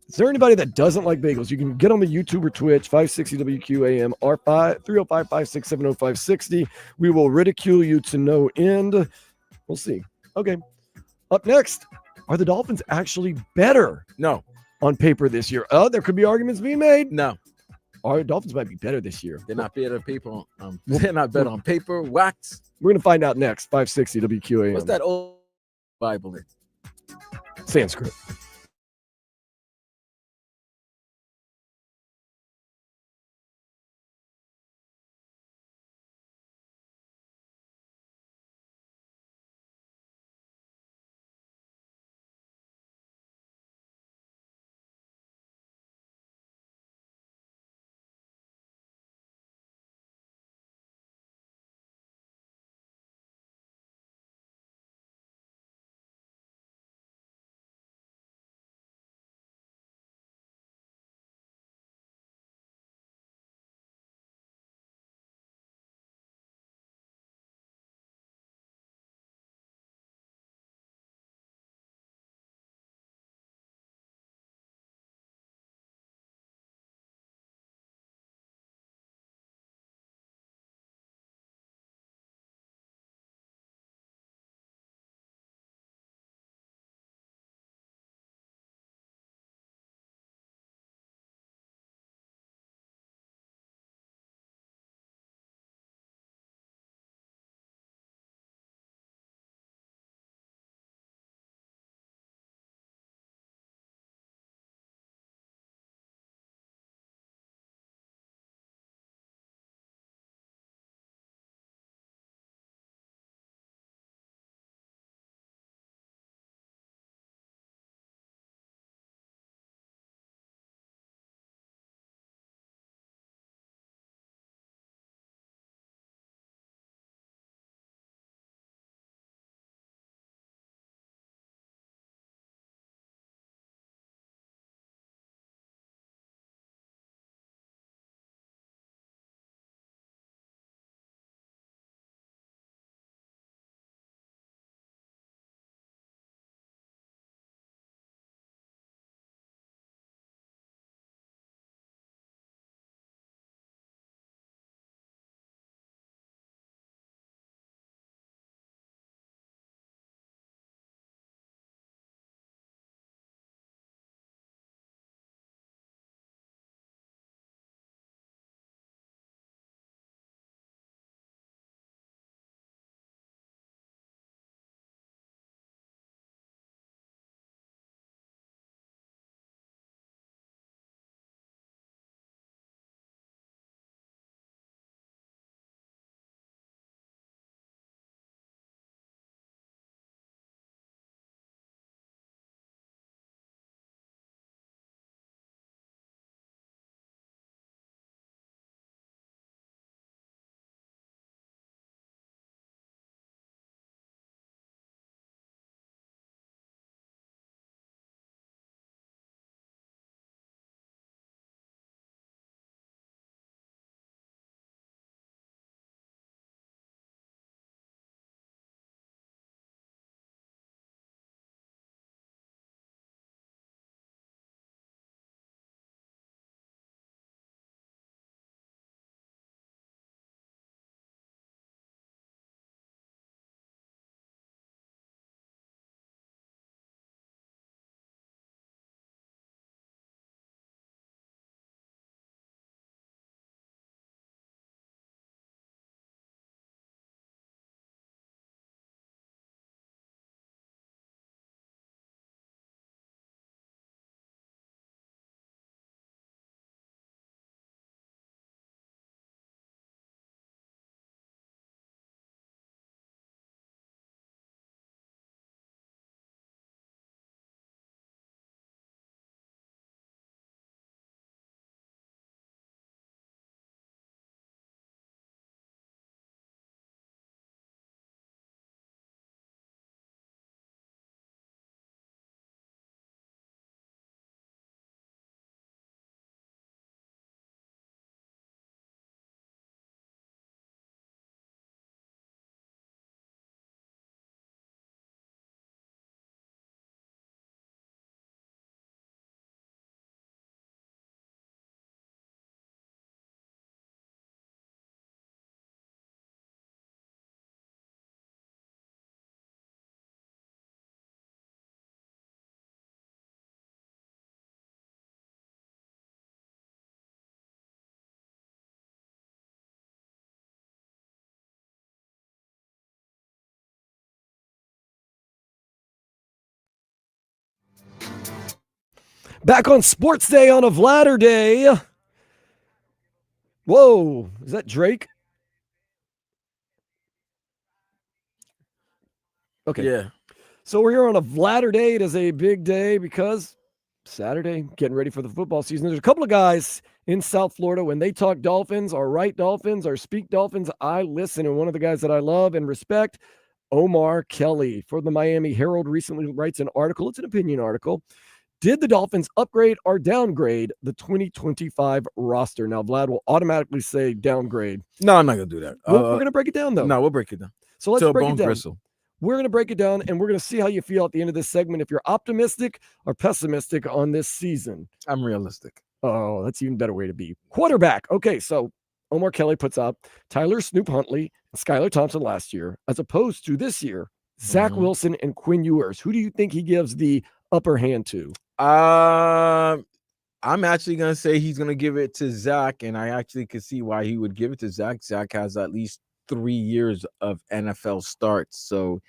Is there anybody that doesn't like bagels? You can get on the YouTube or Twitch, 560 WQAM, R5, 305-5670560. We will ridicule you to no end. We'll see. Okay. Up next, are the Dolphins actually better No, on paper this year? There could be arguments being made. no, Our Dolphins might be better this year. they're not better on paper. They're not better on paper. Wax. We're going to find out next, 560 WQAM. What's that old Bible in? Sanskrit. Back on Sports Day on a Vladder Day. Whoa, is that Drake? Okay. Yeah. So we're here on a Vladder Day. It is a big day because Saturday, getting ready for the football season. There's a couple of guys in South Florida. When they talk Dolphins or write Dolphins or speak Dolphins, I listen. And one of the guys that I love and respect, Omar Kelly for the Miami Herald, recently writes an article. It's an opinion article. Did the Dolphins upgrade or downgrade the 2025 roster? Now, Vlad will automatically say downgrade. No, I'm not going to do that. We're going to break it down, though. No, we'll break it down. So let's Till break bone it down. bristle. We're going to break it down, and we're going to see how you feel at the end of this segment, if you're optimistic or pessimistic on this season. I'm realistic. Oh, that's an even better way to be. Quarterback. Okay, so Omar Kelly puts up Tyler Snoop Huntley and Skylar Thompson last year, as opposed to this year, Zach Wilson and Quinn Ewers. Who do you think he gives the upper hand to? I'm actually going to say he's going to give it to Zach, and I actually could see why he would give it to Zach. Zach has at least 3 years of NFL starts, so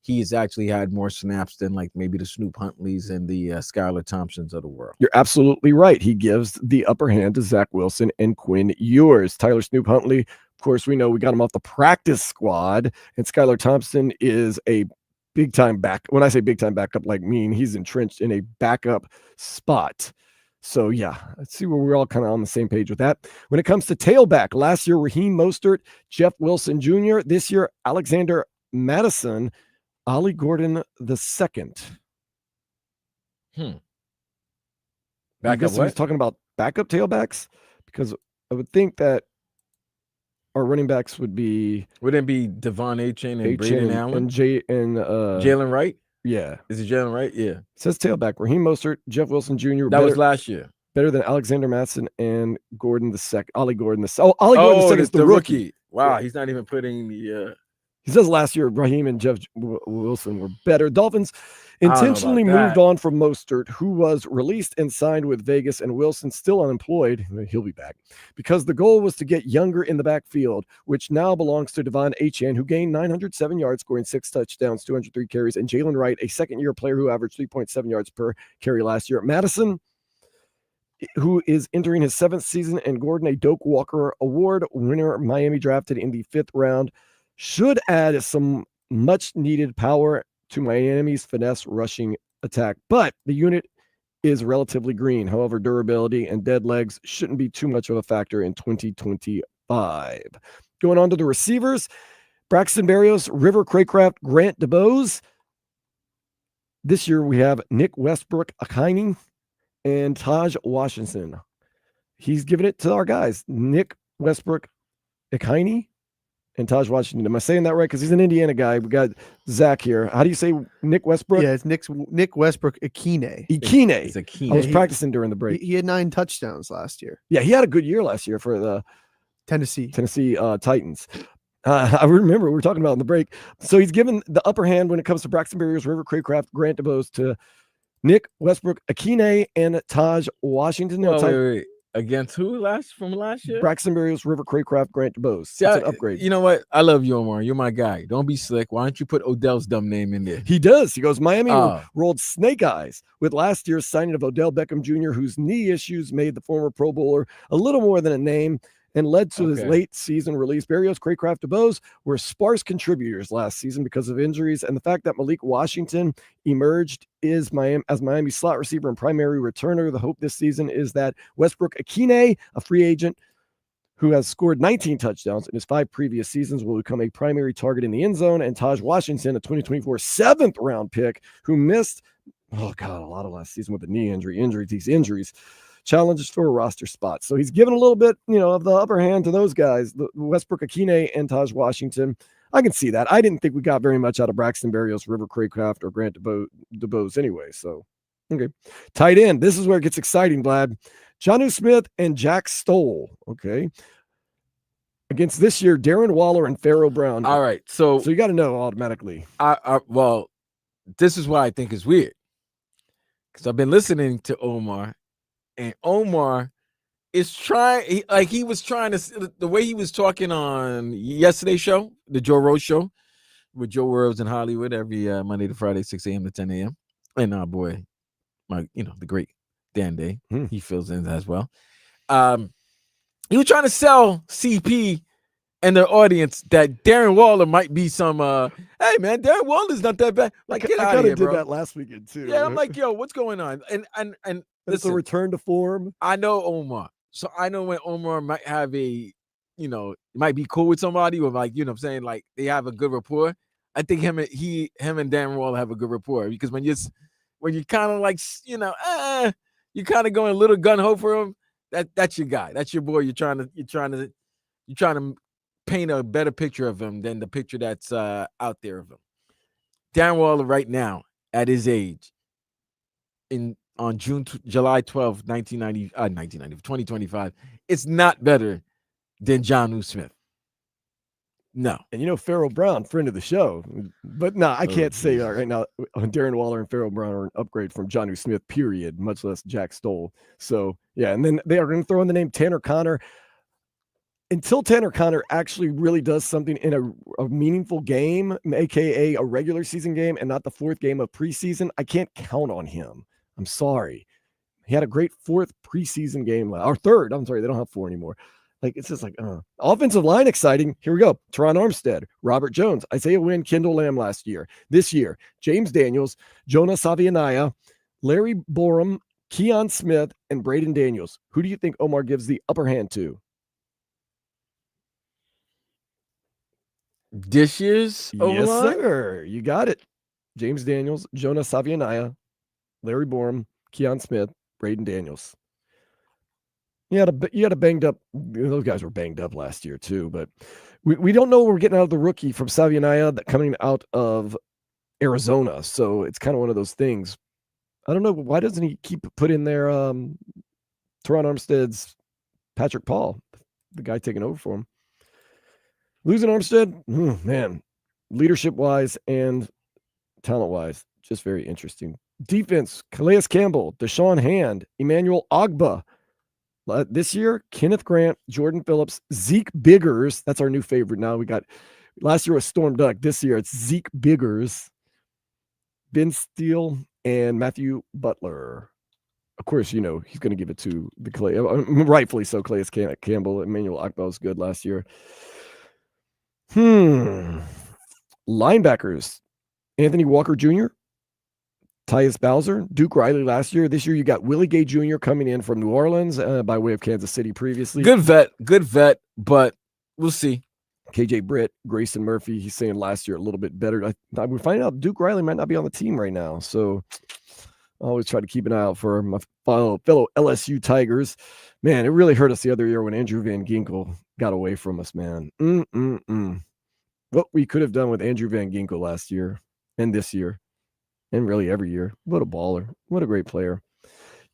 he's actually had more snaps than like maybe the Snoop Huntleys and the Skylar Thompsons of the world. You're absolutely right. He gives the upper hand to Zach Wilson and Quinn Ewers. Tyler Snoop Huntley, of course, we know we got him off the practice squad, and Skylar Thompson is a big-time back. When I say big-time backup, like mean, he's entrenched in a backup spot. So, yeah, let's see where we're all kind of on the same page with that. When it comes to tailback, last year, Raheem Mostert, Jeff Wilson Jr., this year, Alexander Madison, Ollie Gordon II. I guess he's talking about backup tailbacks, because I would think that our running backs would be... Wouldn't it be Devon Achane and Braden Allen? And Jalen Wright? Yeah. Is it Jalen Wright? Yeah. It says tailback. Raheem Mostert, Jeff Wilson Jr. That was last year. Better than Alexander Madison and Gordon II. Ollie Gordon II. Oh, Ollie Gordon II is the rookie. Wow, Yeah. he's not even putting the... He says last year Raheem and Jeff Wilson were better. Dolphins intentionally moved on from Mostert, who was released and signed with Vegas, and Wilson still unemployed. He'll be back, because the goal was to get younger in the backfield, which now belongs to Devon Achane, who gained 907 yards, scoring 6 touchdowns, 203 carries, and Jalen Wright, a second-year player who averaged 3.7 yards per carry last year. Madison, who is entering his 7th season, and Gordon, a Doak Walker Award winner, Miami drafted in the 5th round, should add some much-needed power to Miami's finesse rushing attack. But the unit is relatively green. However, durability and dead legs shouldn't be too much of a factor in 2025. Going on to the receivers, Braxton Berrios, River Craycraft, Grant DeBose. This year we have Nick Westbrook-Akine and Taj Washington. He's giving it to our guys, Nick Westbrook-Akine and Taj Washington. Am I saying that right? Because he's an Indiana guy. We got Zach here. How do you say Nick Westbrook? Yeah, it's Nick Westbrook-Akine. It's Akine. I was practicing during the break. He had 9 touchdowns last year. Yeah, he had a good year last year for the Tennessee Titans. I remember we were talking about in the break. So he's given the upper hand when it comes to Braxton Berrios, River Craycraft, Grant DeBose to Nick Westbrook-Akine and Taj Washington. Wait. Against who from last year? Braxton Berrios, River Craycraft, Grant DeBose. That's an upgrade. You know what? I love you, Omar. You're my guy. Don't be slick. Why don't you put Odell's dumb name in there? He does. He goes, Miami rolled snake eyes with last year's signing of Odell Beckham Jr., whose knee issues made the former Pro Bowler a little more than a name and led to his late season release. Berrios, Craycraft, DeBose were sparse contributors last season because of injuries, and the fact that Malik Washington emerged as Miami's slot receiver and primary returner. The hope this season is that Westbrook-Akine, a free agent who has scored 19 touchdowns in his 5 previous seasons, will become a primary target in the end zone, and Taj Washington, a 2024 7th round pick who missed a lot of last season with a knee injuries, challenges for a roster spot. So he's given a little bit, of the upper hand to those guys, the Westbrook-Akine and Taj Washington. I can see that. I didn't think we got very much out of Braxton Berrios, River Craycraft, or Grant DeBose anyway. So, okay. Tight end. This is where it gets exciting, Vlad. Jonnu Smith and Jack Stoll. Okay. Against this year, Darren Waller and Pharaoh Brown. All right. So you got to know automatically. Well, this is why I think it's weird. Because I've been listening to Omar. And Omar is trying, he was trying to, the way he was talking on yesterday's show, the Joe Rose show, with Joe Rose in Hollywood every Monday to Friday, 6 a.m. to 10 a.m. And the great Dan Day. He fills in as well. He was trying to sell CP and their audience that Darren Waller might be some. Hey man, Darren Waller's not that bad. Like, get out of here, did bro. that last weekend too. Yeah, I'm like, yo, what's going on? And it's a return to form. I know Omar, so I know when Omar might have might be cool with somebody, or like, you know what I'm saying, like they have a good rapport. I think him and Darren Waller have a good rapport, because when you kind of like, you're kind of going a little gun ho for him. That's your guy. That's your boy. You're trying to paint a better picture of him than the picture that's out there of him. Darren Waller right now at his age on July 12th, 2025, it's not better than Jonnu Smith. No. And Pharaoh Brown, friend of the show. But no, I can't say that right now. Darren Waller and Pharaoh Brown are an upgrade from Jonnu Smith, period, much less Jack Stoll. So, yeah, and then they are going to throw in the name Tanner Conner. Until Tanner Conner actually really does something in a meaningful game, a.k.a. a regular season game, and not the fourth game of preseason, I can't count on him. I'm sorry. He had a great fourth preseason game, or third. I'm sorry, they don't have four anymore. Like, it's just like, offensive line exciting. Here we go. Teron Armstead, Robert Jones, Isaiah Wynn, Kendall Lamb last year. This year, James Daniels, Jonah Savianaya, Larry Borum, Keon Smith, and Braden Daniels. Who do you think Omar gives the upper hand to? This year's yes, sir. You got it. James Daniels, Jonah Savianaya, Larry Borum, Keon Smith, Braden Daniels. You had a banged up. Those guys were banged up last year too, but we don't know what we're getting out of the rookie from Savianaya that coming out of Arizona. So it's kind of one of those things. I don't know, why doesn't he keep putting there Teron Armstead's Patrick Paul, the guy taking over for him. Losing Armstead, man, leadership wise and talent wise, just very interesting. Defense: Calais Campbell, Deshaun Hand, Emmanuel Ogba. This year, Kenneth Grant, Jordan Phillips, Zeke Biggers. That's our new favorite now. Last year was Storm Duck. This year it's Zeke Biggers, Ben Steele, and Matthew Butler. Of course, he's going to give it to the Clay. Rightfully so. Calais Campbell, Emmanuel Ogba was good last year. Linebackers: Anthony Walker Jr., Tyus Bowser, Duke Riley last year. This year you got Willie Gay Jr. coming in from New Orleans by way of Kansas City previously. Good vet, but we'll see. KJ Britt, Grayson Murphy, he's saying last year a little bit better. We're finding out Duke Riley might not be on the team right now, so I always try to keep an eye out for my fellow LSU Tigers. Man, it really hurt us the other year when Andrew Van Ginkel got away from us, man. What we could have done with Andrew Van Ginkel last year and this year, and really every year. What a baller. What a great player.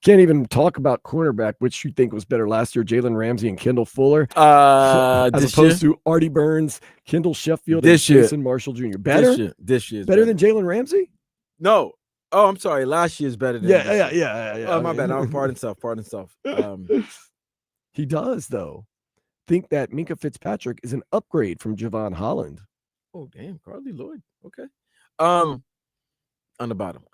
Can't even talk about cornerback, which you think was better last year, Jalen Ramsey and Kendall Fuller, as opposed to Artie Burns, Kendall Sheffield, and Jason Marshall Jr. Better? This year. Better than Jalen Ramsey? No. Oh, I'm sorry. Last year's better than Yeah. Oh, my bad. Pardon self. He does, though. Think that Minka Fitzpatrick is an upgrade from Javon Holland. Oh, damn. Carly Lloyd. Okay. On the bottom.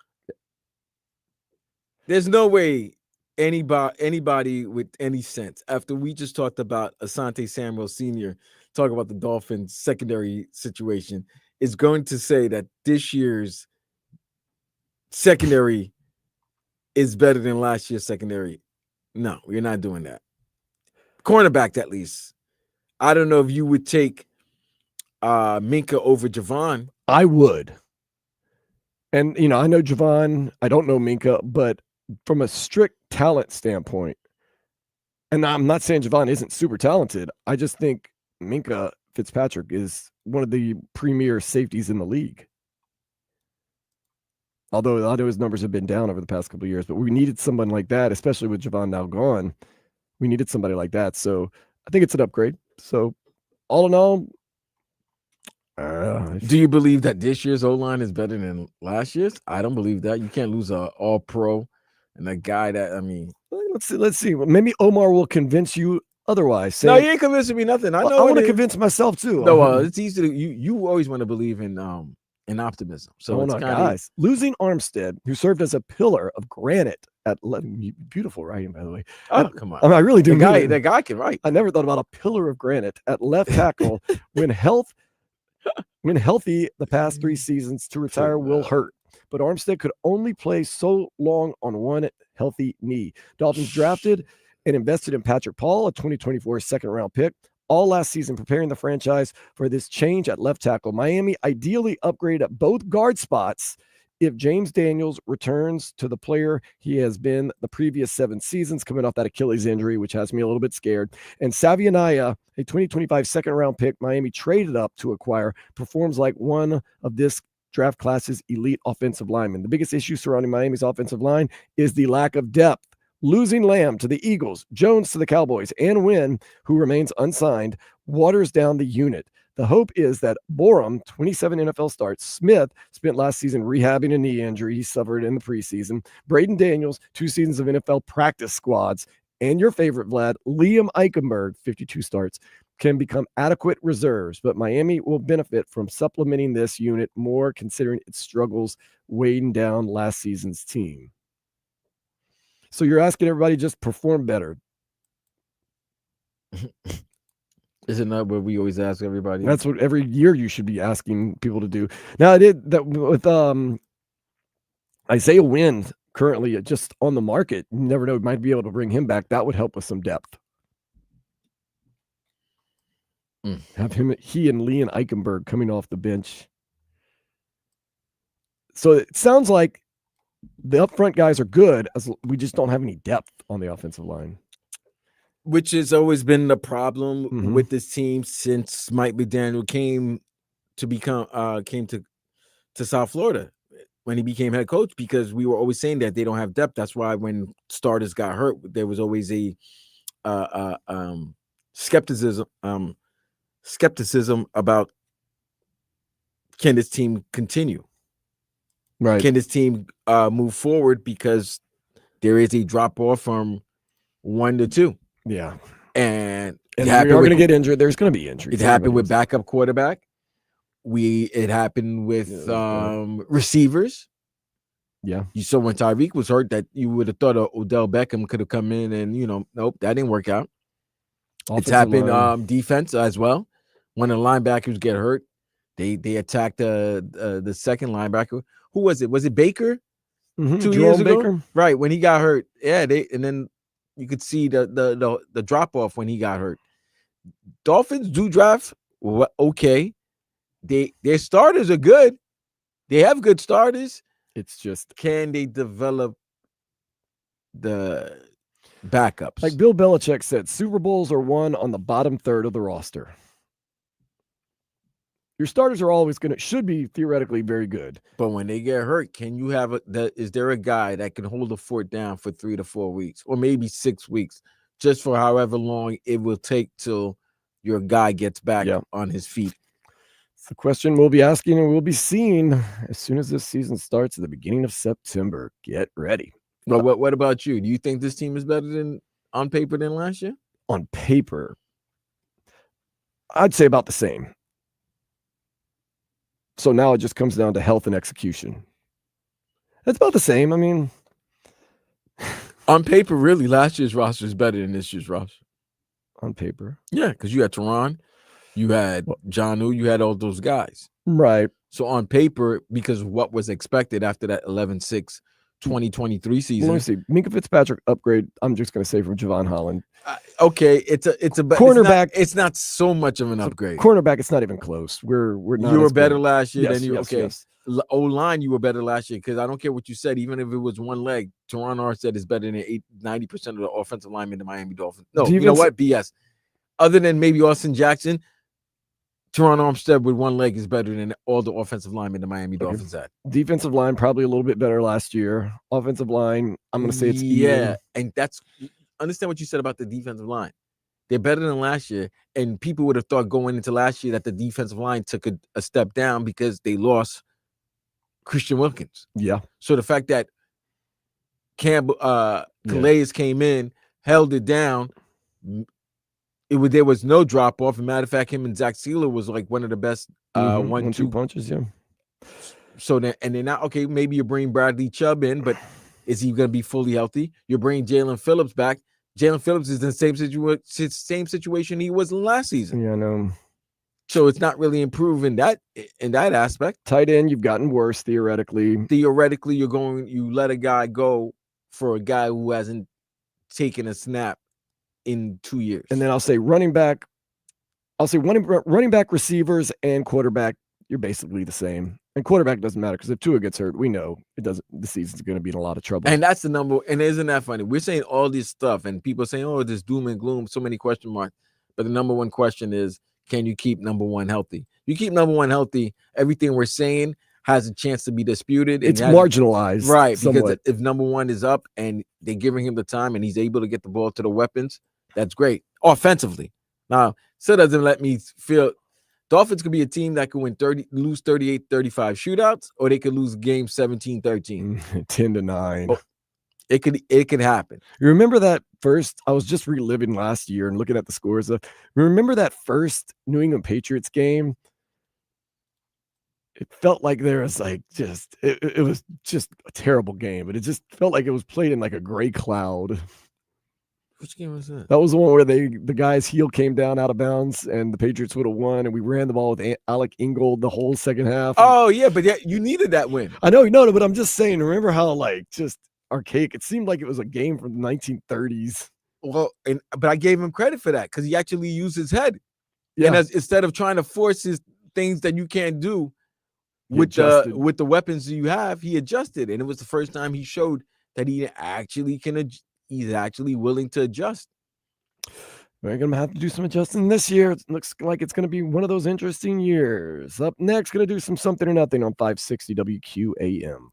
There's no way anybody with any sense, after we just talked about Asante Samuel Sr., talk about the Dolphins secondary situation, is going to say that this year's secondary is better than last year's secondary. No, we're not doing that. Cornerback, at least. I don't know if you would take Minka over Javon. I would. And, I know Javon, I don't know Minka, but from a strict talent standpoint, and I'm not saying Javon isn't super talented, I just think Minka Fitzpatrick is one of the premier safeties in the league. Although a lot of his numbers have been down over the past couple of years, but we needed someone like that, especially with Javon now gone. We needed somebody like that. So I think it's an upgrade. So all in all, do you believe that this year's O-line is better than last year's? I don't believe that. You can't lose a all-pro and a guy that, let's see. Maybe Omar will convince you otherwise. No, you ain't convincing me nothing. I want to convince myself too. No, it's easy to you always want to believe in optimism. So it's guys, losing Armstead, who served as a pillar of granite at left. Beautiful writing, by the way. Oh, come on. I really do. The guy can write. I never thought about a pillar of granite at left tackle when healthy the past 3 seasons to retire will hurt. But Armstead could only play so long on one healthy knee. Dolphins drafted and invested in Patrick Paul, a 2024 second-round pick, all last season preparing the franchise for this change at left tackle. Miami ideally upgraded at both guard spots if James Daniels returns to the player he has been the previous 7 seasons, coming off that Achilles injury, which has me a little bit scared. And Savianaya, a 2025 second-round pick Miami traded up to acquire, performs like one of this draft class's elite offensive linemen. The biggest issue surrounding Miami's offensive line is the lack of depth. Losing Lamb to the Eagles, Jones to the Cowboys, and Wynn, who remains unsigned, waters down the unit. The hope is that Borum, 27 NFL starts, Smith spent last season rehabbing a knee injury he suffered in the preseason, Braden Daniels, 2 seasons of NFL practice squads, and your favorite, Vlad, Liam Eichenberg, 52 starts, can become adequate reserves, but Miami will benefit from supplementing this unit more considering its struggles weighing down last season's team. So you're asking everybody just perform better. Isn't that what we always ask everybody? That's what every year you should be asking people to do. Now I did that with Isaiah Wynn currently just on the market. You never know, might be able to bring him back. That would help with some depth. Have he and Liam Eichenberg coming off the bench. So it sounds like the upfront guys are good, as we just don't have any depth on the offensive line. Which has always been the problem with this team since Mike McDaniel came to South Florida when he became head coach, because we were always saying that they don't have depth. That's why when starters got hurt, there was always a skepticism about, can this team continue? Right. Can this team move forward? Because there is a drop off from 1 to 2. Yeah. And we are going to get injured. There's going to be injuries. It happened with backup quarterback. It happened with receivers. Yeah. You saw when Tyreek was hurt that you would have thought Odell Beckham could have come in and, nope, that didn't work out. It's happened defense as well. When the linebackers get hurt, they attack the second linebacker. Who was it? Was it Baker? 2 years ago? Baker? Right, when he got hurt. Yeah, and then you could see the drop off when he got hurt. Dolphins do draft okay. Their starters are good. They have good starters. It's just, can they develop the backups? Like Bill Belichick said, Super Bowls are won on the bottom third of the roster. Your starters are always should be theoretically very good. But when they get hurt, can you have is there a guy that can hold the fort down for 3 to 4 weeks or maybe 6 weeks, just for however long it will take till your guy gets back on his feet? It's the question we'll be asking and we'll be seeing as soon as this season starts at the beginning of September. Get ready. But what about you? Do you think this team is better on paper than last year? On paper, I'd say about the same. So now it just comes down to health and execution. It's about the same. I mean, on paper, really, last year's roster is better than this year's roster. On paper. Yeah, because you had Teron, you had Jonnu, you had all those guys. Right. So on paper, because of what was expected after that 11-6 2023 season. Let me see. Minkah Fitzpatrick upgrade, I'm just going to say, from Javon Holland. Okay, it's a cornerback. It's not so much of an upgrade. Cornerback, it's not even close. We're not. You were better last year than you. Yes, okay, yes. O-line, you were better last year, because I don't care what you said. Even if it was one leg, Teron Armstead is better than 90% of the offensive linemen in the Miami Dolphins. No, you know what? BS. Other than maybe Austin Jackson, Teron Armstead with one leg is better than all the offensive linemen the Miami Dolphins had. Defensive line probably a little bit better last year. Offensive line, I'm going to say it's even. And that's understand what you said about the defensive line. They're better than last year, and people would have thought going into last year that the defensive line took a step down because they lost Christian Wilkins. Yeah. So the fact that Calais came in, held it down. There was no drop off. As a matter of fact, him and Zach Sealer was like one of the best 1-2 punches. Yeah. So then, and then now, okay, maybe you bring Bradley Chubb in, but Is he going to be fully healthy? You're bringing Jalen Phillips back. Jalen Phillips is in the same situation he was last season. Yeah, I know. So it's not really improving in that aspect. Tight end, you've gotten worse theoretically. Theoretically, you let a guy go for a guy who hasn't taken a snap in 2 years. And then I'll say running back, receivers, and quarterback, you're basically the same. And quarterback doesn't matter because if Tua gets hurt, we know it doesn't. The season's going to be in a lot of trouble. And that's the number. And isn't that funny? We're saying all this stuff, and people saying, "Oh, this doom and gloom," so many question marks. But the number one question is, can you keep number one healthy? You keep number one healthy, everything we're saying has a chance to be disputed. It's marginalized, right? Somewhat. Because if number one is up and they're giving him the time and he's able to get the ball to the weapons, that's great offensively. Now, still doesn't let me feel. Dolphins could be a team that could lose 38-35 shootouts, or they could lose game 17-13. 10-9. Oh, it could happen. You remember that first? I was just reliving last year and looking at the scores. Remember that first New England Patriots game? It felt like there was like it was just a terrible game, but it just felt like it was played in like a gray cloud. Which game was that? That was the one where the guy's heel came down out of bounds and the Patriots would have won, and we ran the ball with Alec Ingold the whole second half. Oh yeah, but you needed that win. I know, no, but I'm just saying. Remember how like just archaic? It seemed like it was a game from the 1930s. Well, but I gave him credit for that because he actually used his head. Yeah. And instead of trying to force his things that you can't do with the weapons you have, he adjusted, and it was the first time he showed that he actually can. He's actually willing to adjust. We're going to have to do some adjusting this year. It looks like it's going to be one of those interesting years. Up next, going to do something or nothing on 560 WQAM.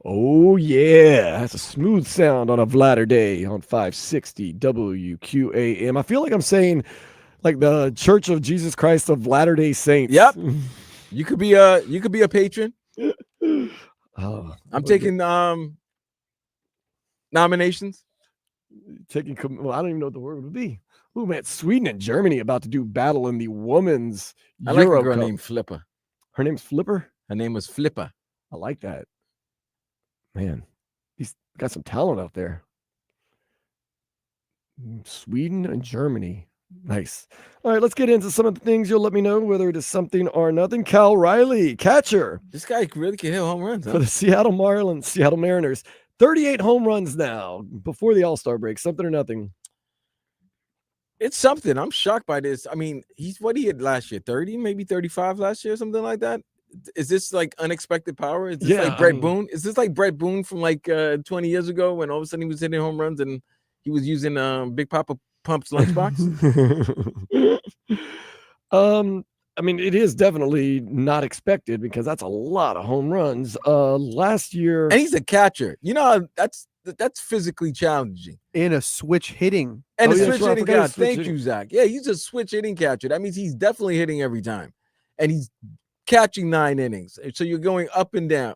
Oh, yeah. That's a smooth sound on a Vlader day on 560 WQAM. I feel like I'm saying like the Church of Jesus Christ of Latter-day Saints. Yep. You could be a patron. Oh, I'm taking nominations. well, I don't even know what the word would be. Oh, man, Sweden and Germany about to do battle in the women's I like Euro a girl Cup. named Flipper. Her name's Flipper? Her name was Flipper. I like that. Man, he's got some talent out there. Sweden and Germany. Nice. All right, let's get into some of the things. You'll let me know whether it is something or nothing. Cal Riley, catcher This guy really can hit home runs. for Huh? the Seattle Mariners. 38 home runs now before the All-Star break. Something or nothing. It's something. I'm shocked by this. I mean, what he hit last year, 30, maybe 35 last year, something like that. Is this like unexpected power? Is this like Brett Boone? Is this like Brett Boone from like 20 years ago when all of a sudden he was hitting home runs and he was using Big Papa Pump's lunchbox? I mean, it is definitely not expected because that's a lot of home runs. Last year, And he's a catcher. You know, that's physically challenging. In a switch hitting. And Oh, a yeah, switch sure, I hitting forgot catcher. he's switch Thank hitting. you, Zach. Yeah, he's a switch hitting catcher. That means he's definitely hitting every time. And he's catching 9 innings. So you're going up and down.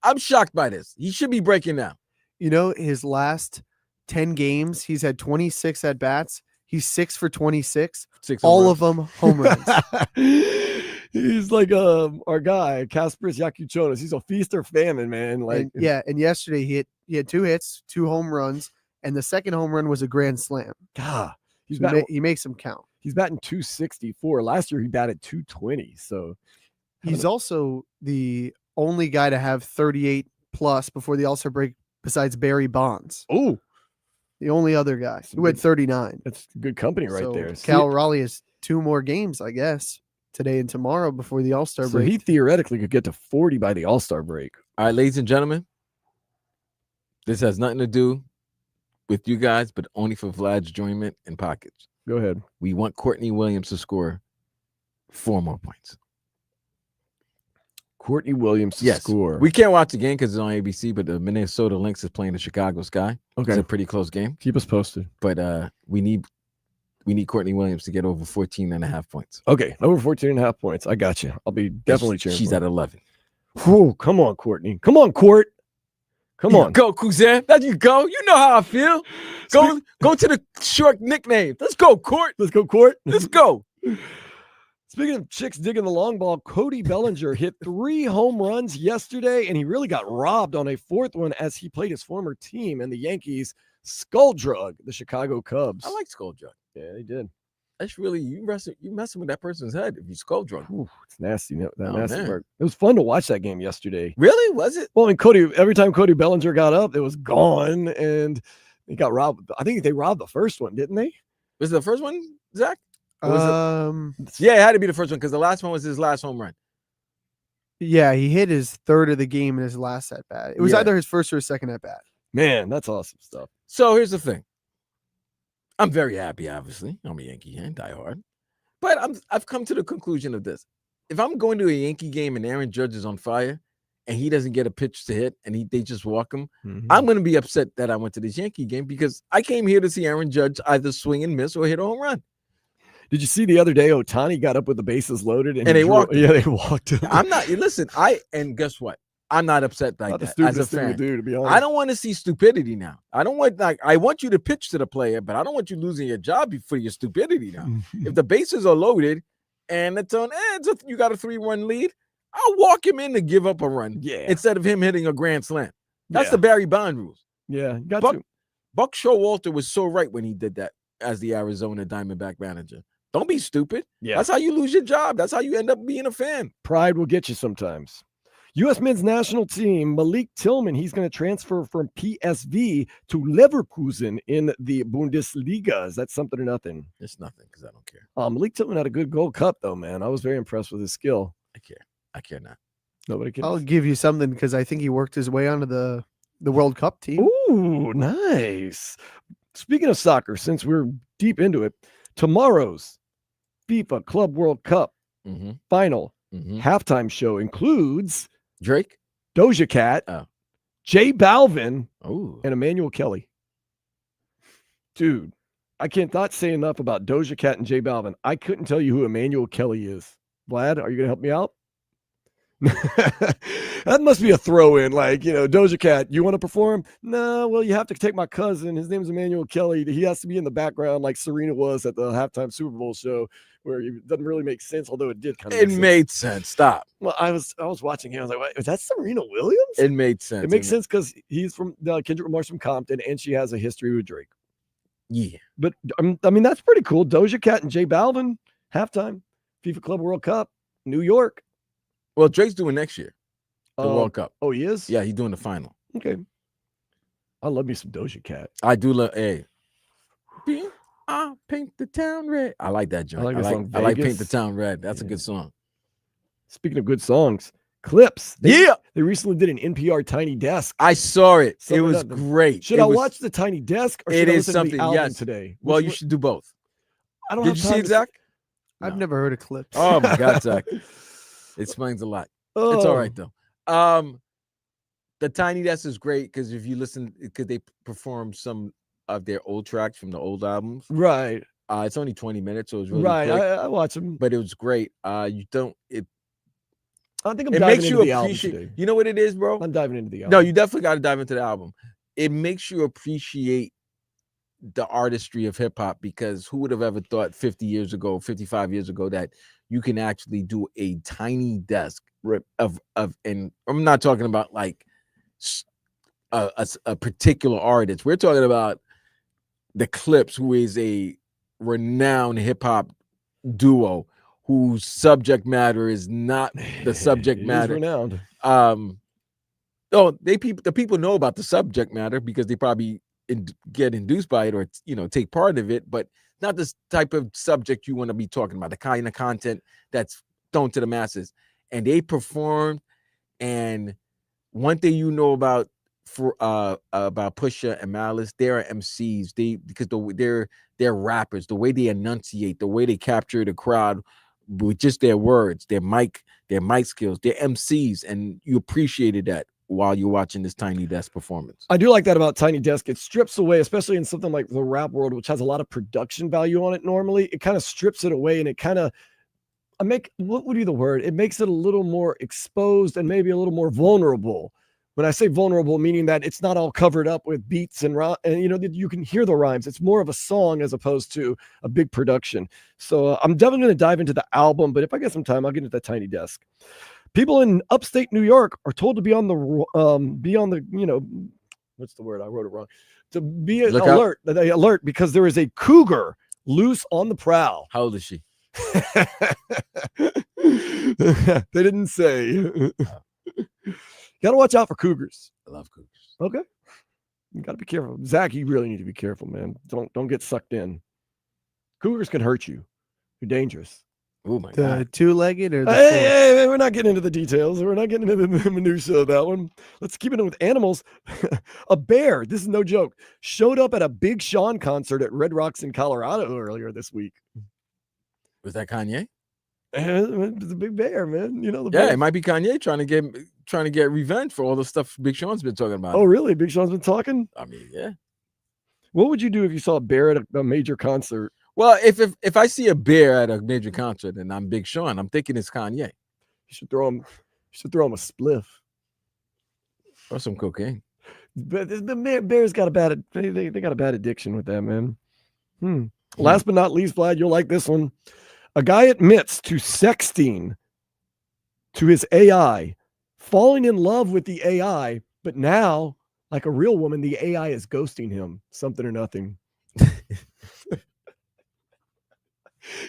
I'm shocked by this. He should be breaking now. You know, his last 10 games, he's had 26 at bats. He's 6 for 26. 6 All home of them home runs. He's like our guy, Kasparis Yakuchonis. He's a feast or famine, man. Like, And yesterday he had 2 hits, 2 home runs, and the second home run was a grand slam. God, So he makes them count. he's batting 264. Last year he batted 220. So He's also the only guy to have 38 plus before the All-Star break besides Barry Bonds. oh, The only other guy who had 39. that's good company right So there. Cal Raleigh has 2 more games, I guess, today and tomorrow before the All-Star So break. he theoretically could get to 40 by the All-Star break. All right, ladies and gentlemen, this has nothing to do with you guys, but only for Vlad's enjoyment and pockets. Go ahead. We want Courtney Williams to score 4 more points. Courtney Williams to score. We can't watch the game because it's on ABC, but the Minnesota Lynx is playing the Chicago Sky. Okay. It's a pretty close game. Keep us posted. But we need Courtney Williams to get over 14.5 points. Okay, over 14.5 points. I got you. I'll be definitely cheering. She's for at 11. Whew, come on, Courtney. Come on, Court. Come on. Go, Cousin. There you go. You know how I feel. Go to the short nickname. Let's go, Court. Let's go, Court. Let's go. Speaking of chicks digging the long ball, Cody Bellinger hit 3 home runs yesterday, and he really got robbed on a 4th one as he played his former team and the Yankees skull drug the Chicago Cubs. I like skull drug. Yeah, they did. That's really you messing with that person's head if you skull drug. Ooh, it's nasty. That Oh, nasty man. part. It was fun to watch that game yesterday. Really? Was it? Well, I mean, every time Cody Bellinger got up, it was gone, and he got robbed. I think they robbed the first one, didn't they? Was it the first one, Zach? Or was it? Yeah, Yeah, it had to be the first one because the last one was his last home run. he hit his 3rd of the game in his last at bat. It was Yeah. either his 1st or his 2nd at bat. Man, that's awesome stuff. So here's the thing. I'm very happy, obviously. I'm a Yankee fan, die hard. But I've come to the conclusion of this. If I'm going to a Yankee game and Aaron Judge is on fire and he doesn't get a pitch to hit and they just walk him, I'm going to be upset that I went to this Yankee game because I came here to see Aaron Judge either swing and miss or hit a home run. Did you see the other day Ohtani got up with the bases loaded and they he walked him. Yeah, they walked him. I'm not, listen, and guess what? I'm not upset like Not the that as a stupidest thing to fan. do, to be honest. I don't want to see stupidity now. I want you to pitch to the player, but I don't want you losing your job for your stupidity now. If the bases are loaded and it's on, you got a 3-1 lead, I'll walk him in to give up a run instead of him hitting a grand slam. That's the Barry Bond rules. Yeah, got Buck, to. Buck Showalter was so right when he did that as the Arizona Diamondback manager. Don't be stupid. Yeah. That's how you lose your job. That's how you end up being a fan. Pride will get you sometimes. U.S. men's national team, Malik Tillman, he's going to transfer from PSV to Leverkusen in the Bundesliga. Is that something or nothing? It's nothing because I don't care. Malik Tillman had a good Gold Cup, though, man. I was very impressed with his skill. I care. I care not. Nobody cares. I'll give you something because I think he worked his way onto the World Cup team. Ooh, nice. Speaking of soccer, since we're deep into it, tomorrow's FIFA Club World Cup final halftime show includes Drake. Doja Cat, Oh. J Balvin, Oh, and Emmanuel Kelly. Dude, I can't not say enough about Doja Cat and J Balvin. I couldn't tell you who Emmanuel Kelly is. Vlad, are you going to help me out? That must be a throw-in, like, Doja Cat, you want to perform? No, well, you have to take my cousin. His name's Emmanuel Kelly. He has to be in the background like Serena was at the halftime Super Bowl show, where it doesn't really make sense, although it did kind of it made sense. Stop. Well, I was watching him. I was like, "What, is that Serena Williams?" It made sense. It makes sense because he's from Kendrick Lamar's from Compton, and she has a history with Drake. Yeah. But I mean, that's pretty cool. Doja Cat and J Balvin, halftime, FIFA Club World Cup, New York. Well, Drake's doing next year, the World Cup. Oh, he is? Yeah, he's doing the final. Okay. I love me some Doja Cat. I do love. Hey, paint the town red. I like that joint. I like the song I like Paint Vegas. the Town Red. That's a Yeah. good song. Speaking of good songs, Clips. They Yeah. recently did an NPR Tiny Desk. I saw it. Something It was about the- great. Should It I was- watch the Tiny Desk or It should I is listen to something, the album yes. today? Well, Which you one- should do both. I don't Did have you see time it, to Zach? I've No. never heard of Clips. Oh my God, Zach. It explains a lot. It's all right though. The Tiny Desk is great because if you listen, because they perform some of their old tracks from the old albums. Right. It's only 20 minutes, so it's really Right. quick. I watch them. But it was great. You don't. It I think I'm it diving makes into you the album appreciate. today. You know what it is, bro? I'm diving into the album. No, you definitely got to dive into the album. It makes you appreciate the artistry of hip hop because who would have ever thought 50 years ago, 55 years ago that you can actually do a Tiny Desk of and I'm not talking about like a particular artist. We're talking about the Clips, who is a renowned hip hop duo whose subject matter is not the subject It is matter. renowned. The people know about the subject matter because they probably get induced by it or take part of it, but not this type of subject you want to be talking about, the kind of content that's thrown to the masses. And they performed, and one thing about Pusha and Malice, they're MCs. They're rappers. The way they enunciate, the way they capture the crowd with just their words, their mic skills, they're MCs, and you appreciated that while you're watching this Tiny Desk performance. I do like that about Tiny Desk. It strips away, especially in something like the rap world, which has a lot of production value on it normally. It kind of strips it away, and it kind of what would be the word? It makes it a little more exposed and maybe a little more vulnerable. When I say vulnerable, meaning that it's not all covered up with beats and you can hear the rhymes. It's more of a song as opposed to a big production. So I'm definitely going to dive into the album, but if I get some time, I'll get into that Tiny Desk. People in upstate New York are told to be on the what's the word? I wrote it wrong. To be alert because there is a cougar loose on the prowl. How old is she? They didn't say. Got to watch out for cougars. I love cougars. Okay. You got to be careful. Zach, you really need to be careful, man. Don't get sucked in. Cougars can hurt you. You're dangerous. Oh my The God. two-legged or the Hey, we're not getting into the details. We're not getting into the minutia of that one. Let's keep it with animals. A bear, this is no joke, showed up at a Big Sean concert at Red Rocks in Colorado earlier this week. Was that Kanye? It's a big bear, man. The Yeah, bear. it might be Kanye trying to get revenge for all the stuff Big Sean's been talking about. Oh, really? Big Sean's been talking? I mean, yeah. What would you do if you saw a bear at a major concert? Well, if I see a bear at a major concert and I'm Big Sean, I'm thinking it's Kanye. You should throw him a spliff. Or some cocaine. But the bears got a bad they got a bad addiction with that, man. Last but not least, Vlad, you'll like this one. A guy admits to sexting to his AI, falling in love with the AI, but now, like a real woman, the AI is ghosting him. Something or nothing.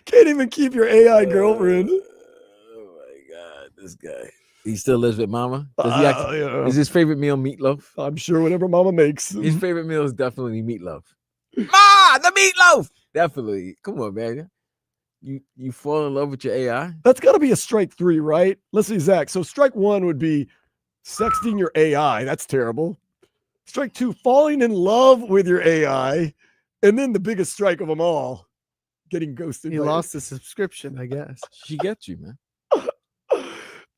Can't even keep your AI girlfriend. Oh my God, this guy. He still lives with Mama? Yeah. Is his favorite meal meatloaf? I'm sure whatever Mama makes. His favorite meal is definitely meatloaf. Ma, the meatloaf. Definitely. Come on, man. You fall in love with your AI? That's got to be a strike 3, right? Let's see, Zach. So strike 1 would be sexting your AI. That's terrible. Strike 2, falling in love with your AI. And then the biggest strike of them all, getting ghosted. He lost the subscription, I guess. She gets you, man.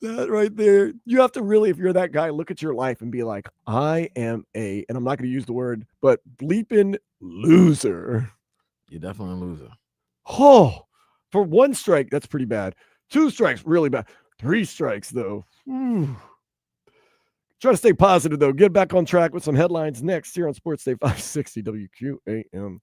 That right there. You have to really, if you're that guy, look at your life and be like, I am and I'm not going to use the word, but bleeping loser. You're definitely a loser. Oh, for 1 strike, that's pretty bad. 2 strikes, really bad. 3 strikes, though. Try to stay positive, though. Get back on track with some headlines next here on Sports Day 560 WQAM.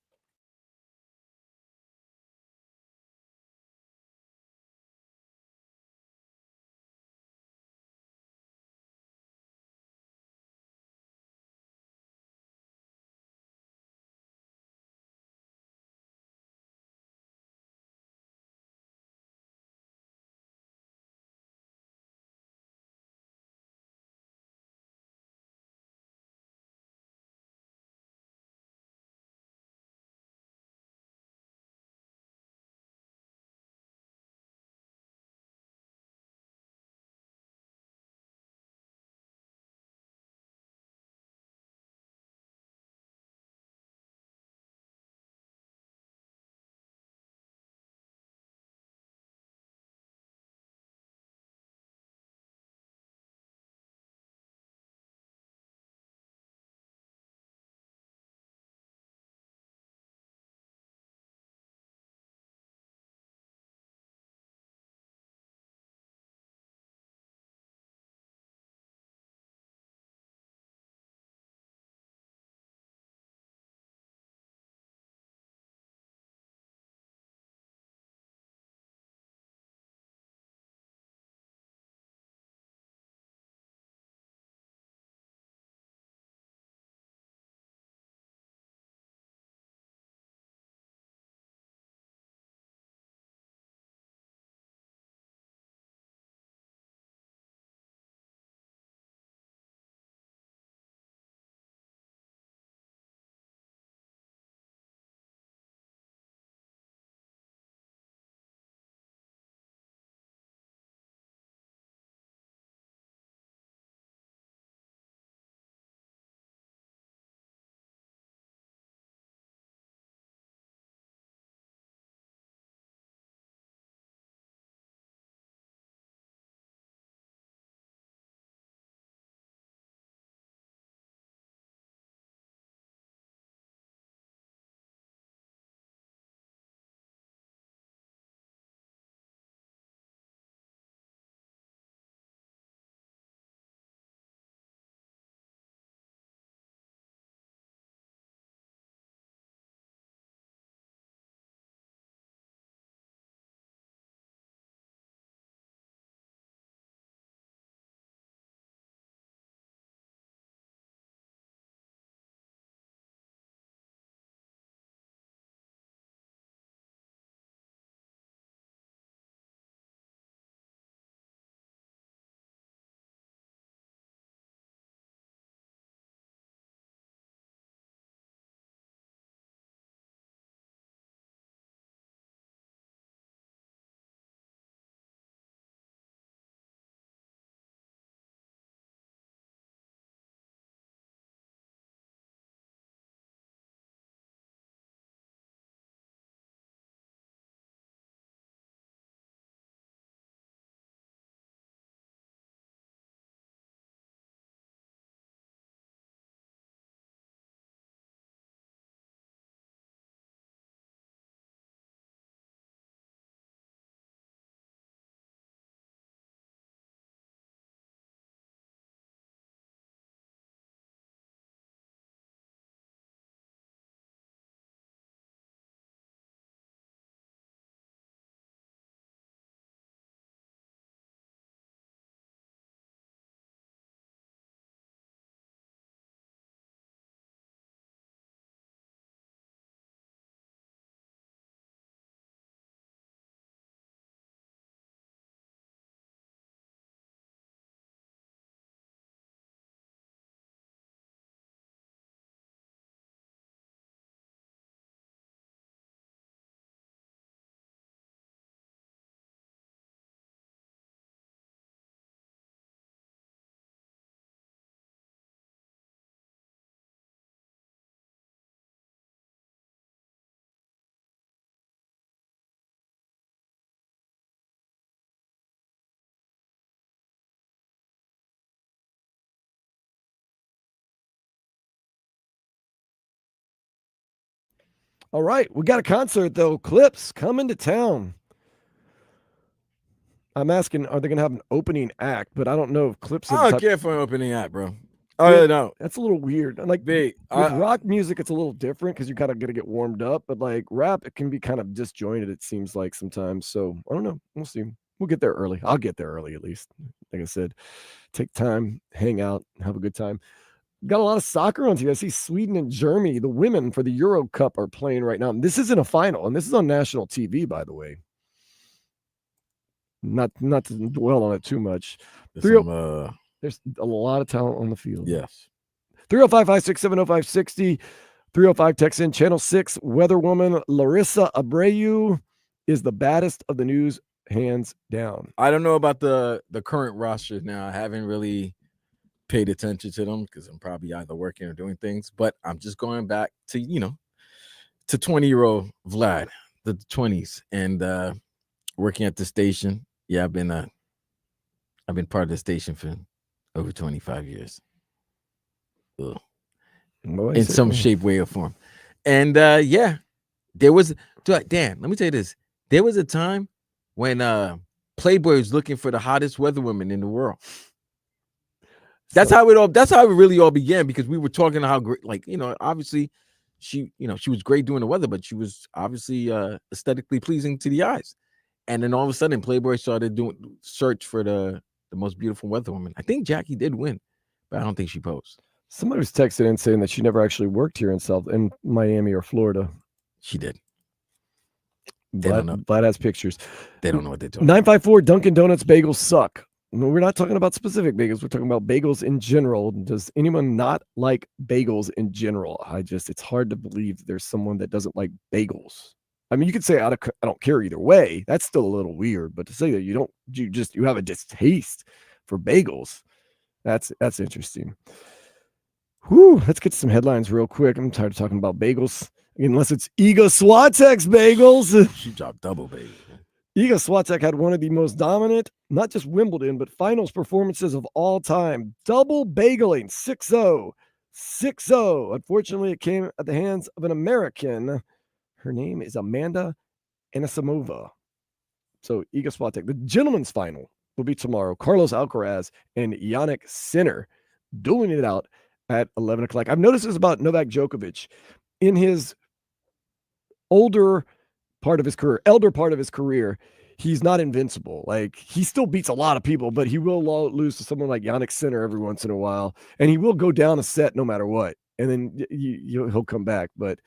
All right, we got a concert though. Clips coming to town. I'm asking, are they going to have an opening act? But I don't know if Clips. I don't care for an opening act, bro. I really don't. That's a little weird. Like with rock music, it's a little different because you kind of got to get warmed up. But like rap, it can be kind of disjointed. It seems like sometimes. So I don't know. We'll see. We'll get there early. I'll get there early at least. Like I said, take time, hang out, have a good time. Got a lot of soccer on here. I see Sweden and Germany, the women for the Euro Cup, are playing right now. And this isn't a final, and this is on national TV, by the way. Not to dwell on it too much. There's a lot of talent on the field. Yes. 305-567-0560. 305 text in channel 6. Weatherwoman Larissa Abreu is the baddest of the news, hands down. I don't know about the current rosters now. I haven't really paid attention to them because I'm probably either working or doing things. But I'm just going back to 20-year-old Vlad, the 20s, and working at the station. Yeah, I've been part of the station for over 25 years. In some shape, way, or form. And there was Dan, let me tell you this. There was a time when Playboy was looking for the hottest weather women in the world. That's how it really all began, because we were talking how great, obviously she was great doing the weather, but she was obviously aesthetically pleasing to the eyes. And then all of a sudden Playboy started doing search for the most beautiful weather woman. I think Jackie did win, but I don't think she posed. Somebody was texting in saying that she never actually worked here in Miami or Florida. She did. They don't know. Vlad has pictures. They don't know what they're talking 954 Dunkin' Donuts bagels suck. No, we're not talking about specific bagels. We're talking about bagels in general. Does anyone not like bagels in general? It's hard to believe that there's someone that doesn't like bagels. I mean, you could say I don't care either way. That's still a little weird, but to say that you have a distaste for bagels, that's interesting. Whew, let's get to some headlines real quick. I'm tired of talking about bagels. Unless it's Iga Swiatek's bagels. She dropped double bagels. Iga Swiatek had one of the most dominant, not just Wimbledon, but finals performances of all time. Double bageling, 6-0. 6-0. Unfortunately, it came at the hands of an American. Her name is Amanda Anisimova. So Iga Swiatek. The gentleman's final will be tomorrow. Carlos Alcaraz and Yannick Sinner dueling it out at 11 o'clock. I've noticed this about Novak Djokovic. In his elder part of his career, he's not invincible. Like, he still beats a lot of people, but he will lose to someone like Yannick Sinner every once in a while. And he will go down a set no matter what. And then he'll come back. But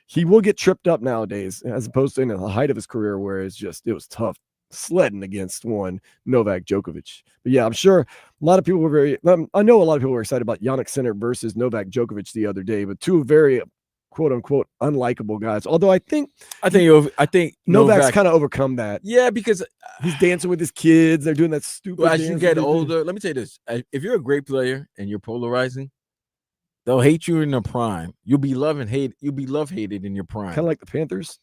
he will get tripped up nowadays, as opposed to in the height of his career, where it was tough sledding against one Novak Djokovic. But yeah, I'm sure a lot of people were I know a lot of people were excited about Yannick Sinner versus Novak Djokovic the other day, but two very quote unquote unlikable guys. Although I think Novak's kind of overcome that. Yeah, because he's dancing with his kids. They're doing that stupid. Well, as you get older, let me tell you this: if you're a great player and you're polarizing, they'll hate you in their prime. You'll be love-hated in your prime. Kind of like the Panthers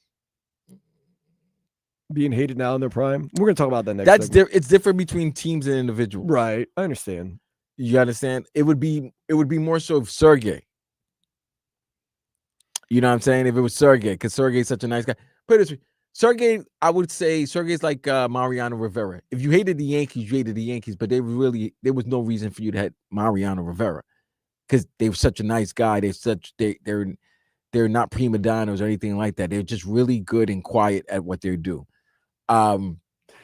being hated now in their prime. We're gonna talk about that next. It's different between teams and individuals. Right. I understand. You understand? It would be more so of Sergey. You know what I'm saying? If it was Sergey, because Sergey's such a nice guy. Put it this way, Sergey, I would say Sergey's like Mariano Rivera. If you hated the Yankees, you hated the Yankees, but there was no reason for you to hate Mariano Rivera, because they were such a nice guy. They're not prima donnas or anything like that. They're just really good and quiet at what they do.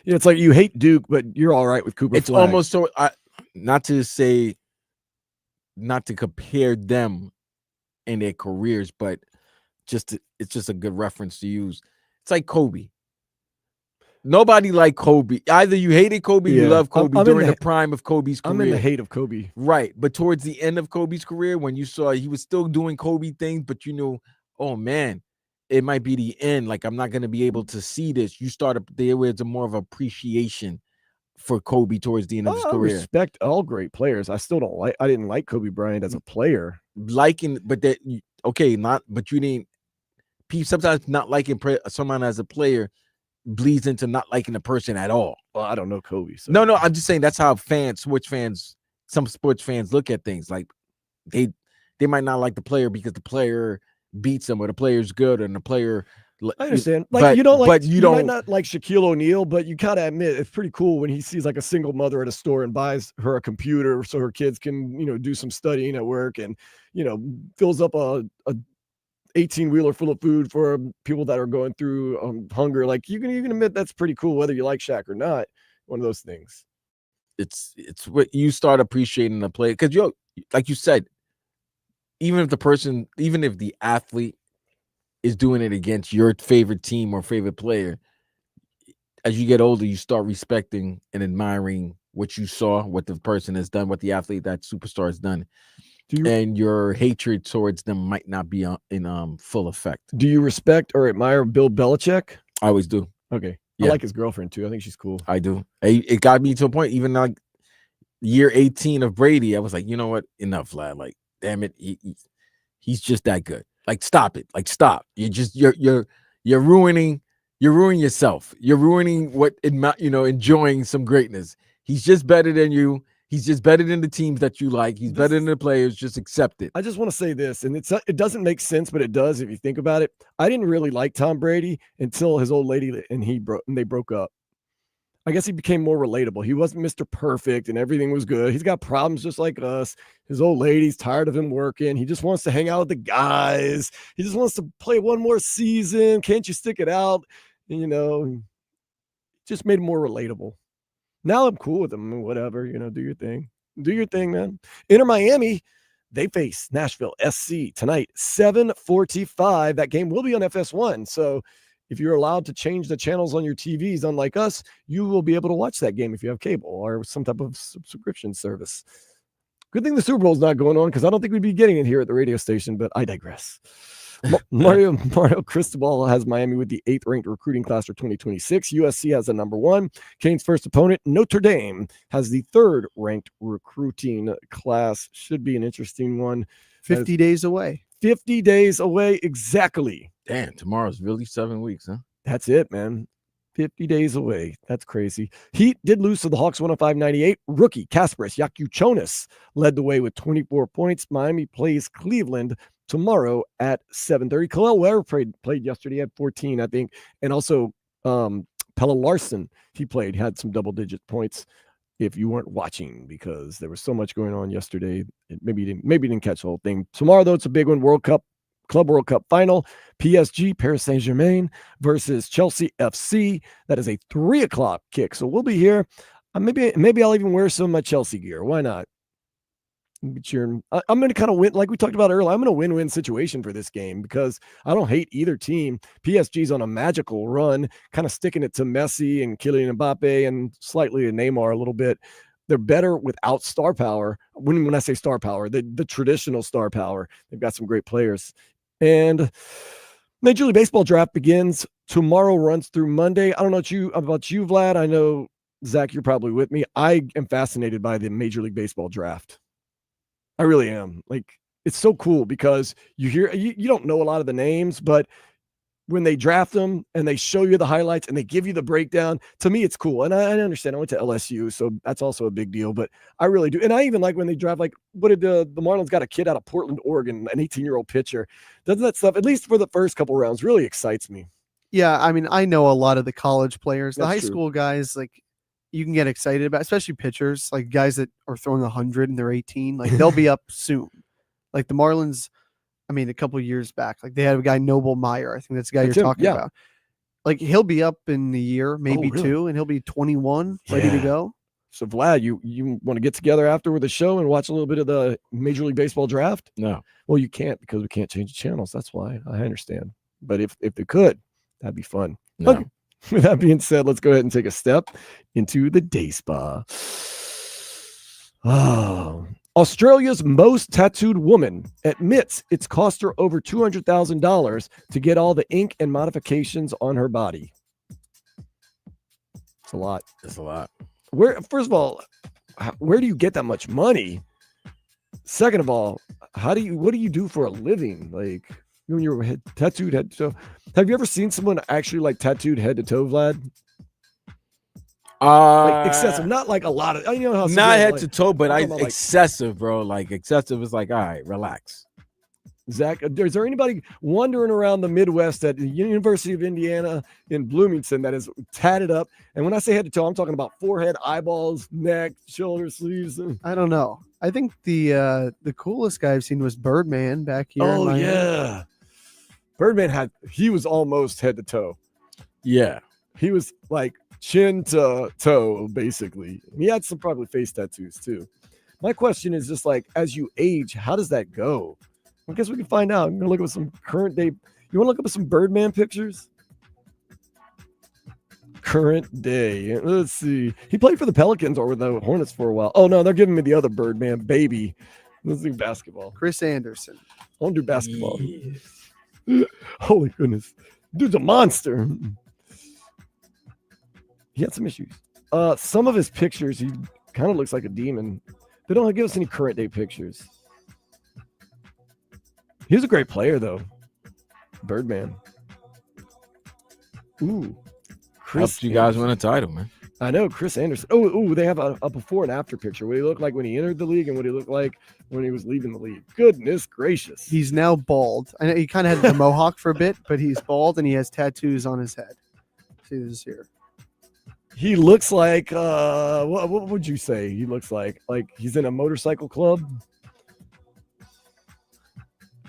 It's like you hate Duke, but you're all right with Cooper. It's Flag. almost so. Not to compare them in their careers, but it's just a good reference to use. It's like Kobe. Nobody liked Kobe. Either you hated Kobe, you loved Kobe during the prime of Kobe's career. I'm in the hate of Kobe. Right. But towards the end of Kobe's career, when you saw he was still doing Kobe things, but you knew, oh man, it might be the end. Like, I'm not going to be able to see this. There was more of appreciation for Kobe towards the end of his career. I respect all great players. I didn't like Kobe Bryant as a player. Sometimes not liking someone as a player bleeds into not liking a person at all. Well, I don't know Kobe. So. No, I'm just saying that's how some sports fans look at things. Like they might not like the player because the player beats them or the player's good and the player. I understand. Like but, you don't like, but you don't might not like Shaquille O'Neal, but you kind of admit it's pretty cool when he sees like a single mother at a store and buys her a computer so her kids can, do some studying at work and, fills up a 18-wheeler full of food for people that are going through hunger. Like you can admit that's pretty cool, whether you like Shaq or not. One of those things. It's what you start appreciating the play because like you said, even if the athlete is doing it against your favorite team or favorite player, as you get older, you start respecting and admiring what you saw, what the person has done, what the athlete, that superstar has done. And your hatred towards them might not be in full effect. Do you respect or admire Bill Belichick? I always do. Okay. Yeah. I like his girlfriend too. I think she's cool. I do. It got me to a point, even like year 18 of Brady, I was like, you know what? Enough, Vlad. Like, damn it. He's just that good. Like, stop it. Like, stop. You're ruining yourself. You're ruining enjoying some greatness. He's just better than you. He's just better than the teams that you like. He's better than the players. Just accept it. I just want to say this, and it doesn't make sense, but it does if you think about it. I didn't really like Tom Brady until his old lady and they broke up. I guess he became more relatable. He wasn't Mr. Perfect and everything was good. He's got problems just like us. His old lady's tired of him working. He just wants to hang out with the guys. He just wants to play one more season. Can't you stick it out? And, just made him more relatable. Now I'm cool with him. Whatever, do your thing. Do your thing, man. Inter Miami, they face Nashville SC tonight, 7:45. That game will be on FS1. So if you're allowed to change the channels on your TVs, unlike us, you will be able to watch that game if you have cable or some type of subscription service. Good thing the Super Bowl is not going on because I don't think we'd be getting it here at the radio station, but I digress. Mario Cristobal has Miami with the 8th ranked recruiting class for 2026. USC has the number 1. Kane's first opponent, Notre Dame, has the 3rd ranked recruiting class. Should be an interesting one. 50 days away. 50 days away, exactly. Damn, tomorrow's really 7 weeks, huh? That's it, man. 50 days away. That's crazy. Heat did lose to the Hawks 105-98. Rookie Kasparas Yakuchonis led the way with 24 points. Miami plays Cleveland tomorrow at 7:30. Khalil Ware played yesterday at 14, I think. And also Pella Larson, had some double-digit points if you weren't watching because there was so much going on yesterday. Maybe you didn't catch the whole thing. Tomorrow, though, it's a big one. Club World Cup final. PSG, Paris Saint-Germain versus Chelsea FC. That is a 3:00 kick. So we'll be here. Maybe I'll even wear some of my Chelsea gear. Why not? I'm going to kind of win, like we talked about earlier. I'm going to win-win situation for this game because I don't hate either team. PSG's on a magical run, kind of sticking it to Messi and Kylian Mbappe and slightly to Neymar a little bit. They're better without star power. When I say star power, the traditional star power, they've got some great players. And Major League Baseball draft begins tomorrow, runs through Monday. I don't know about you, Vlad. I know, Zach, you're probably with me. I am fascinated by the Major League Baseball draft. I really am. Like, it's so cool because you don't know a lot of the names, but when they draft them and they show you the highlights and they give you the breakdown, to me, it's cool. And I understand. I went to LSU, so that's also a big deal, but I really do. And I even like when they draft, like, what did the Marlins got a kid out of Portland, Oregon, an 18-year-old pitcher. Doesn't that stuff, at least for the first couple rounds, really excites me. Yeah, I mean, I know a lot of the college players. The high true. school guys, like, you can get excited about, especially pitchers, like guys that are throwing 100 and they're 18. Like, they'll be up soon. Like the Marlins, I mean, a couple of years back, like they had a guy, Noble Meyer. I think that's the guy you're talking about. Like, he'll be up in the year, maybe really? 2, and he'll be 21, ready to go. So, Vlad, you want to get together after with the show and watch a little bit of the Major League Baseball draft? No. Well, you can't because we can't change the channels. That's why. I understand. But if they could, that'd be fun. No. Okay. With that being said, let's go ahead and take a step into the day spa. Oh, Australia's most tattooed woman admits it's cost her over $200,000 to get all the ink and modifications on her body. It's a lot. It's a lot. First of all, where do you get that much money? Second of all, what do you do for a living? Like, when you're tattooed head to toe. Have you ever seen someone actually like tattooed head to toe, Vlad? Like excessive, not like a lot of. You know how not head like, to toe, but I'm talking about, excessive, bro. Like excessive is like, all right, relax. Zach, is there anybody wandering around the Midwest at the University of Indiana in Bloomington that is tatted up? And when I say head to toe, I'm talking about forehead, eyeballs, neck, shoulder, sleeves. I don't know. I think the coolest guy I've seen was Birdman back here. in Oh Miami. yeah, Birdman he was almost head to toe. Yeah. He was like chin to toe, basically. He had some probably face tattoos too. My question is just like, as you age, how does that go? I guess we can find out. I'm gonna look at some current day. You want to look up some Birdman pictures? Current day. Let's see. He played for the Pelicans or with the Hornets for a while. Oh no, they're giving me the other Birdman, baby. Let's do basketball. Chris Anderson. I want to do basketball. Holy goodness, dude's a monster. He had some issues. Some of his pictures, he kind of looks like a demon. They don't give us any current day pictures. He was a great player, though. Birdman. Ooh. Helped you guys win a title, man. I know, Chris Anderson. Oh, they have a before and after picture. What he looked like when he entered the league and what he looked like when he was leaving the league. Goodness gracious. He's now bald. I know he kind of had the mohawk for a bit, but he's bald and he has tattoos on his head. See this here. He looks like what would you say? He looks like he's in a motorcycle club.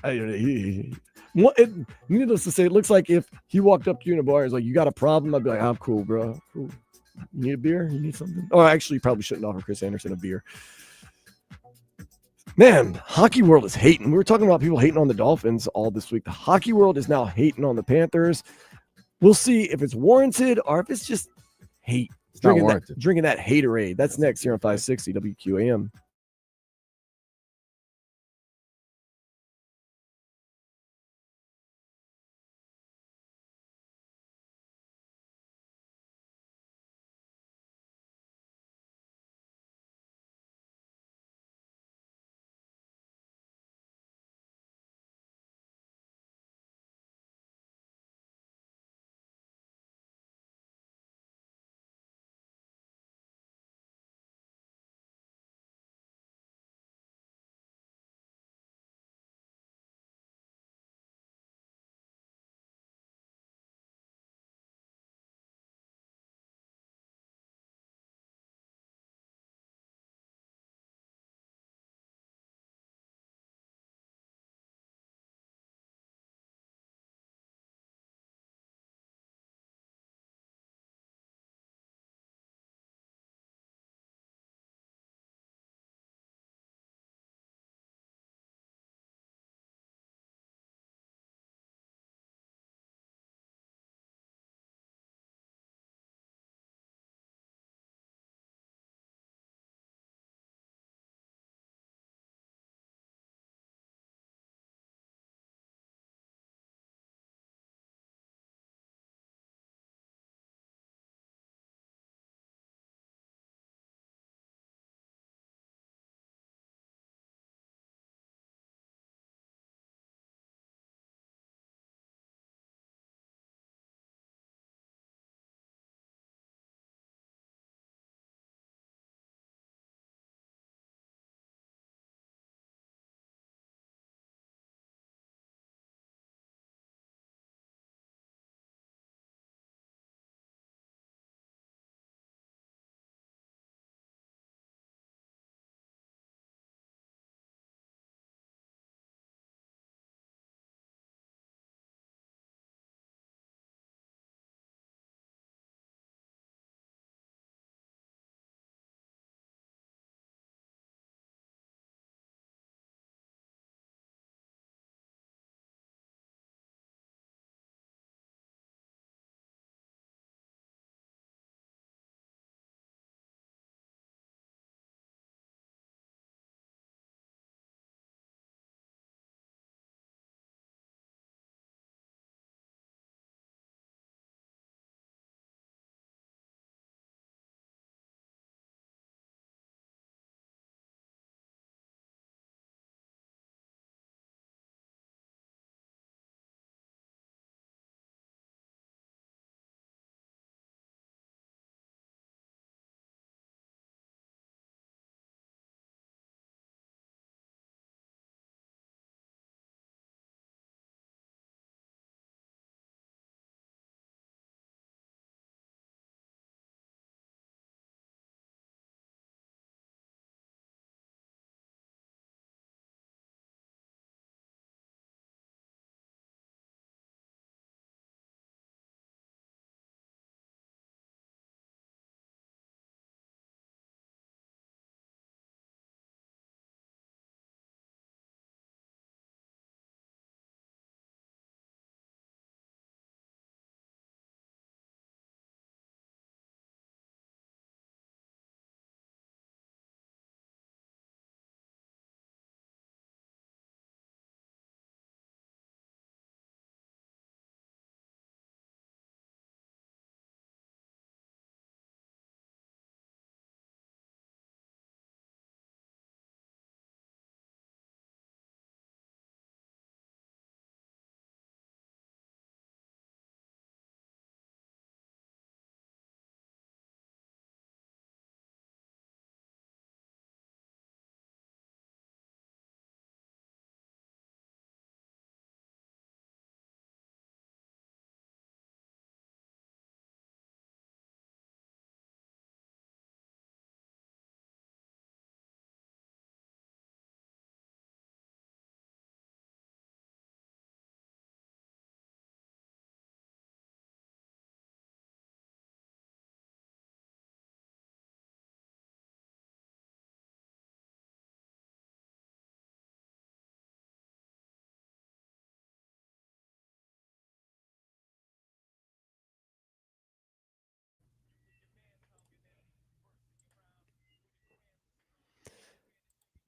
Needless to say, it looks like if he walked up to you in a bar and was like, "You got a problem?" I'd be like, "I'm cool, bro. Cool. You need a beer? You need something?" Oh, actually, you probably shouldn't offer Chris Anderson a beer. Man, hockey world is hating. We were talking about people hating on the Dolphins all this week. The hockey world is now hating on the Panthers. We'll see if it's warranted or if it's just hate. It's not warranted. Drinking that haterade. That's next here on 560 WQAM.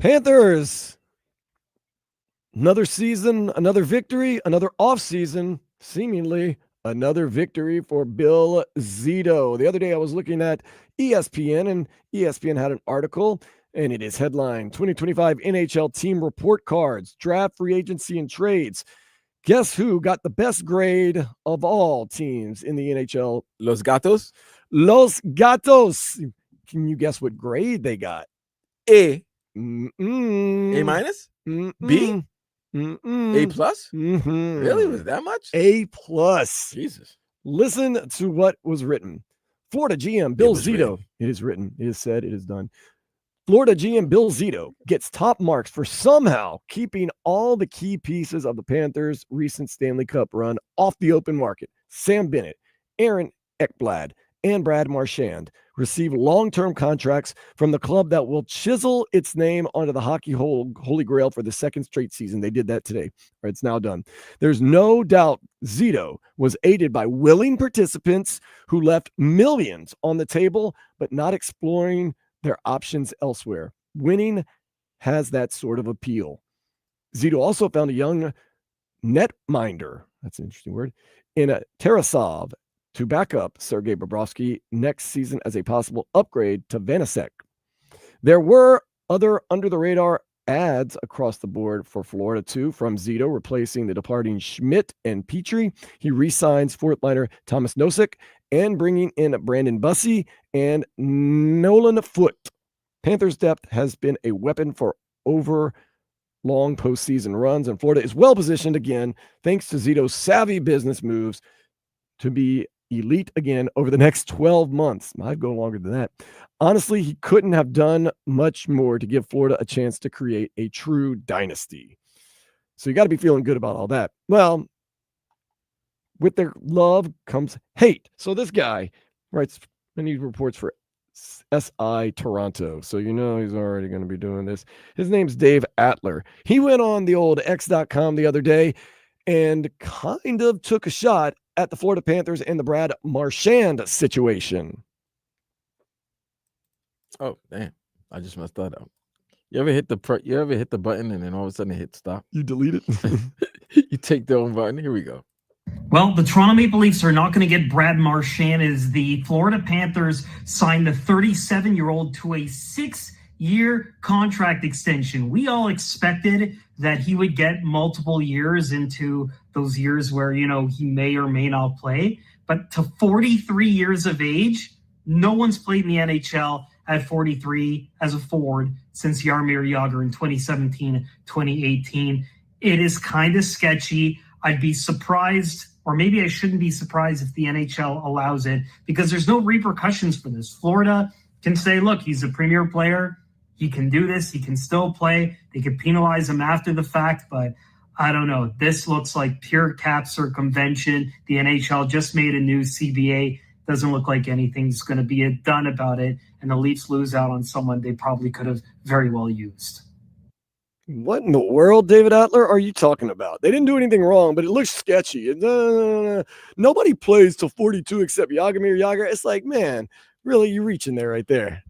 Panthers. Another season, another victory, another offseason, seemingly another victory for Bill Zito. The other day I was looking at ESPN, and ESPN had an article, and it is headline 2025 NHL team report cards, draft, free agency, and trades. Guess who got the best grade of all teams in the NHL? Los Gatos? Los Gatos. Can you guess what grade they got? A. Mm-mm. A minus? Mm-mm. B? Mm-mm. A plus? Mm-hmm. Really? Was that much? A plus. Jesus. Listen to what was written. Florida GM Bill was Zito. written. It is written. It is said. It is done. Florida GM Bill Zito gets top marks for somehow keeping all the key pieces of the Panthers' recent Stanley Cup run off the open market. Sam Bennett, Aaron Ekblad, and Brad Marchand receive long-term contracts from the club that will chisel its name onto the hockey holy grail for the second straight season. They did that today, or it's now done. There's no doubt Zito was aided by willing participants who left millions on the table, but not exploring their options elsewhere. Winning has that sort of appeal. Zito also found a young netminder, that's an interesting word, in a Tarasov to back up Sergei Bobrovsky next season as a possible upgrade to Vanacek. There were other under-the-radar ads across the board for Florida, too, from Zito, replacing the departing Schmidt and Petrie. He re-signs fourth liner Thomas Nosek and bringing in Brandon Bussey and Nolan Foote. Panthers' depth has been a weapon for over long postseason runs, and Florida is well-positioned again, thanks to Zito's savvy business moves, to be elite again over the next 12 months. Might go longer than that. Honestly, he couldn't have done much more to give Florida a chance to create a true dynasty. So you got to be feeling good about all that. Well, with their love comes hate. So this guy writes many reports for SI Toronto. So you know he's already going to be doing this. His name's Dave Atler. He went on the old X.com the other day and kind of took a shot at the Florida Panthers and the Brad Marchand situation. Oh, damn. I just messed that up. You ever hit the button and then all of a sudden it hit stop? You delete it? You take the own button. Here we go. Well, the Toronto Maple Leafs are not going to get Brad Marchand as the Florida Panthers signed the 37-year-old to a 6-year contract extension. We all expected that he would get multiple years into those years where, you know, he may or may not play. But to 43 years of age, no one's played in the NHL at 43 as a forward since Jaromir Jagr in 2017, 2018. It is kind of sketchy. I'd be surprised, or maybe I shouldn't be surprised if the NHL allows it, because there's no repercussions for this. Florida can say, look, he's a premier player. He can do this. He can still play. They could penalize him after the fact, but I don't know. This looks like pure cap circumvention. The NHL just made a new CBA. Doesn't look like anything's going to be done about it, and the Leafs lose out on someone they probably could have very well used. What in the world, David Atler, are you talking about? They didn't do anything wrong, but it looks sketchy. Nobody plays till 42 except Jaromir Jagr. It's like, man, really, you're reaching there right there.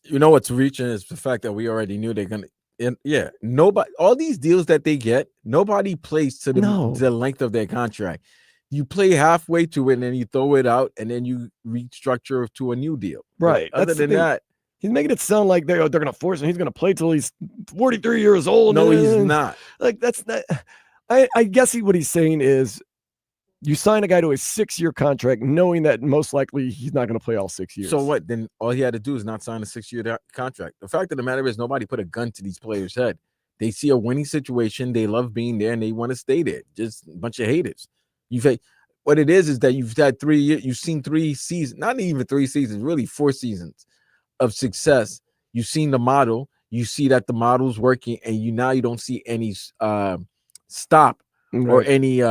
You know what's reaching is the fact that we already knew they're going to. Nobody, all these deals that they get, nobody plays to the length of their contract. You play halfway to it, and then you throw it out, and then you restructure to a new deal. Right. But other than that, he's making it sound like they're going to force him. He's going to play till he's 43 years old. No, he's not. Like, that's not. I guess what he's saying is, you sign a guy to a 6-year contract knowing that most likely he's not going to play all 6 years. So what? Then all he had to do is not sign a 6-year contract. The fact of the matter is nobody put a gun to these players' head. They see a winning situation. They love being there, and they want to stay there. Just a bunch of haters. What it is that you've had 3 years. You've seen 3 seasons, not even 3 seasons, really 4 seasons of success. You've seen the model. You see that the model's working, and you don't see any stop or any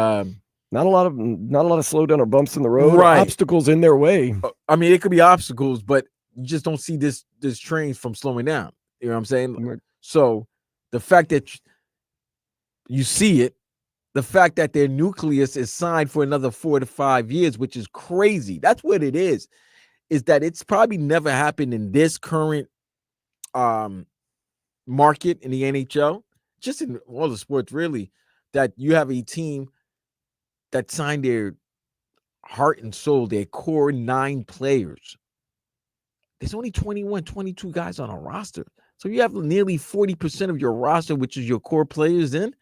not a lot of slowdown or bumps in the road, right. Obstacles in their way. I mean, it could be obstacles, but you just don't see this train from slowing down. You know what I'm saying? Right. So the fact that you see it, the fact that their nucleus is signed for another 4 to 5 years, which is crazy. That's what it is that it's probably never happened in this current market in the NHL, just in all the sports, really, that you have a team that signed their heart and soul, their core 9 players. There's only 21, 22 guys on a roster. So you have nearly 40% of your roster, which is your core players in.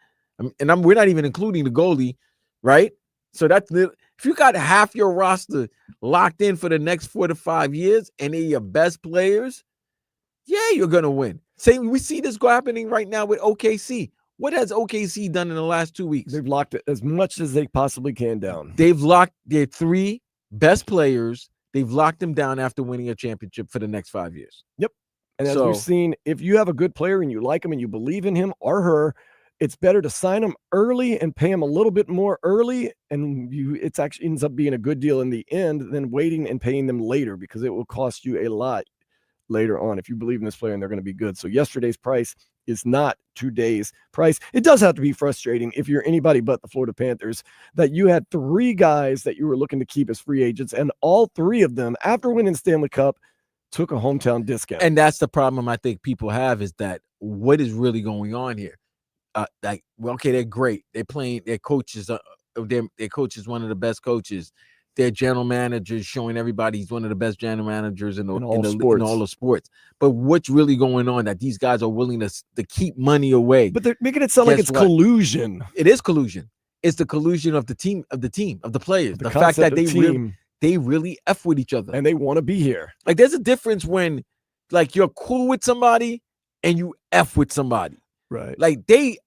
We're not even including the goalie, right? So that's if you got half your roster locked in for the next 4 to 5 years and they're your best players, yeah, you're going to win. Same, we see this happening right now with OKC. What has OKC done in the last 2 weeks? They've locked it as much as they possibly can down. They've locked their 3 best players. They've locked them down after winning a championship for the next 5 years. Yep. And as we've seen, if you have a good player and you like him and you believe in him or her, it's better to sign him early and pay him a little bit more early. And it actually ends up being a good deal in the end than waiting and paying them later, because it will cost you a lot later on if you believe in this player and they're going to be good. So yesterday's price is not today's price. It does have to be frustrating if you're anybody but the Florida Panthers that you had 3 guys that you were looking to keep as free agents, and all 3 of them, after winning Stanley Cup, took a hometown discount. And that's the problem I think people have, is that what is really going on here? Okay, they're great. They're playing. Their coaches, their coach is one of the best coaches. Their general manager is showing everybody he's one of the best general managers in all the sports. But what's really going on that these guys are willing to keep money away? But they're making it sound like it's collusion. It is collusion. It's the collusion of the team, of the players. The fact that they really F with each other. And they want to be here. Like, there's a difference when, like, you're cool with somebody and you F with somebody. Right. Like, they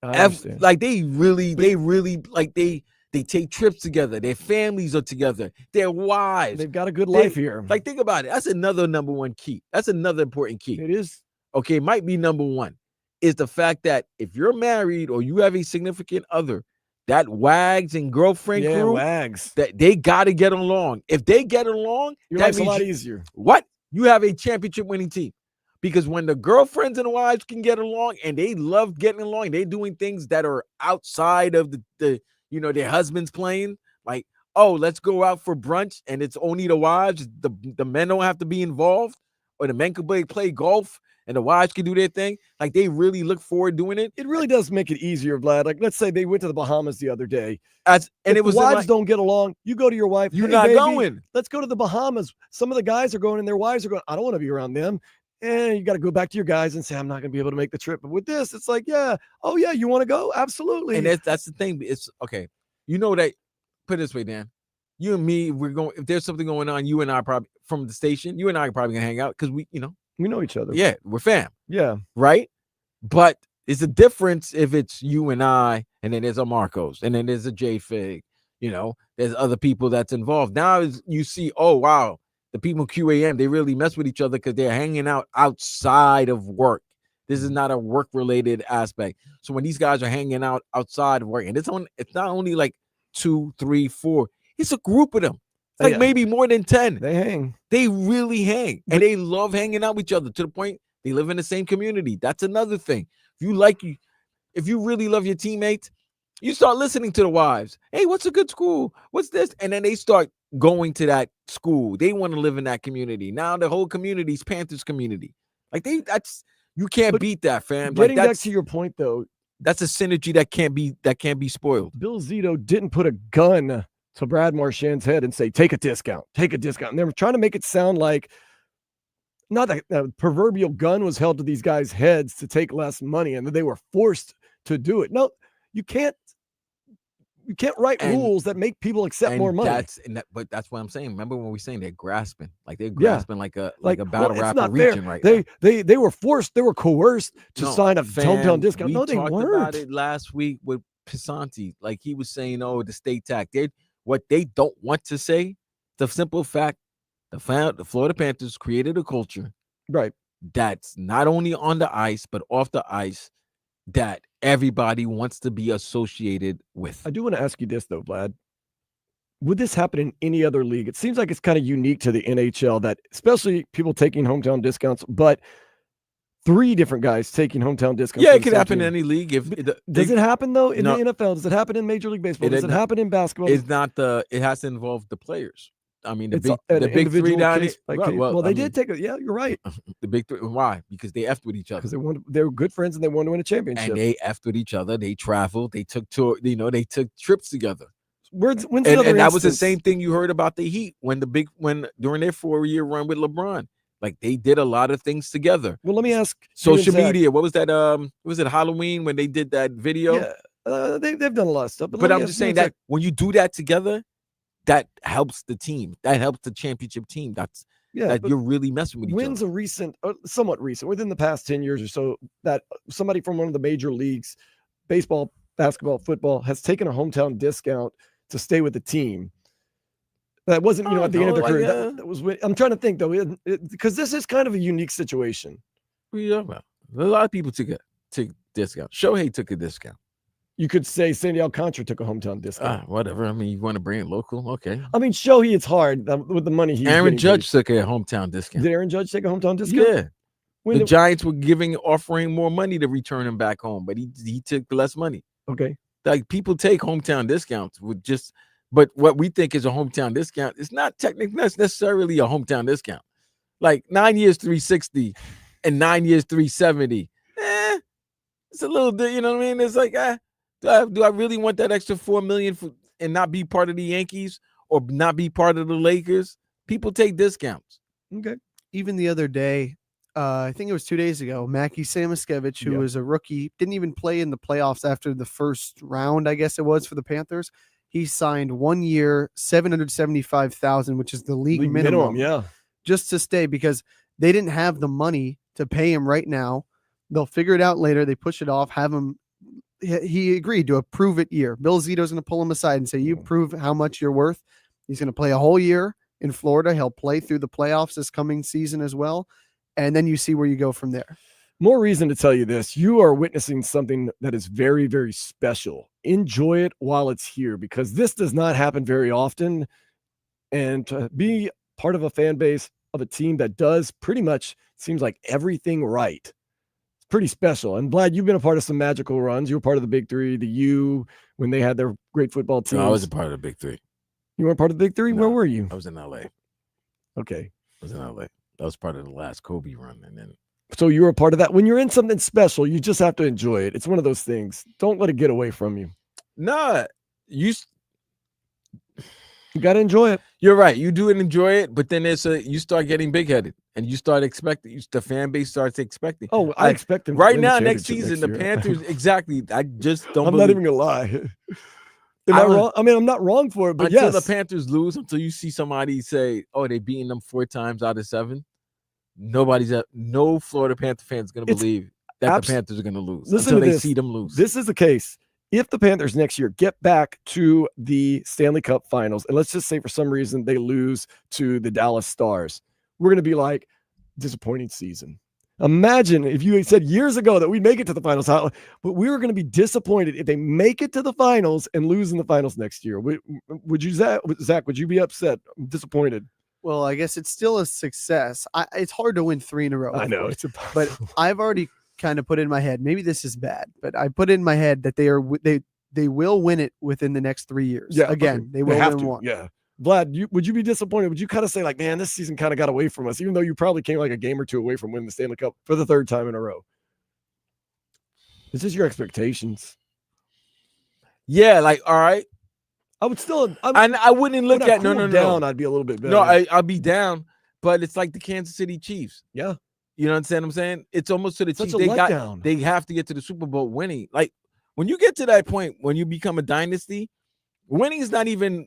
take trips together. Their families are together. Their wives. They've got a good life here. Like, think about it. That's another number one key. That's another important key. It is. Okay, it might be number one, is the fact that if you're married or you have a significant other, that wags and girlfriend crew, wags, that they got to get along. If they get along, your life's a lot easier. What? You have a championship winning team. Because when the girlfriends and wives can get along and they love getting along, they're doing things that are outside of the their husbands playing. Like, oh, let's go out for brunch, and it's only the wives. The men don't have to be involved, or the men can play golf and the wives can do their thing. Like, they really look forward to doing it. It really does make it easier, Vlad. Like, let's say they went to the Bahamas the other day. If wives don't get along, you go to your wife. You're not going. Let's go to the Bahamas. Some of the guys are going and their wives are going, I don't want to be around them. And you got to go back to your guys and say, I'm not going to be able to make the trip. But with this, it's like, yeah. Oh, yeah. You want to go? Absolutely. And that's the thing. It's okay. You know that, put it this way, Dan. You and me, if there's something going on, you and I probably, from the station, you and I are probably going to hang out because we know each other. Yeah. We're fam. Yeah. Right. But it's a difference if it's you and I, and then there's a Marcos, and then there's a J Fig, there's other people that's involved. Now you see, oh, wow, the people in QAM, they really mess with each other because they're hanging out outside of work. This is not a work-related aspect. So when these guys are hanging out outside of work, and it's not only like 2, 3, 4, it's a group of them. It's like maybe more than 10. They hang. They really hang. And they love hanging out with each other to the point they live in the same community. That's another thing. If you really love your teammates, you start listening to the wives. Hey, what's a good school? What's this? And then they start going to that school. They want to live in that community. Now the whole community's Panthers community. Like, you can't beat that, fam. Getting back to your point, though, that's a synergy that can't be spoiled. Bill Zito didn't put a gun to Brad Marchand's head and say, take a discount. And they were trying to make it sound like not that the proverbial gun was held to these guys' heads to take less money and that they were forced to do it. No, you can't write rules that make people accept more money. But that's what I'm saying. Remember when we were saying they're grasping, like they're grasping like a battle rapper region right now. They were forced, they were coerced to sign a hometown discount. No, they weren't. We talked about it last week with Pisanti. Like, he was saying, oh, the state tax. What they don't want to say, the simple fact, the Florida Panthers created a culture, right, that's not only on the ice but off the ice, that everybody wants to be associated with. I do want to ask you this, though, Vlad. Would this happen in any other league? It seems like it's kind of unique to the NHL, that especially people taking hometown discounts, but 3 different guys taking hometown discounts. Yeah, it could happen in any league. Does it happen, though, in the NFL? Does it happen in Major League Baseball? Does it happen in basketball? It's not it has to involve the players. I mean, It's the an big three individual down case by there. case. Well, They I did mean, take it. Yeah, you're right. the big three. Why? Because they effed with each other. Because they were good friends and they wanted to win a championship. And they effed with each other. They traveled. They took they took trips together. When's And that was the same thing you heard about the Heat when during their 4-year run with LeBron. Like they did a lot of things together. Well, let me ask social media. What was that? Was it Halloween when they did that video? Yeah, they've done a lot of stuff. But I'm just saying that when you do that together, that helps the team. That helps the championship team. That you're really messing with each when's other. a recent, somewhat recent, within the past 10 years or so, that somebody from one of the major leagues, baseball, basketball, football, has taken a hometown discount to stay with the team? That wasn't, at the end of their career. That was. I'm trying to think though, because this is kind of a unique situation. Yeah, well, a lot of people took discount. Shohei took a discount. You could say Sandy Alcantara took a hometown discount. Whatever. I mean, you want to bring it local, okay. I mean, Shohei, it's hard with the money he's Aaron getting Judge paid. took a hometown discount. Did Aaron Judge take a hometown discount? Yeah. The Giants were offering more money to return him back home, but he took less money. Okay. Like people take hometown discounts but what we think is a hometown discount is not technically necessarily a hometown discount. Like 9 years 360 and 9 years 370. It's a little bit, you know what I mean? It's like, do I really want that extra $4 million and not be part of the Yankees or not be part of the Lakers? People take discounts. Okay. Even the other day, I think it was 2 days ago, Mackie Samoskevich, who was a rookie, didn't even play in the playoffs after the first round, I guess it was, for the Panthers. He signed 1 year, $775,000, which is the league minimum, just to stay, because they didn't have the money to pay him right now. They'll figure it out later. They push it off, have him. He agreed to a prove it year. Bill Zito's going to pull him aside and say, you prove how much you're worth. He's going to play a whole year in Florida. He'll play through the playoffs this coming season as well. And then you see where you go from there. More reason to tell you this. You are witnessing something that is very, very special. Enjoy it while it's here, because this does not happen very often. And to be part of a fan base of a team that does pretty much seems like everything right, it's pretty special. And Vlad, you've been a part of some magical runs. You were part of the Big Three, the U, when they had their great football team. No, I was a part of the Big Three. You weren't part of the Big Three? No, where were you? I was in LA. Okay. I was in LA. That was part of the last Kobe run. And then so you were a part of that. When you're in something special, you just have to enjoy it. It's one of those things. Don't let it get away from you. Nah, you got to enjoy it. You're right. You do enjoy it, but then you start getting big-headed and you start expecting, the fan base starts expecting. Oh, I expect them right now, next season, the Panthers, exactly. I just don't not even going to lie. Am I wrong? I mean, I'm not wrong for it, but until the Panthers lose, until you see somebody say, oh, they beating them 4 times out of 7, no Florida Panther fan is going to believe that the Panthers are going to lose until they see them lose. This is the case. If the Panthers next year get back to the Stanley Cup Finals, and let's just say for some reason they lose to the Dallas Stars, we're going to be like, disappointing season. Imagine if you had said years ago that we'd make it to the finals, but we were going to be disappointed if they make it to the finals and lose in the finals next year. Would you, Zach, would you be upset, disappointed? Well, I guess it's still a success. It's hard to win 3 in a row. I know it's but I've already kind of put in my head, maybe this is bad, but I put in my head that they will win it within the next 3 years. Yeah, again, they will win one. Yeah. Vlad, would you be disappointed? Would you kind of say like, man, this season kind of got away from us, even though you probably came like a game or two away from winning the Stanley Cup for the 3rd time in a row? Is this your expectations? Yeah, like, all right. I would still, I wouldn't look at down. I'd be a little bit better. No, I'll be down, but it's like the Kansas City Chiefs. Yeah. You know what I'm saying? It's almost to the Chiefs. They have to get to the Super Bowl winning. Like when you get to that point, when you become a dynasty, winning is not even,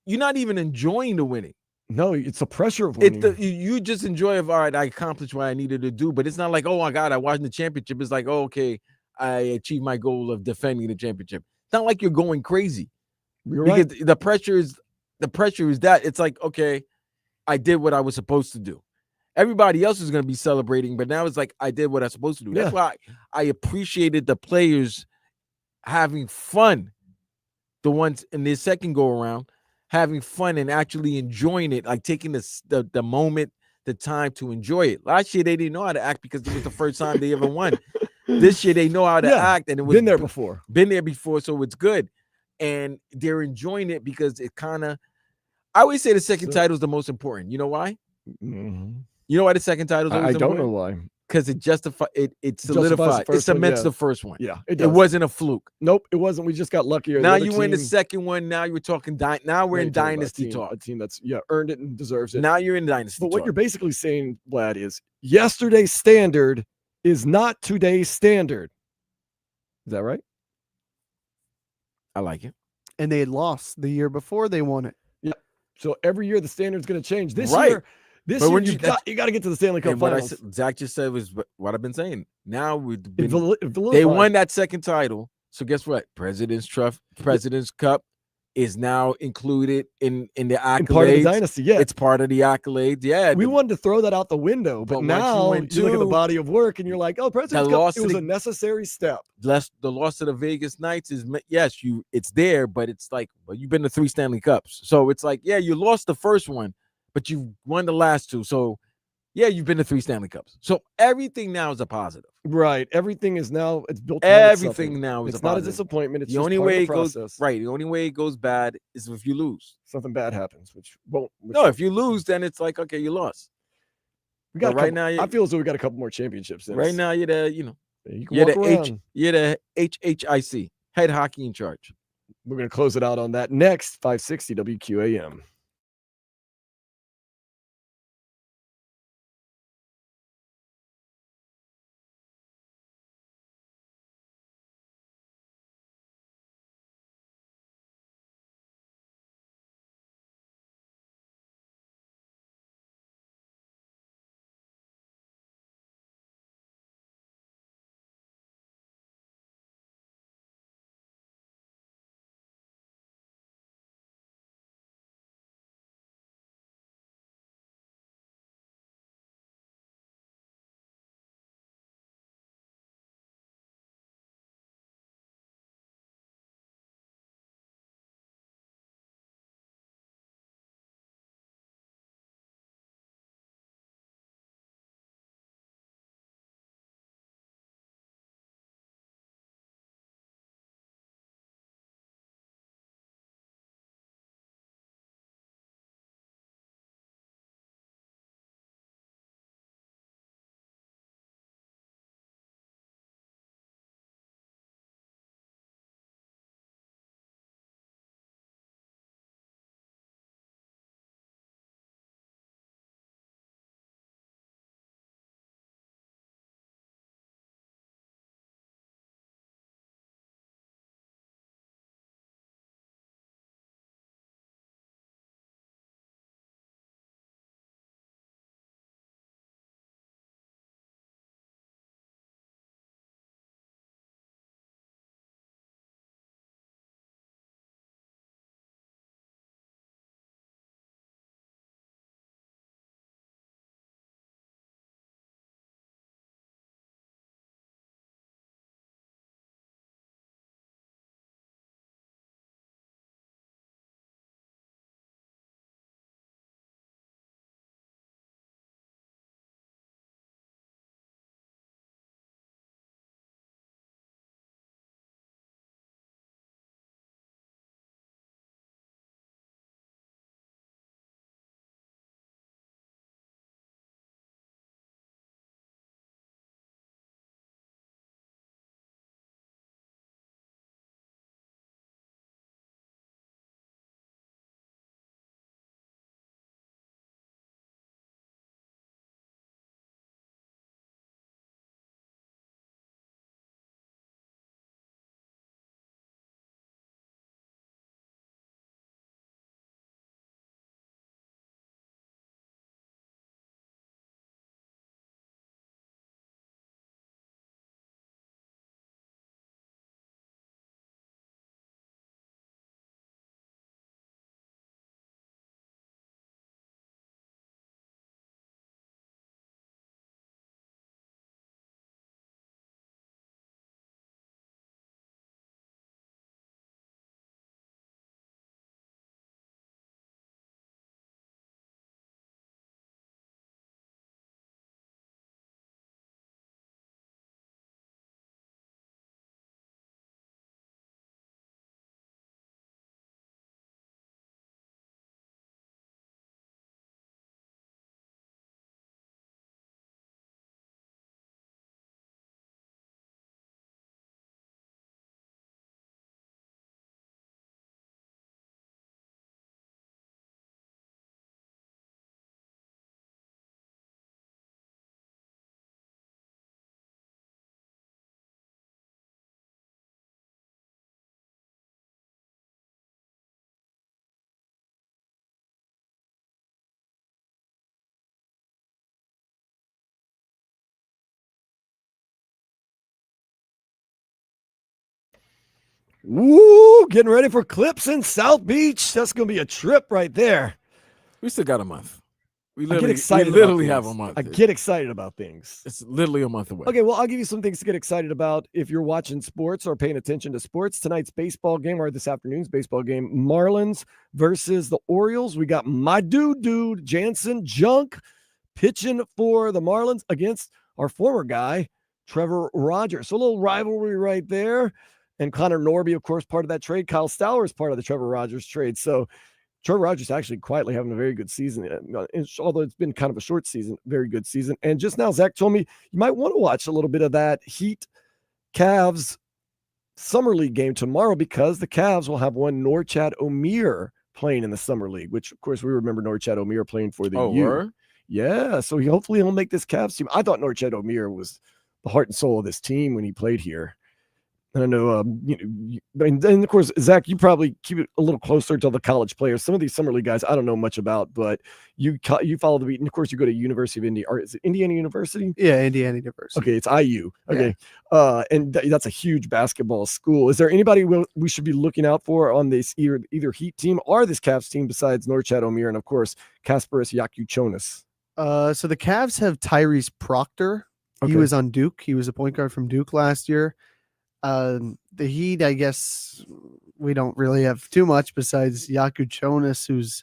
you're not even enjoying the winning. No, it's the pressure of winning. You just enjoy all right, I accomplished what I needed to do, but it's not like, oh my God, I won the championship. It's like, oh, okay, I achieved my goal of defending the championship. It's not like you're going crazy. You're right. The pressure is that it's like, okay, I did what I was supposed to do. Everybody else is going to be celebrating, but now it's like I did what I was supposed to do. That's why I appreciated the players having fun. The ones in their second go around, having fun and actually enjoying it, like taking the moment, the time to enjoy it. Last year they didn't know how to act because it was the first time they ever won. This year they know how to act, and it was been there before, so it's good, and they're enjoying it because it kind of. I always say the second So- title is the most important. You know why? Mhm. You know why the second title is I always don't know important? why. Because it justifies it. It Justifies the solidifies. It first one, cements yeah. the first one. Yeah, It does. wasn't a fluke. Nope, it wasn't. We just got luckier. Now The other you win the team- second one. Now you're talking. Now we're now in you're talking about dynasty a talk. team that's earned it and deserves it. Now you're in dynasty But what talk. you're basically saying, Vlad, is yesterday's standard is not today's standard. Is that right? I like it. And they had lost the year before they won it. So every year the standard's going to change. This Right. year, But you when got to get to the Stanley Cup And what Finals. Zach just said was what I've been saying. Now we've It been, validified. they won that second title. So guess what? President's Cup is now included in the accolades. in part of the dynasty. Yeah, It's part of the accolades. Yeah. we wanted to throw that out the window, but But once you now win you look at the two, body of work and you're like, oh, President's Cup, loss it to was the- a necessary step. the loss of the Vegas Knights is yes, it's there, but it's like, well, you've been to 3 Stanley Cups. So it's like, yeah, you lost the first one, but you won the last 2. So yeah, you've been to 3 Stanley Cups. So everything now is a positive. Right. Everything is now, it's built. Everything now is It's a not a positive. disappointment. It's The just only part of way the it goes process. right. The only way it goes bad is if you lose. Something bad happens, which won't. No, if you lose, then it's like, okay, you lost. we got but right now, now, I feel as though we got a couple more championships. Then. Right now, you're the, you can you're walk the around. you're the HHIC, head hockey in charge. We're going to close it out on that next 560 WQAM. Woo! Getting ready for Clips in South Beach. That's going to be a trip right there. We still got a month. We I get excited. We literally have a month. I get excited about things. It's literally a month away. Okay, well, I'll give you some things to get excited about if you're watching sports or paying attention to sports. Tonight's baseball game, or this afternoon's baseball game, Marlins versus the Orioles. We got my dude, Jansen Junk, pitching for the Marlins against our former guy, Trevor Rogers. So a little rivalry right there. And Connor Norby, of course, part of that trade. Kyle Stowers is part of the Trevor Rogers trade. So Trevor Rogers actually quietly having a very good season, although it's been kind of a short season, very good season. And just now, Zach told me you might want to watch a little bit of that Heat Cavs Summer League game tomorrow because the Cavs will have one Norchad Omier playing in the Summer League, which, of course, we remember Norchad Omier playing for the U. Word? Yeah, so hopefully he'll make this Cavs team. I thought Norchad Omier was the heart and soul of this team when he played here. And I know, and of course, Zach, you probably keep it a little closer to the college players. Some of these summer league guys, I don't know much about, but you follow the beat. And of course, you go to University of Indiana. Or is it Indiana University? Yeah, Indiana University. Okay, it's IU. Okay, yeah. And that's a huge basketball school. Is there anybody we should be looking out for on this either Heat team or this Cavs team besides Norchad Omier and of course Kasparis Yakuchonis? So the Cavs have Tyrese Proctor. Okay. He was on Duke. He was a point guard from Duke last year. The Heat, I guess we don't really have too much besides Yakuchonis, who's,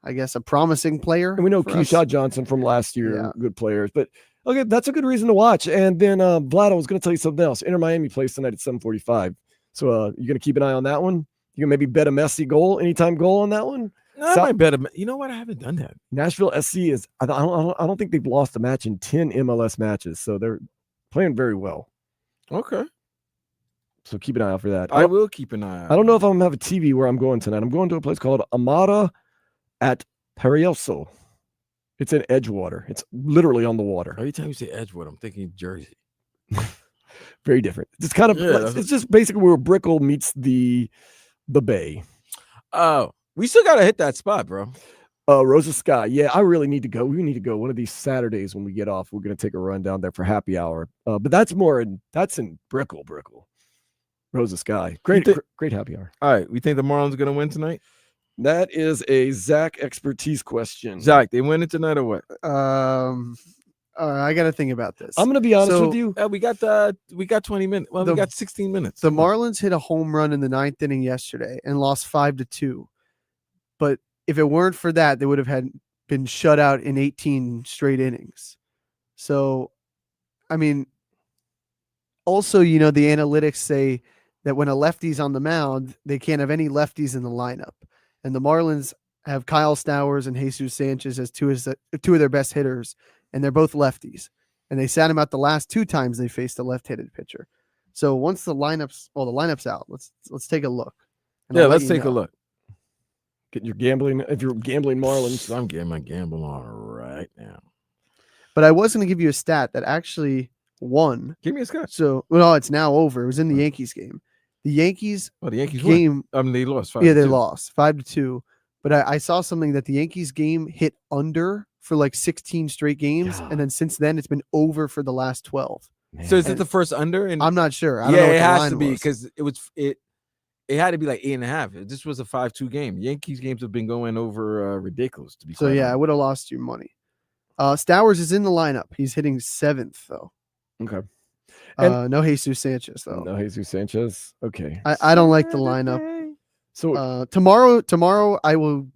I guess, a promising player. And we know Keyshawn Johnson from last year, Yeah. good players. But okay, that's a good reason to watch. And then Vlad, I was going to tell you something else. Inter Miami plays tonight at 7:45. So you're going to keep an eye on that one. You can maybe bet a Messi goal, anytime goal on that one. No, I might bet. You know what? I haven't done that. Nashville SC is. I don't think they've lost a match in 10 MLS matches, so they're playing very well. Okay. So keep an eye out for that. I will keep an eye out. I don't know if I'm gonna have a TV where I'm going tonight. I'm going to a place called Amada at Perioso. It's in Edgewater. It's literally on the water. Every time you say Edgewood, I'm thinking Jersey. Very different. It's kind of it's just basically where Brickell meets the bay. Oh, we still gotta hit that spot, bro. Rosa Sky. Yeah, I really need to go. We need to go one of these Saturdays when we get off. We're gonna take a run down there for happy hour. But that's in Brickell. Rosa Sky. Great happy hour. All right. We think the Marlins are going to win tonight? That is a Zach expertise question. Zach, they win it tonight or what? I got to think about this. I'm going to be honest with you. We got 20 minutes. Well, we got 16 minutes. The Marlins hit a home run in the 9th inning yesterday and lost 5-2. But if it weren't for that, they would have been shut out in 18 straight innings. So, I mean, also, the analytics say that when a lefty's on the mound, they can't have any lefties in the lineup. And the Marlins have Kyle Stowers and Jesus Sanchez as two of their best hitters, and they're both lefties. And they sat him out the last 2 times they faced a left-handed pitcher. So once the lineup's out, let's take a look. Yeah, let's take a look. Get your gambling. If you're gambling Marlins, I'm getting my gamble on right now. But I was going to give you a stat that actually won. Give me a stat. So, well, it's now over. It was in the Yankees game. The Yankees game. Won. They lost. Yeah, they lost 5-2. But I saw something that the Yankees game hit under for like 16 straight games, and then since then it's been over for the last 12. Man. So is it the first under? And I'm not sure. I don't know what it the has line to be was. because it had to be like 8.5. This was a 5-2 game. Yankees games have been going over ridiculous to be. So yeah, I would have lost you money. Stowers is in the lineup. He's hitting 7th though. Okay. No Jesus Sanchez though. No Jesus Sanchez. Okay. I don't like the lineup. So tomorrow I will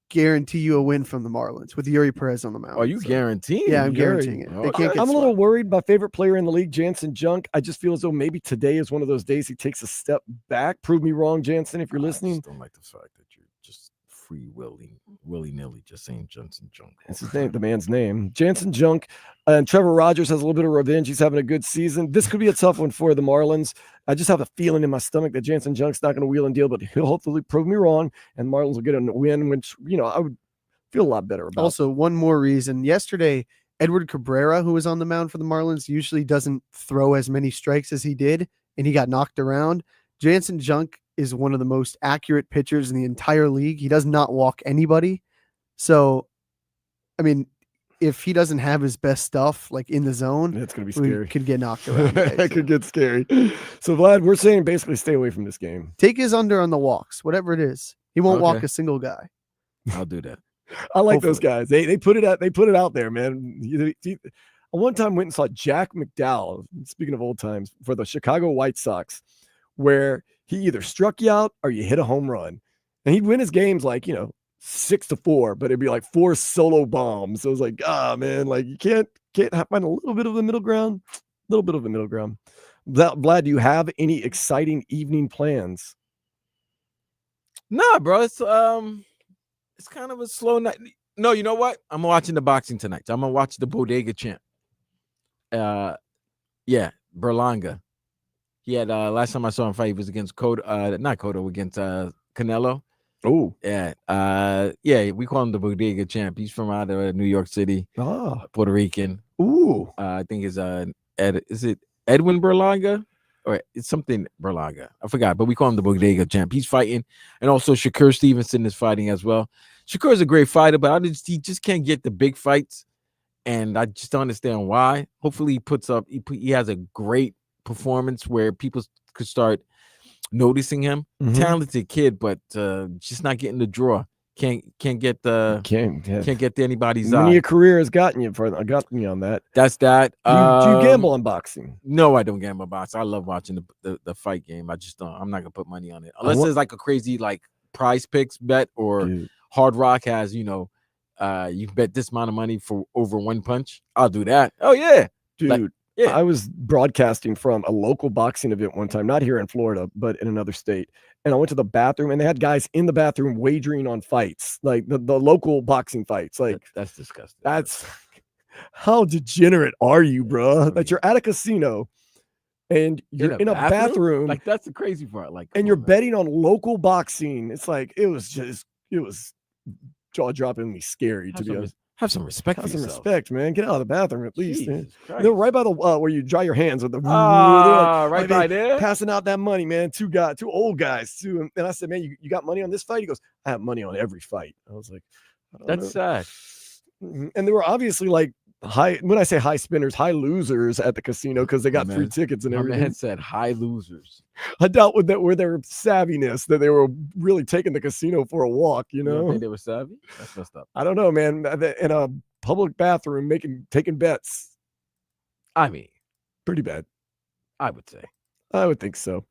guarantee you a win from the Marlins with Yuri Perez on the mound. Are you guaranteeing? Yeah, I'm guaranteeing it. They can't get I'm a swept. little worried. My favorite player in the league, Jansen Junk. I just feel as though maybe today is one of those days he takes a step back. Prove me wrong, Jansen, if you're listening. I just don't like the fact that you're just free willy-nilly just saying Jansen Junk. That's his name, the man's name. Jansen Junk. And Trevor Rogers has a little bit of revenge. He's having a good season. This could be a tough one for the Marlins. I just have a feeling in my stomach that Jansen Junk's not going to wheel and deal, but he'll hopefully prove me wrong, and Marlins will get a win, which, I would feel a lot better about. Also, one more reason. Yesterday, Edward Cabrera, who was on the mound for the Marlins, usually doesn't throw as many strikes as he did, and he got knocked around. Jansen Junk is one of the most accurate pitchers in the entire league. He does not walk anybody. So, I mean, if he doesn't have his best stuff like in the zone, It's gonna be we scary. could get knocked around. That could get scary. So Vlad, we're saying basically stay away from this game. Take his under on the walks, whatever it is. He won't walk Okay. a single guy. I'll do that. I like those Hopefully. guys. They put it out there, man. I one time went and saw Jack McDowell, speaking of old times, for the Chicago White Sox, where he either struck you out or you hit a home run. And he'd win his games like, 6-4, but it'd be like 4 solo bombs. So it was like, man, like you can't find a little bit of the middle ground. Vlad, do you have any exciting evening plans? Nah, bro. It's kind of a slow night. No, you know what? I'm watching the boxing tonight. I'm gonna watch the Bodega champ. Yeah, Berlanga. He had last time I saw him fight, he was against against Canelo. Oh, yeah, we call him the Bodega champ. He's from out of New York City, Puerto Rican. Ooh. I think is it Edwin Berlanga or it's something Berlanga? I forgot, but we call him the Bodega champ. He's fighting, and also Shakur Stevenson is fighting as well. Shakur is a great fighter, but he just can't get the big fights, and I just don't understand why. Hopefully, he puts up. He has a great performance where people could start noticing him. Talented kid, but just not getting the draw. Can't get to anybody's eye. Your career has gotten you on that. That's that. Do you gamble on boxing? No, I don't gamble on boxing. I love watching the fight game. I just don't. I'm not gonna put money on it unless there's like a crazy like Prize Picks bet or Hard Rock has you bet this amount of money for over one punch. I'll do that. Oh yeah, dude. Yeah. I was broadcasting from a local boxing event one time, not here in Florida, but in another state. And I went to the bathroom and they had guys in the bathroom wagering on fights, like the local boxing fights. Like that's disgusting. That's how degenerate are you, bro? That you're at a casino and you're in a bathroom. Like that's the crazy part. Like, and you're betting on local boxing. It's like it was jaw-droppingly scary to be honest. Have some respect. Have some respect, man. Get out of the bathroom at least. Man. They're right by the where you dry your hands with the right by there, passing out that money, man. Two old guys too. And I said, man, you got money on this fight? He goes, I have money on every fight. I was like, that's sad. And they were obviously like when I say high spinners, high losers at the casino because they got free tickets and everything. My man said high losers. I doubt with their savviness that they were really taking the casino for a walk, You don't think they were savvy? That's messed up. I don't know, man. In a public bathroom taking bets. I mean, pretty bad. I would say. I would think so.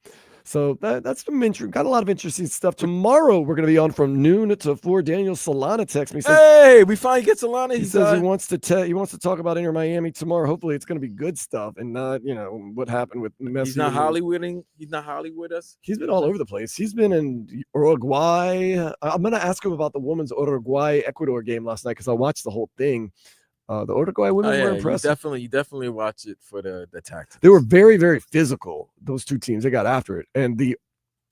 So that's some got a lot of interesting stuff. Tomorrow we're going to be on from noon to 4. Daniel Solana texts me. Says, hey, we finally get Solana. He says he wants to talk about Inter Miami tomorrow. Hopefully it's going to be good stuff and not what happened with Messi. He's not Hollywooding. He's not Hollywood us. He's been all over the place. He's been in Uruguay. I'm going to ask him about the women's Uruguay Ecuador game last night because I watched the whole thing. The Uruguay women were impressive. You definitely watch it for the tactics. They were very, very physical. Those two teams, they got after it. And the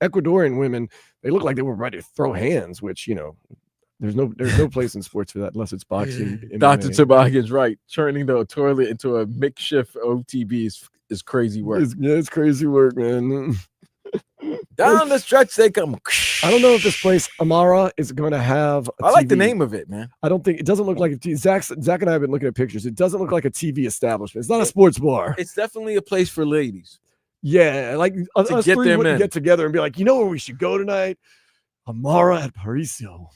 Ecuadorian women, they looked like they were ready to throw hands, which there's no place in sports for that unless it's boxing. Dr. Toboggan's right. Turning the toilet into a makeshift OTB is crazy work. It's crazy work, man. Down the stretch they come. I don't know if this place Amara is going to have. I like the name of it, man. I don't think it doesn't look like a Zach and I have been looking at pictures. It doesn't look like a TV establishment. It's not a sports bar. It's definitely a place for ladies. Yeah, like us get three them wouldn't in. get together and be like, where we should go tonight? Amara at Parisio.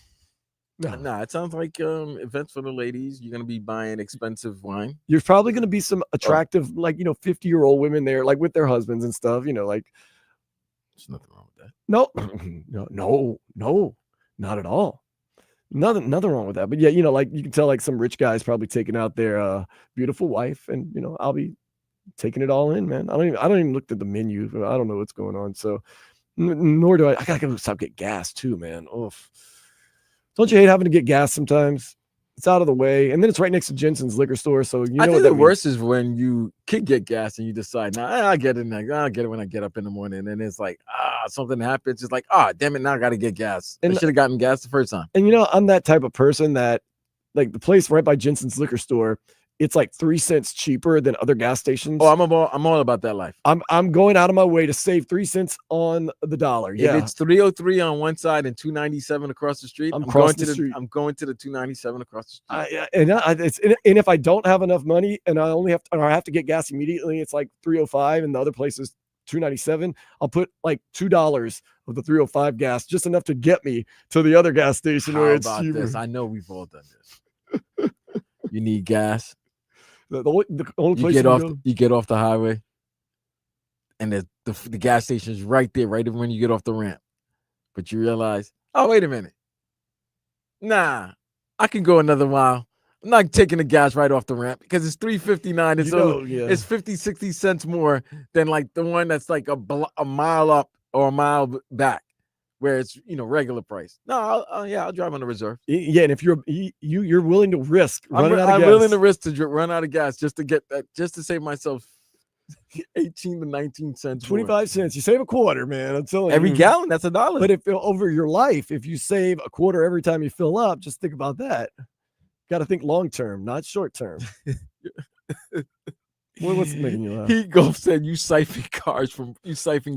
Nah, it sounds like events for the ladies. You're gonna be buying expensive wine. You're probably gonna be some attractive, 50-year-old women there, like with their husbands and stuff. Like. There's nothing wrong with that. No, not at all. Nothing wrong with that. But yeah, like you can tell, like some rich guys probably taking out their beautiful wife, and I'll be taking it all in, man. I don't even look at the menu. I don't know what's going on. So, nor do I. I gotta go stop get gas too, man. Oof. Don't you hate having to get gas sometimes? It's out of the way, and then it's right next to Jensen's liquor store. So I think the worst is when you could get gas and you decide, I'll get it. I'll get it when I get up in the morning, and it's like, something happens. It's like, damn it, now I got to get gas. I should have gotten gas the first time. And I'm that type of person that, like, the place right by Jensen's liquor store it's like 3 cents cheaper than other gas stations. Oh, I'm all about that life. I'm going out of my way to save 3 cents on the dollar. If Yeah, it's 303 on one side and 297 across the street, I'm going crossing to the street. I'm going to the 297 across the street. And if I don't have enough money and I only have to get gas immediately, it's like 305 and the other place is 297. I'll put like $2 of the 305 gas, just enough to get me to the other gas station How where it's about cheaper. this? I know we've all done this. You need gas. The only place You get off the highway, and the gas station is right there, right when you get off the ramp. But you realize, oh, wait a minute. Nah, I can go another mile. I'm not taking the gas right off the ramp because it's $3.59. It's 50, 60 cents more than like the one that's like a mile up or a mile back, where it's regular price. No, I'll drive on the reserve. Yeah, and if you're willing to risk running out of gas. I'm willing to risk to run out of gas just to get that, just to save myself 18 to 19 cents, 25 cents. You save a quarter, man. I'm telling you. Every gallon, that's $1. But if over your life, if you save a quarter every time you fill up, just think about that. Got to think long term, not short term. What's making you laugh? Heat Gulf said you siphon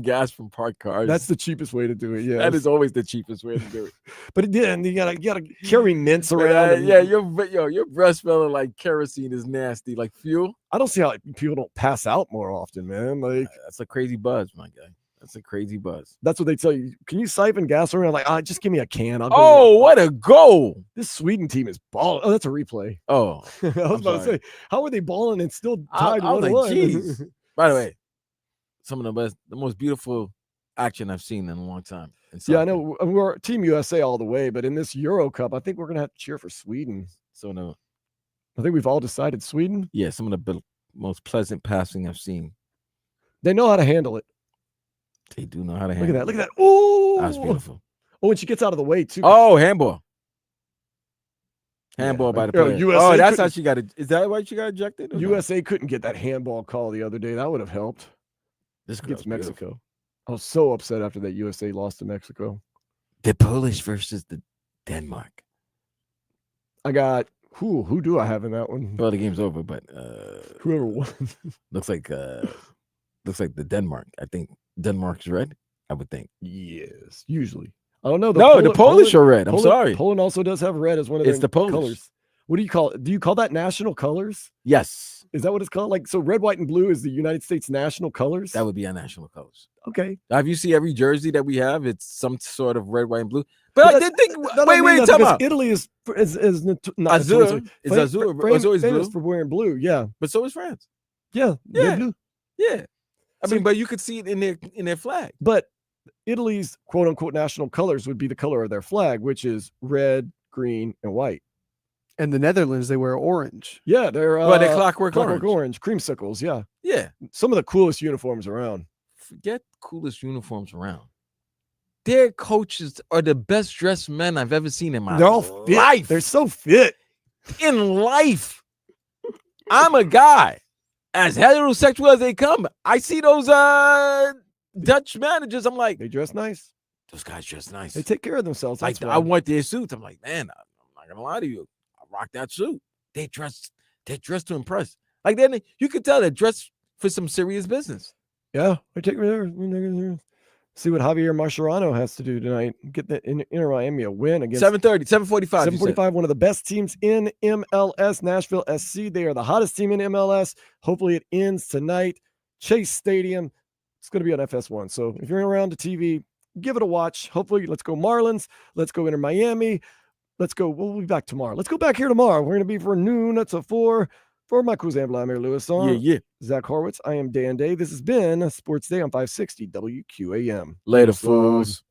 gas from parked cars. That's the cheapest way to do it. Yeah, that is always the cheapest way to do it. But again, you gotta carry mints around. Your breath smelling like kerosene is nasty, like fuel. I don't see how people don't pass out more often, man. Like that's a crazy buzz, my guy. That's a crazy buzz. That's what they tell you. Can you siphon gas around? Like, just give me a can. What a goal! This Sweden team is balling. Oh, that's a replay. Oh, I was about to say, how are they balling and still tied 1-1? Geez. By the way, some of the most beautiful action I've seen in a long time. Yeah, I know we're Team USA all the way, but in this Euro Cup, I think we're gonna have to cheer for Sweden. So no, I think we've all decided Sweden. Yeah, some of the most pleasant passing I've seen. They know how to handle it. They do know how to handle it. Look at that. Oh, that was beautiful. Oh, and she gets out of the way too. Oh, handball. Handball by the player. USA that's how she got it. Is that why she got ejected? USA couldn't get that handball call the other day. That would have helped. This gets Mexico. Beautiful. I was so upset after that USA lost to Mexico. The Polish versus the Denmark. I got who do I have in that one? Well, the game's over, but whoever won. looks like the Denmark. I think Denmark's red. I would think. Yes, usually. I don't know. The Polish are red. I'm sorry. Poland also does have red as one of their colors. What do you call it? Do you call that national colors? Yes. Is that what it's called? Like, so red, white, and blue is the United States national colors? That would be our national colors. Okay. Now, if you see every jersey that we have, it's some sort of red, white, and blue. But I did think. Wait, time out. Italy is not azure. It's azure. It's always blue. For wearing blue. Yeah. But so is France. Yeah. Blue. Yeah. I mean, but you could see it in their flag. But Italy's quote unquote national colors would be the color of their flag, which is red, green, and white. And the Netherlands, they wear orange. Yeah, they're clockwork orange, creamsicles. Yeah. Yeah. Some of the coolest uniforms around. Forget coolest uniforms around. Their coaches are the best dressed men I've ever seen in my life. They're so fit. In life. I'm a guy. As heterosexual as they come, I see those Dutch managers. I'm like, they dress nice. Those guys dress nice. They take care of themselves. Like I want their suits. I'm like, man, I'm not gonna lie to you. I rock that suit. They dress to impress. Like then you could tell they're dressed for some serious business. Yeah, I take me there. See what Javier Mascherano has to do tonight. Get the Inter Miami a win against 7:30, 7:45. 7:45, one of the best teams in MLS, Nashville SC. They are the hottest team in MLS. Hopefully it ends tonight. Chase Stadium. It's going to be on FS1. So if you're around the TV, give it a watch. Hopefully, let's go Marlins. Let's go Inter Miami. Let's go. We'll be back tomorrow. Let's go back here tomorrow. We're going to be for noon. That's a 4. For my cousin Vladimir Lewis on. Yeah. Zach Horowitz. I am Dan Day. This has been Sports Day on 560 WQAM. Later, fools.